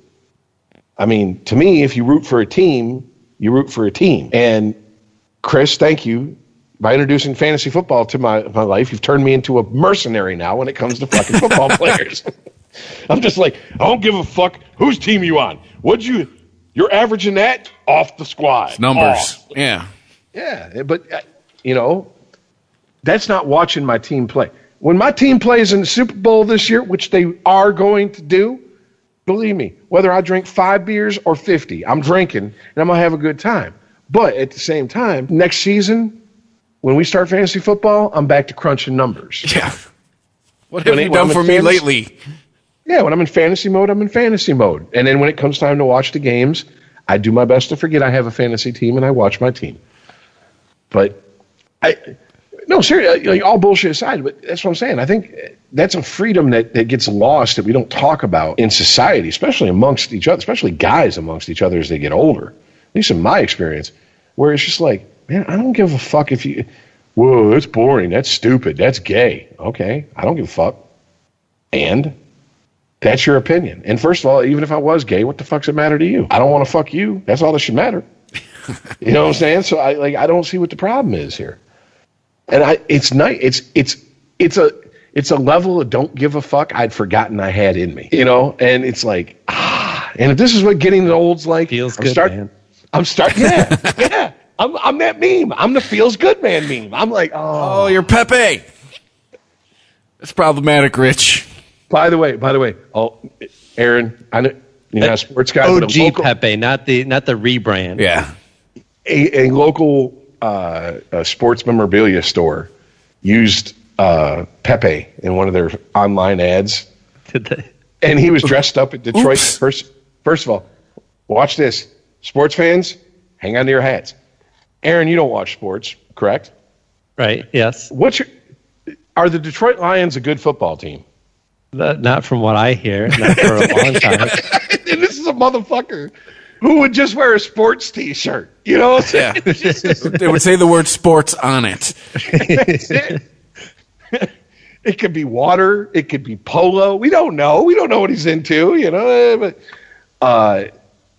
I mean, to me, if you root for a team, you root for a team. And Chris, thank you. By introducing fantasy football to my life, you've turned me into a mercenary now when it comes to fucking football players. I'm just like, I don't give a fuck whose team you on. You're averaging that off the squad. It's numbers. Yeah. Yeah, but, that's not watching my team play. When my team plays in the Super Bowl this year, which they are going to do, believe me, whether I drink 5 beers or 50, I'm drinking, and I'm going to have a good time. But at the same time, next season, when we start fantasy football, I'm back to crunching numbers. Yeah. What have you done for me lately? Yeah, when I'm in fantasy mode, I'm in fantasy mode. And then when it comes time to watch the games, I do my best to forget I have a fantasy team and I watch my team. But no, seriously, like, all bullshit aside, but that's what I'm saying. I think that's a freedom that gets lost that we don't talk about in society, especially amongst each other, especially guys amongst each other as they get older. At least in my experience, where it's just like, man, I don't give a fuck if you, whoa, that's boring, that's stupid, that's gay. Okay, I don't give a fuck. And that's your opinion. And first of all, even if I was gay, what the fuck's it matter to you? I don't want to fuck you. That's all that should matter. You know what I'm saying? So I don't see what the problem is here. And it's nice. It's a level of don't give a fuck I'd forgotten I had in me. You know, and it's like, and if this is what getting old's like, feels good, man. I'm starting. Yeah. I'm that meme. I'm the feels good man meme. I'm like, oh, you're Pepe. It's problematic, Rich. By the way, Aaron, I know you're not a sports guy. OG but a local, Pepe, not the rebrand. Yeah, a local sports memorabilia store used Pepe in one of their online ads. Did they? And he was dressed up at Detroit. First of all, watch this. Sports fans, hang on to your hats. Aaron, you don't watch sports, correct? Right. Yes. Are the Detroit Lions a good football team? Not from what I hear. Not for a long time. And this is a motherfucker who would just wear a sports T-shirt. You know what I'm saying? Yeah. They would say the word sports on it. It could be water. It could be polo. We don't know. We don't know what he's into, you know. But,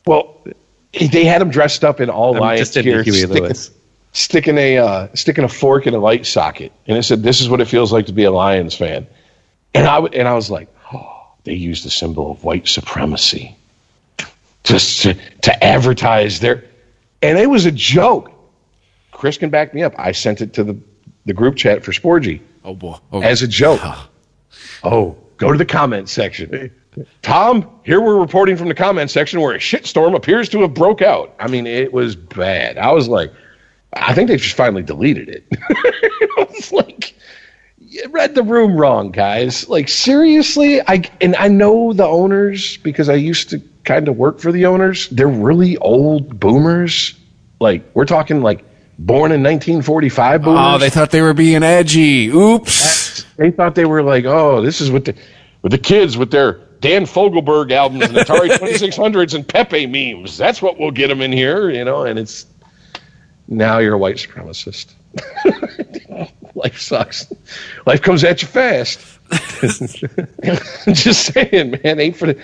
well, they had him dressed up in all Lions gear, sticking a fork in a light socket. And it said, "This is what it feels like to be a Lions fan." And I was like, oh, they used the symbol of white supremacy just to advertise their, and it was a joke. Chris can back me up. I sent it to the group chat for Sporgy. Oh boy, as a joke. Oh, go to the comment section. Tom, here we're reporting from the comment section where a shitstorm appears to have broke out. I mean, it was bad. I was like, I think they just finally deleted it. I was like, you read the room wrong, guys. Like, seriously? I know the owners because I used to kind of work for the owners. They're really old boomers. Like, we're talking like born in 1945 boomers. Oh, they thought they were being edgy. Oops. They thought they were like, oh, this is what the kids with their Dan Fogelberg albums and Atari 2600s and Pepe memes. That's what will get them in here, you know, and it's now you're a white supremacist. Life sucks. Life comes at you fast. Just saying, man. Ain't for the.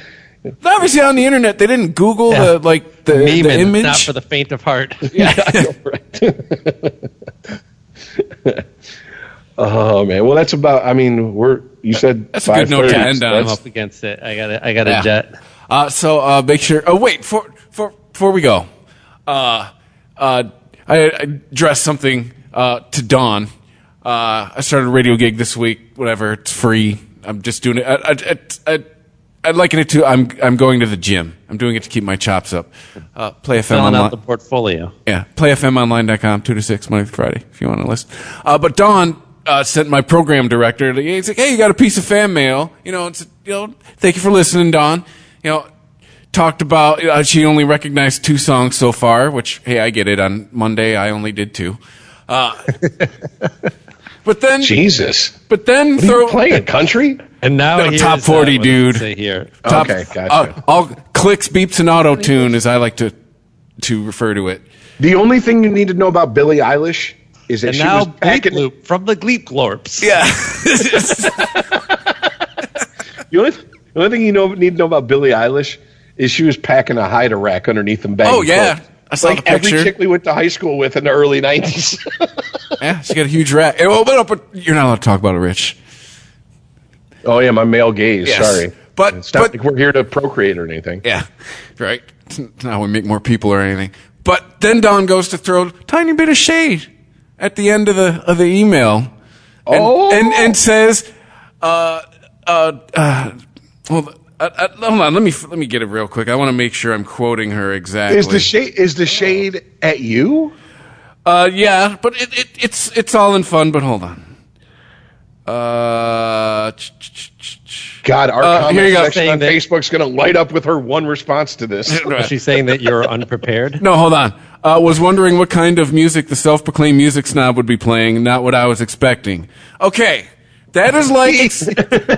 Obviously, on the internet, they didn't Google the image. Not for the faint of heart. Yeah, I know, right. Oh man. Well, that's about. I mean, you said that's a good note to end on. I'm up against it. I got a jet. So make sure. Oh wait, before we go, I addressed something to Dawn. I started a radio gig this week. Whatever, it's free. I'm just doing it. I liken it to I'm going to the gym. I'm doing it to keep my chops up. Play FM Filling online. out the portfolio. Yeah, playfmonline.com 2 to 6 Monday through Friday if you want to listen. But Dawn sent my program director. He's like, "Hey, you got a piece of fan mail? Thank you for listening, Dawn. Talked about she only recognized 2 songs so far, which hey, I get it. On Monday, I only did 2. But then Jesus. But then throw playing country. And now top 40, dude. Say here. Okay, gotcha. All clicks, beeps, and auto tune, as I like to refer to it. The only thing you need to know about Billie Eilish is that and she now was packing Loop from the Gleep Glorps. Yeah. The only thing you need to know about Billie Eilish is she was packing a hide rack underneath them baggy clothes. I saw like the picture. Every chick we went to high school with in the early 90s. Yeah, she got a huge rack. But you're not allowed to talk about it, Rich. Oh, yeah, my male gaze. Yes. Sorry. But it's not like we're here to procreate or anything. Yeah, right. It's not how we make more people or anything. But then Don goes to throw a tiny bit of shade at the end of the email. And says, hold on, let me get it real quick. I want to make sure I'm quoting her exactly. Is the shade at you? Yeah, but it's all in fun. But hold on. God, our comment section on Facebook's going to light up with her one response to this. Is she saying that you're unprepared? No, hold on. Was wondering what kind of music the self-proclaimed music snob would be playing, not what I was expecting. Okay. That is like,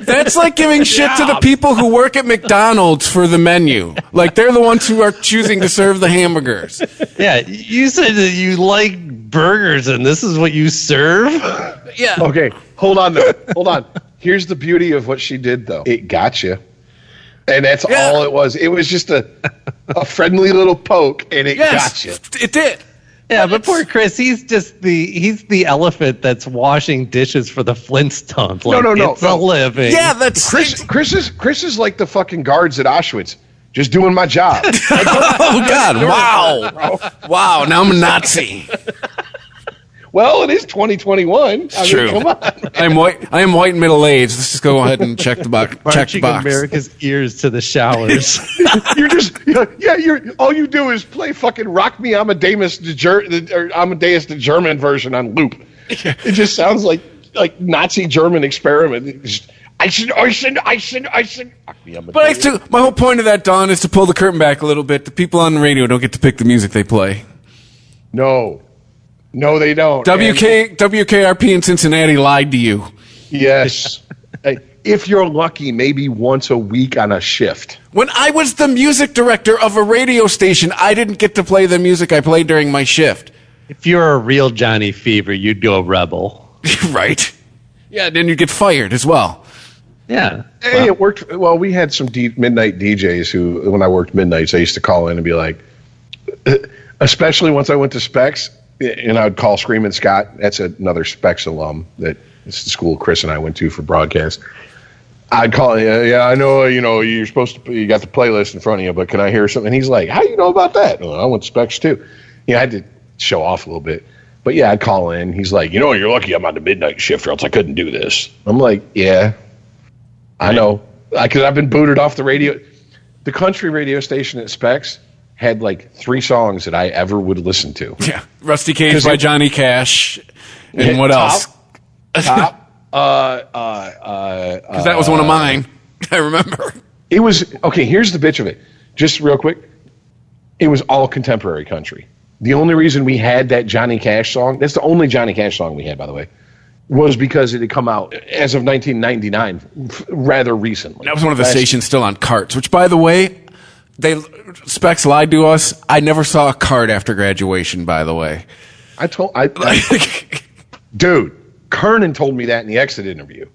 that's like giving shit to the people who work at McDonald's for the menu. Like, they're the ones who are choosing to serve the hamburgers. Yeah, you said that you like burgers and this is what you serve? Yeah. Okay, hold on, though. Hold on. Here's the beauty of what she did, though. It got you. And that's all it was. It was just a friendly little poke, and it got you. It did. Yeah, but poor Chris, he's the elephant that's washing dishes for the Flintstones. Like, No. It's a living. Yeah, that's Chris is like the fucking guards at Auschwitz, just doing my job. Oh God! Wow! Now I'm a Nazi. Well, it is 2021. It's true. Come on. I am white and middle aged. Let's just go ahead and check the box. Check the box. America's ears to the showers. You're just all you do is play fucking "Rock Me Amadeus the German version on loop. It just sounds like Nazi German experiment. I should. But my whole point of that, Don, is to pull the curtain back a little bit. The people on the radio don't get to pick the music they play. No, they don't. WKRP in Cincinnati lied to you. Yes. If you're lucky, maybe once a week on a shift. When I was the music director of a radio station, I didn't get to play the music I played during my shift. If you're a real Johnny Fever, you'd go rebel. Right. Yeah, then you get fired as well. Yeah. Hey, it worked. Well, we had some midnight DJs who, when I worked midnights, I used to call in and be like, especially once I went to Specs, and I would call Screaming Scott. That's another Specs alum that it's the school Chris and I went to for broadcast. I'd call, I know, you're supposed to, you got the playlist in front of you, but can I hear something? And he's like, how do you know about that? Well, I went to Specs too. I had to show off a little bit. But yeah, I'd call in. He's like, you're lucky I'm on the midnight shift or else I couldn't do this. I'm like, yeah, I know. Because I've been booted off the radio. The country radio station at Specs had like 3 songs that I ever would listen to. Yeah. Rusty Cage by Johnny Cash. And what else? Top. Because that was one of mine. I remember. It was, okay, here's the bitch of it. Just real quick. It was all contemporary country. The only reason we had that Johnny Cash song, that's the only Johnny Cash song we had, by the way, was because it had come out as of 1999, rather recently. That was one of the stations still on carts, which, by the way, Specs lied to us. I never saw a cart after graduation, by the way. Dude, Kernan told me that in the exit interview.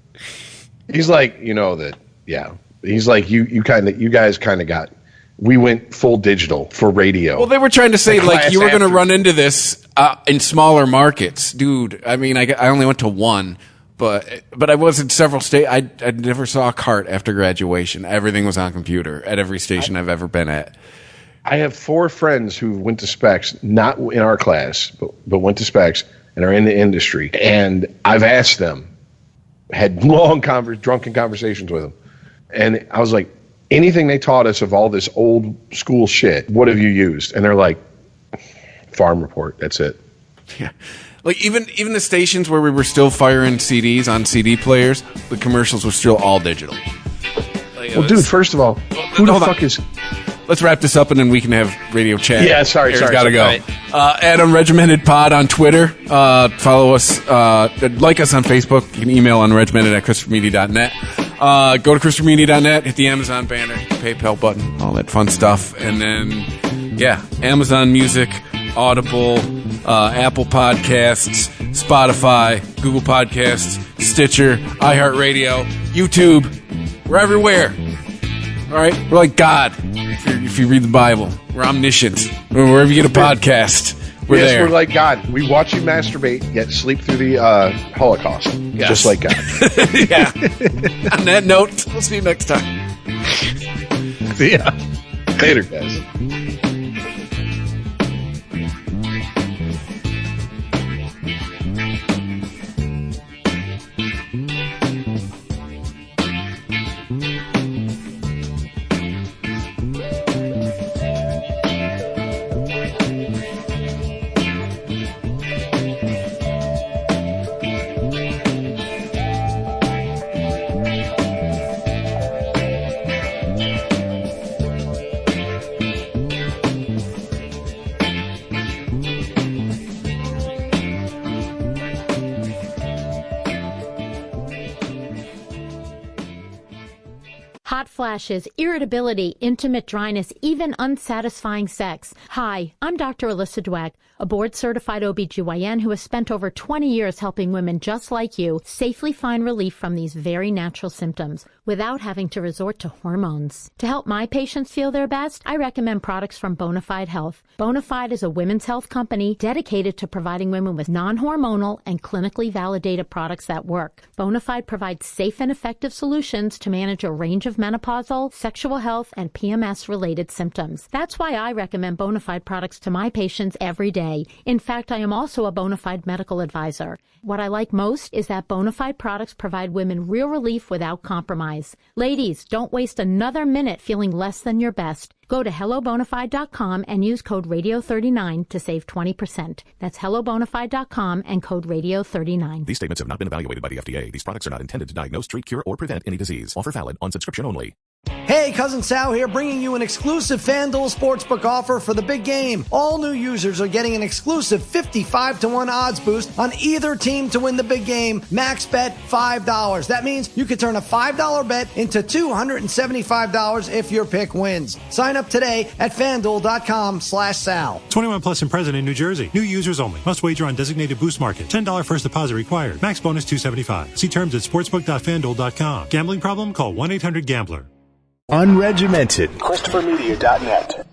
He's like, he's like, you guys kind of got, we went full digital for radio. Well, they were trying to say, like, you were going to run into this in smaller markets. Dude, I mean, I only went to one, but I was in several states. I never saw a cart after graduation. Everything was on computer at every station I've ever been at. I have 4 friends who went to Specs, not in our class, but went to Specs and are in the industry. And I've asked them, had long drunken conversations with them. And I was like, anything they taught us of all this old school shit, what have you used? And they're like, Farm Report, that's it. Yeah. Like, even the stations where we were still firing CDs on CD players, the commercials were still all digital. Well, dude, first of all, who the fuck is... Let's wrap this up and then we can have radio chat. Yeah, sorry. Gotta go. Right. Adam Regimented Pod on Twitter. Follow us. Like us on Facebook. You can email on regimented@christophermedia.net. Go to christophermedia.net. Hit the Amazon banner, PayPal button, all that fun stuff. And then, Amazon Music, Audible, Apple Podcasts, Spotify, Google Podcasts, Stitcher, iHeartRadio, YouTube. We're everywhere. All right? We're like God. If you read the Bible, we're omniscient. Wherever you get a podcast, we're there. We're like God. We watch you masturbate, yet sleep through the Holocaust. Yes. Just like God. Yeah. On that note, we'll see you next time. See ya. Later, guys. Hot flashes, irritability, intimate dryness, even unsatisfying sex. Hi, I'm Dr. Alyssa Dweck, a board-certified OBGYN who has spent over 20 years helping women just like you safely find relief from these very natural symptoms without having to resort to hormones. To help my patients feel their best, I recommend products from Bonafide Health. Bonafide is a women's health company dedicated to providing women with non-hormonal and clinically validated products that work. Bonafide provides safe and effective solutions to manage a range of menopausal, sexual health, and PMS-related symptoms. That's why I recommend Bonafide products to my patients every day. In fact, I am also a Bonafide medical advisor. What I like most is that Bonafide products provide women real relief without compromise. Ladies, don't waste another minute feeling less than your best. Go to hellobonafide.com and use code radio39 to save 20%. That's hellobonafide.com and code radio39. These statements have not been evaluated by the FDA. These products are not intended to diagnose, treat, cure, or prevent any disease. Offer valid on subscription only. Hey, Cousin Sal here, bringing you an exclusive FanDuel Sportsbook offer for the big game. All new users are getting an exclusive 55-1 odds boost on either team to win the big game. Max bet $5. That means you could turn a $5 bet into $275 if your pick wins. Sign up today at FanDuel.com/Sal. 21 plus and present in New Jersey. New users only. Must wager on designated boost market. $10 first deposit required. Max bonus $275. See terms at sportsbook.fanduel.com. Gambling problem? Call 1-800-GAMBLER. Unregimented. ChristopherMedia.net.